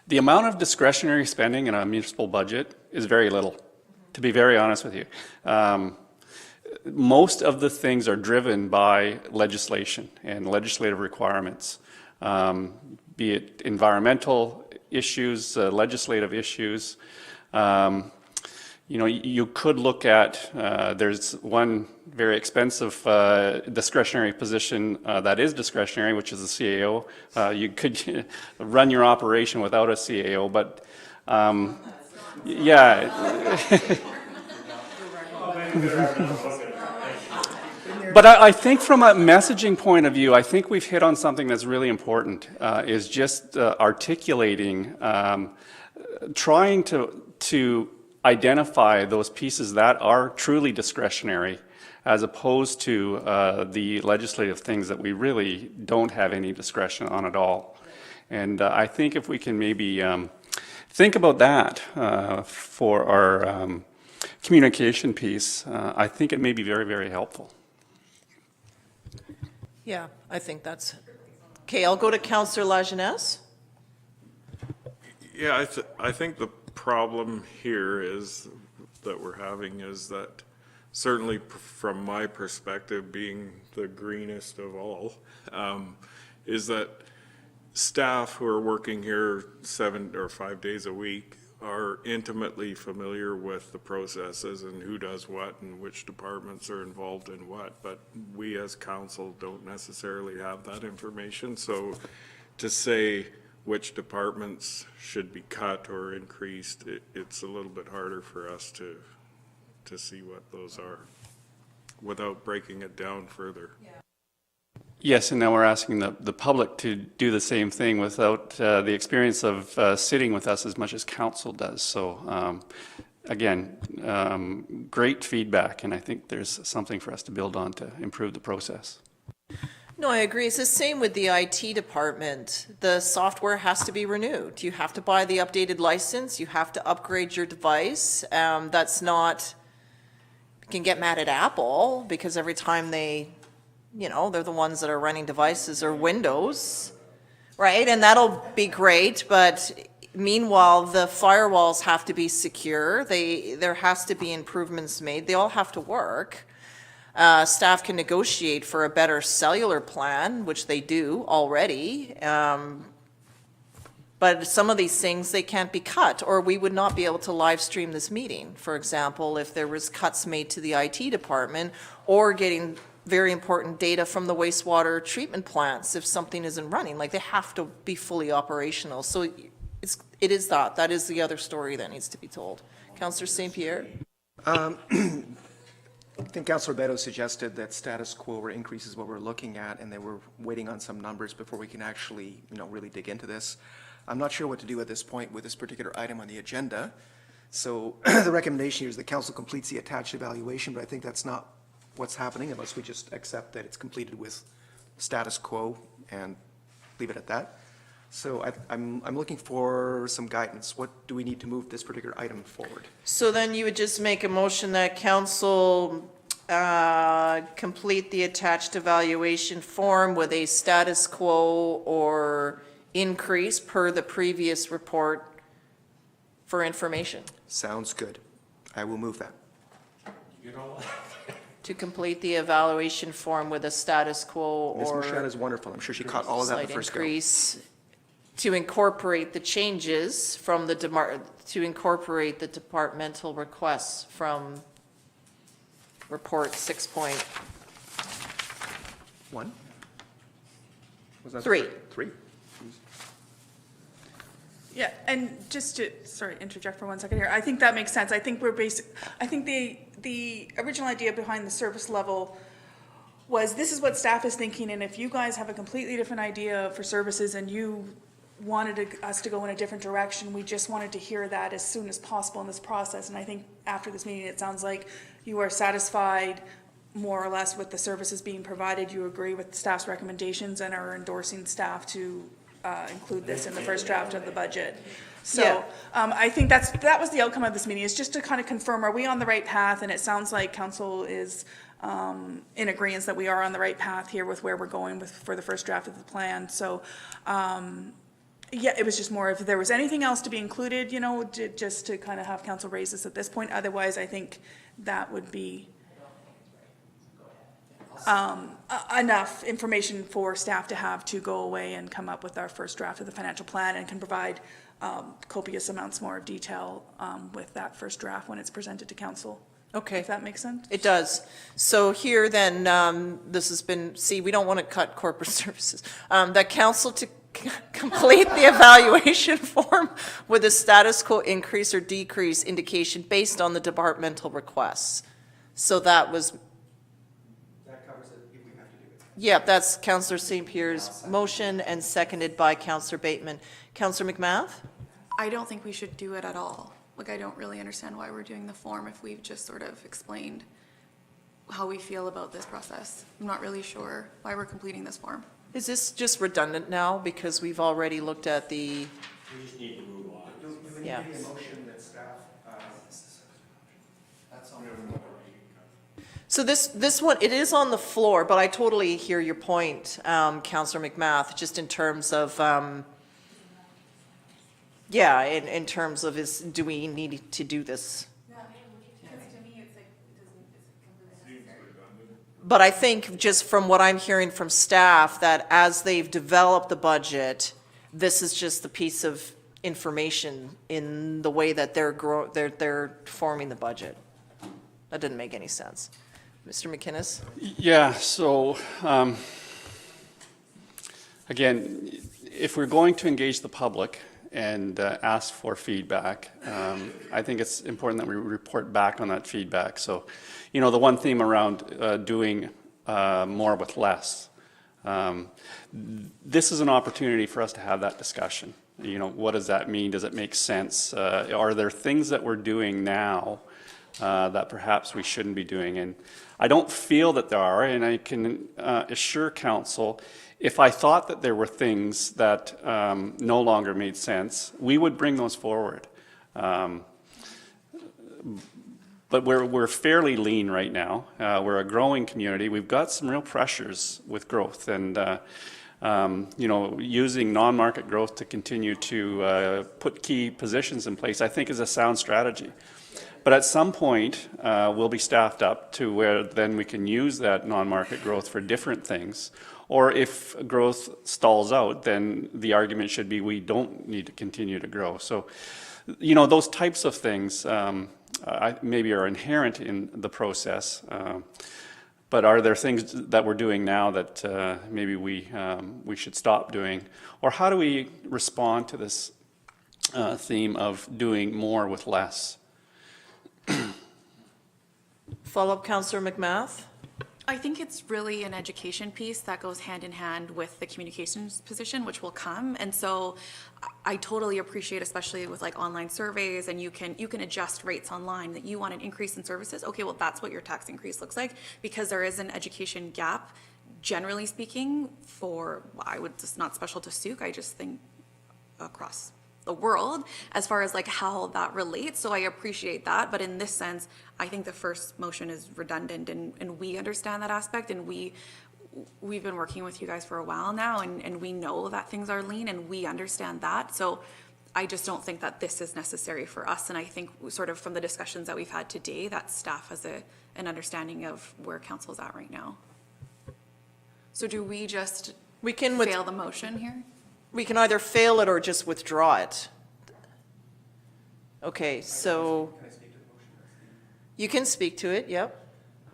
the amount of discretionary spending in a municipal budget is very little, to be very honest with you. Most of the things are driven by legislation and legislative requirements, be it environmental issues, legislative issues. You could look at, there's one very expensive discretionary position that is discretionary, which is a CAO. You could run your operation without a CAO, but yeah. But I think from a messaging point of view, I think we've hit on something that's really important, is just articulating, trying to identify those pieces that are truly discretionary as opposed to the legislative things that we really don't have any discretion on at all. And I think if we can maybe think about that for our communication piece, I think it may be very, very helpful.
Yeah, I think that's, okay, I'll go to Councillor Lajeunesse.
Yeah, I think the problem here is that we're having is that certainly from my perspective, being the greenest of all, is that staff who are working here 7 or 5 days a week are intimately familiar with the processes and who does what and which departments are involved in what, but we as council don't necessarily have that information. So to say which departments should be cut or increased, it's a little bit harder for us to see what those are without breaking it down further. Yeah.
Yes, and now we're asking the public to do the same thing without the experience of sitting with us as much as council does. So again, great feedback, and I think there's something for us to build on to improve the process.
No, I agree. It's the same with the IT department. The software has to be renewed. You have to buy the updated license. You have to upgrade your device. That's not, you can get mad at Apple because every time they, they're the ones that are running devices or Windows, right? And that'll be great, but Meanwhile, the firewalls have to be secure. There has to be improvements made. They all have to work. Staff can negotiate for a better cellular plan, which they do already. But some of these things, they can't be cut, or we would not be able to live stream this meeting. For example, if there was cuts made to the IT department, or getting very important data from the wastewater treatment plants if something isn't running. Like, they have to be fully operational. So it is that is the other story that needs to be told. Councillor St. Pierre?
I think Councillor Beto suggested that status quo or increase is what we're looking at, and they were waiting on some numbers before we can actually, really dig into this. I'm not sure what to do at this point with this particular item on the agenda. So the recommendation here is the council completes the attached evaluation, but I think that's not what's happening unless we just accept that it's completed with status quo and leave it at that. So I'm looking for some guidance. What do we need to move this particular item forward?
So then you would just make a motion that council complete the attached evaluation form with a status quo or increase per the previous report for information.
Sounds good. I will move that.
To complete the evaluation form with a status quo
Ms.
or
Mashat is wonderful. I'm sure she caught all of that
slight
the first go.
increase to incorporate the changes from to incorporate the departmental requests from report 6.3.
One? Was that
Three.
Three?
Yeah, and just to, sorry, interject for 1 second here. I think that makes sense. I think I think the original idea behind the service level was this is what staff is thinking, and if you guys have a completely different idea for services and you wanted us to go in a different direction, we just wanted to hear that as soon as possible in this process. And I think after this meeting, it sounds like you are satisfied more or less with the services being provided. You agree with staff's recommendations and are endorsing staff to include this in the first draft of the budget. So
Yeah.
I think that was the outcome of this meeting, is just to kind of confirm, are we on the right path? And it sounds like council is in agreement that we are on the right path here with where we're going for the first draft of the plan. So yeah, it was just more if there was anything else to be included, just to kind of have council raise this at this point. Otherwise, I think that would be enough information for staff to have to go away and come up with our first draft of the financial plan, and can provide copious amounts more of detail with that first draft when it's presented to council.
Okay.
If that makes sense?
It does. So here then, this has been, we don't want to cut corporate services. That council to complete the evaluation form with a status quo increase or decrease indication based on the departmental requests. So that was.
That covers it if we have to do it.
Yeah, that's Councillor St. Pierre's motion and seconded by Councillor Bateman. Councillor McMath?
I don't think we should do it at all. Like, I don't really understand why we're doing the form if we've just sort of explained how we feel about this process. I'm not really sure why we're completing this form.
Is this just redundant now because we've already looked at the,
We just need to move on.
yeah.
motion that staff, that's on.
So this one, it is on the floor, but I totally hear your point, Councillor McMath, just in terms of, yeah, in terms of do we need to do this? But I think just from what I'm hearing from staff, that as they've developed the budget, this is just the piece of information in the way that they're forming the budget. That didn't make any sense. Mr. McInnes?
Yeah, so, again, if we're going to engage the public and ask for feedback, I think it's important that we report back on that feedback. So, the one theme around doing more with less, this is an opportunity for us to have that discussion. What does that mean? Does it make sense? Are there things that we're doing now that perhaps we shouldn't be doing? And I don't feel that there are, and I can assure council, if I thought that there were things that no longer made sense, we would bring those forward. But we're fairly lean right now. We're a growing community. We've got some real pressures with growth, and Using non-market growth to continue to put key positions in place, I think is a sound strategy. But at some point, we'll be staffed up to where then we can use that non-market growth for different things. Or if growth stalls out, then the argument should be we don't need to continue to grow. So, those types of things maybe are inherent in the process. But are there things that we're doing now that maybe we should stop doing? Or how do we respond to this theme of doing more with less?
Follow-up, Councillor McMath?
I think it's really an education piece that goes hand in hand with the communications position, which will come. And so I totally appreciate, especially with like online surveys, and you can adjust rates online, that you want an increase in services. Okay, well, that's what your tax increase looks like, because there is an education gap, generally speaking, it's not special to Souk, I just think across the world, as far as like how that relates. So I appreciate that. But in this sense, I think the first motion is redundant, and we understand that aspect, and we've been working with you guys for a while now, and we know that things are lean, and we understand that. So I just don't think that this is necessary for us. And I think sort of from the discussions that we've had today, that staff has an understanding of where council's at right now. So do we just fail the motion here?
We can either fail it or just withdraw it. Okay, so.
Can I speak to the motion?
You can speak to it, yep.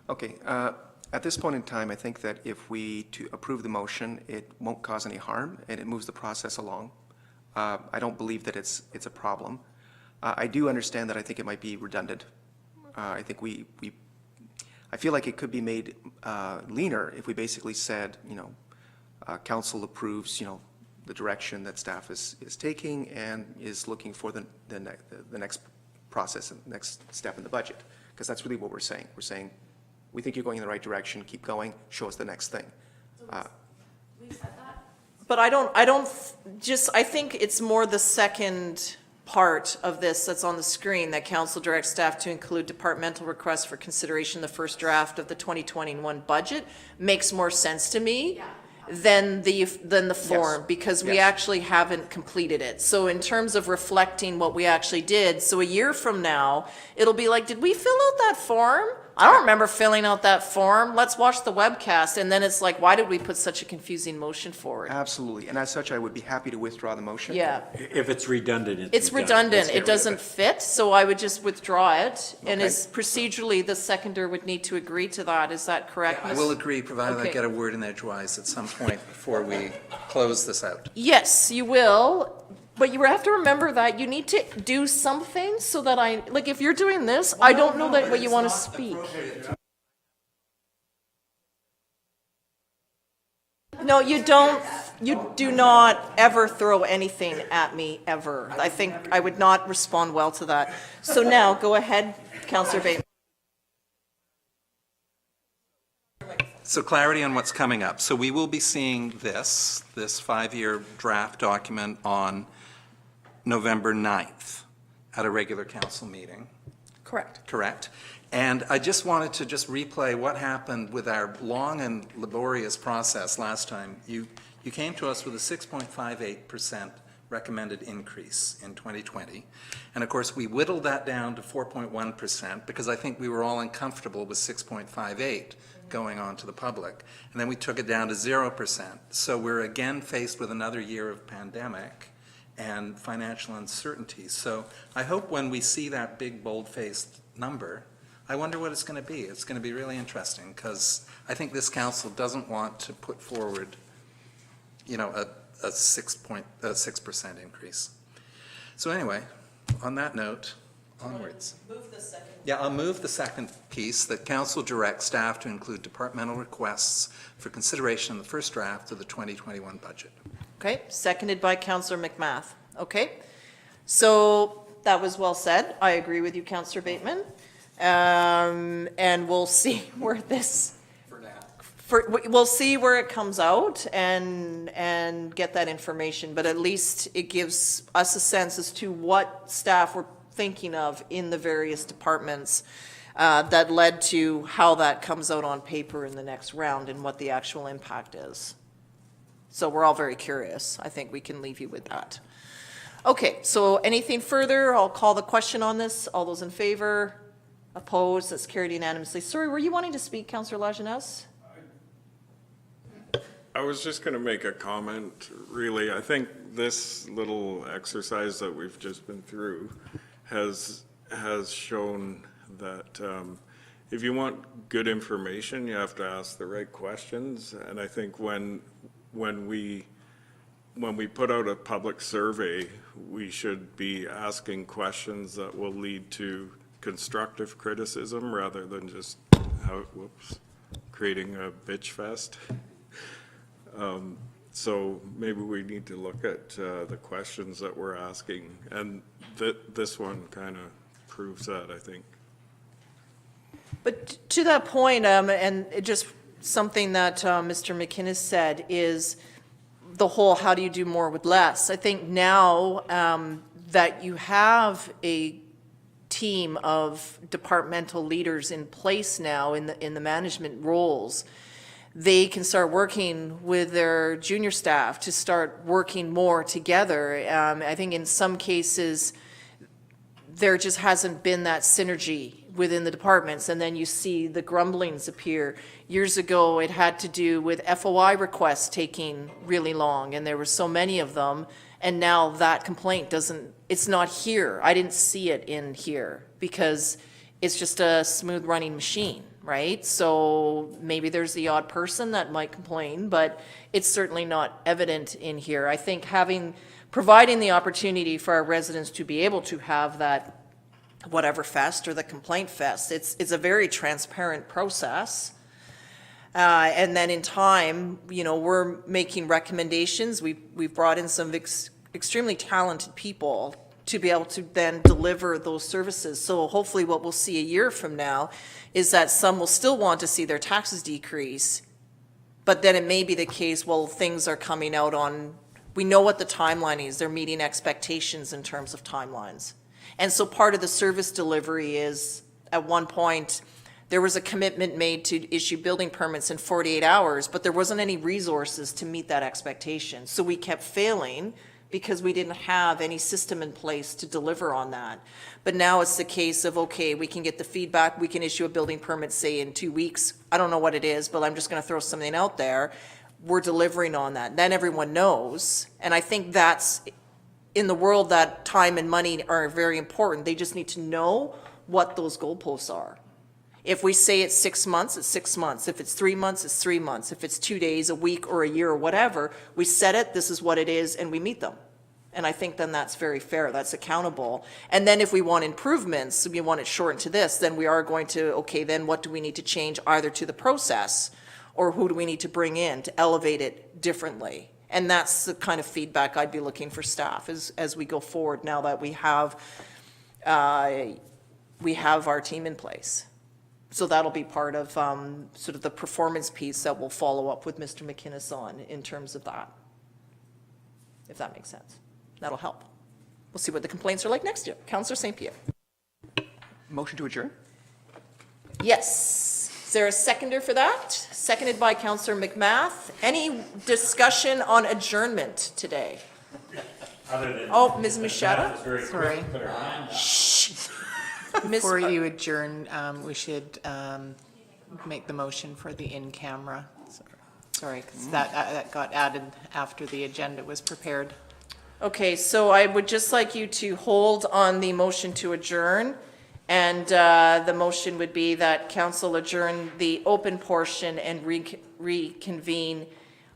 Okay, at this point in time, I think that if we to approve the motion, it won't cause any harm, and it moves the process along. I don't believe that it's a problem. I do understand that I think it might be redundant. I think I feel like it could be made leaner if we basically said, council approves, the direction that staff is taking and is looking for the next process and next step in the budget. Because that's really what we're saying. We're saying, we think you're going in the right direction, keep going, show us the next thing.
We've said that.
But I think it's more the second part of this that's on the screen, that council directs staff to include departmental requests for consideration the first draft of the 2021 budget makes more sense to me.
Yeah.
Than the form, because we
Yes.
actually haven't completed it. So in terms of reflecting what we actually did, so a year from now, it'll be like, did we fill out that form? I don't remember filling out that form. Let's watch the webcast. And then it's like, why did we put such a confusing motion forward?
Absolutely, and as such, I would be happy to withdraw the motion.
Yeah,
If it's redundant,
it's redundant. It doesn't fit, so I would just withdraw it. And is procedurally, the seconder would need to agree to that. Is that correct?
I will agree, provided I
Okay.
get a word in edgewise at some point before we close this out.
Yes, you will, but you have to remember that you need to do something so that if you're doing this, I don't know that what you want to speak. No, you don't, you do not ever throw anything at me, ever. I think I would not respond well to that. So now, go ahead, Councillor Bateman.
So clarity on what's coming up. So we will be seeing this 5-year draft document on November 9th at a regular council meeting.
Correct.
Correct. And I just wanted to replay what happened with our long and laborious process last time. You came to us with a 6.58% recommended increase in 2020. And of course, we whittled that down to 4.1% because I think we were all uncomfortable with 6.58 going on to the public. And then we took it down to 0%. So we're again faced with another year of pandemic and financial uncertainty. So I hope when we see that big, bold-faced number, I wonder what it's going to be. It's going to be really interesting because I think this council doesn't want to put forward, a 6% increase. So anyway, on that note, onwards.
Move the second.
Yeah, I'll move the second piece, that council directs staff to include departmental requests for consideration in the first draft of the 2021 budget.
Okay, seconded by Councillor McMath. Okay, so that was well said. I agree with you, Councillor Bateman. And we'll see where this, we'll see where it comes out and get that information. But at least it gives us a sense as to what staff were thinking of in the various departments that led to how that comes out on paper in the next round and what the actual impact is. So we're all very curious. I think we can leave you with that. Okay, so anything further? I'll call the question on this. All those in favor? Opposed? That's carried unanimously. Sorry, were you wanting to speak, Councillor Lajeunesse?
I was just going to make a comment, really. I think this little exercise that we've just been through has shown that if you want good information, you have to ask the right questions. And I think when we put out a public survey, we should be asking questions that will lead to constructive criticism rather than just creating a bitch fest. So maybe we need to look at the questions that we're asking, and this one kind of proves that, I think.
But to that point, and just something that Mr. McInnes said is the whole how do you do more with less. I think now that you have a team of departmental leaders in place now in the management roles, they can start working with their junior staff to start working more together. I think in some cases, there just hasn't been that synergy within the departments, and then you see the grumblings appear. Years ago, it had to do with FOI requests taking really long, and there were so many of them, and now that complaint it's not here. I didn't see it in here, because it's just a smooth running machine, right? So maybe there's the odd person that might complain, but it's certainly not evident in here. I think providing the opportunity for our residents to be able to have that whatever fest or the complaint fest, it's a very transparent process. And then in time, we're making recommendations. We've brought in some extremely talented people to be able to then deliver those services. So hopefully what we'll see a year from now is that some will still want to see their taxes decrease, but then it may be the case, well, things are coming out on, we know what the timeline is. They're meeting expectations in terms of timelines. And so part of the service delivery is, at one point, there was a commitment made to issue building permits in 48 hours, but there wasn't any resources to meet that expectation. So we kept failing because we didn't have any system in place to deliver on that. But now it's the case of, okay, we can get the feedback, we can issue a building permit, say, in 2 weeks. I don't know what it is, but I'm just gonna throw something out there. We're delivering on that. Then everyone knows. And I think that's, in the world that time and money are very important, they just need to know what those goalposts are. If we say it's 6 months, it's 6 months. If it's 3 months, it's 3 months. If it's 2 days, a week, or a year, or whatever, we set it, this is what it is, and we meet them. And I think then that's very fair, that's accountable. And then if we want improvements, we want it shortened to this, then we are going to, okay, then what do we need to change either to the process, or who do we need to bring in to elevate it differently? And that's the kind of feedback I'd be looking for staff as we go forward now that we have our team in place. So that'll be part of sort of the performance piece that we'll follow up with Mr. McInnes on in terms of that, if that makes sense. That'll help. We'll see what the complaints are like next year. Councillor St. Pierre.
Motion to adjourn?
Yes. Is there a seconder for that? Seconded by Councillor McMath. Any discussion on adjournment today? Oh, Ms. Machado?
Sorry.
Shh.
Before you adjourn, we should make the motion for the in-camera. Sorry, because that got added after the agenda was prepared.
Okay, so I would just like you to hold on the motion to adjourn. And the motion would be that council adjourn the open portion and reconvene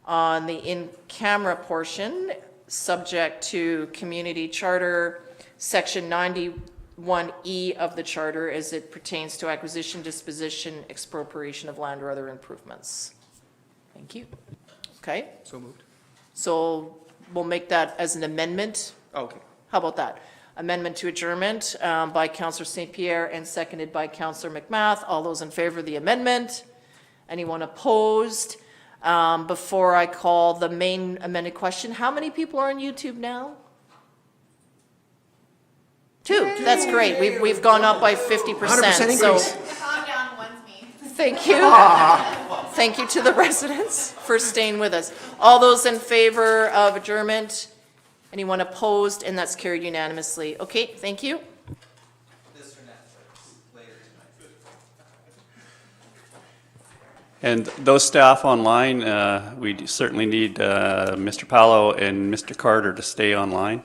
on the in-camera portion, subject to Community Charter, Section 91E of the Charter as it pertains to acquisition, disposition, expropriation of land or other improvements.
Thank you.
Okay?
So moved.
So we'll make that as an amendment.
Oh, okay.
How about that? Amendment to adjournment by Councillor St. Pierre and seconded by Councillor McMath. All those in favor of the amendment? Anyone opposed? Before I call the main amended question, how many people are on YouTube now? 2. That's great. We've gone up by 50%.
100%
So
increase.
Thank you. Thank you to the residents for staying with us. All those in favor of adjournment? Anyone opposed? And that's carried unanimously. Okay, thank you.
And those staff online, we certainly need Mr. Palo and Mr. Carter to stay online.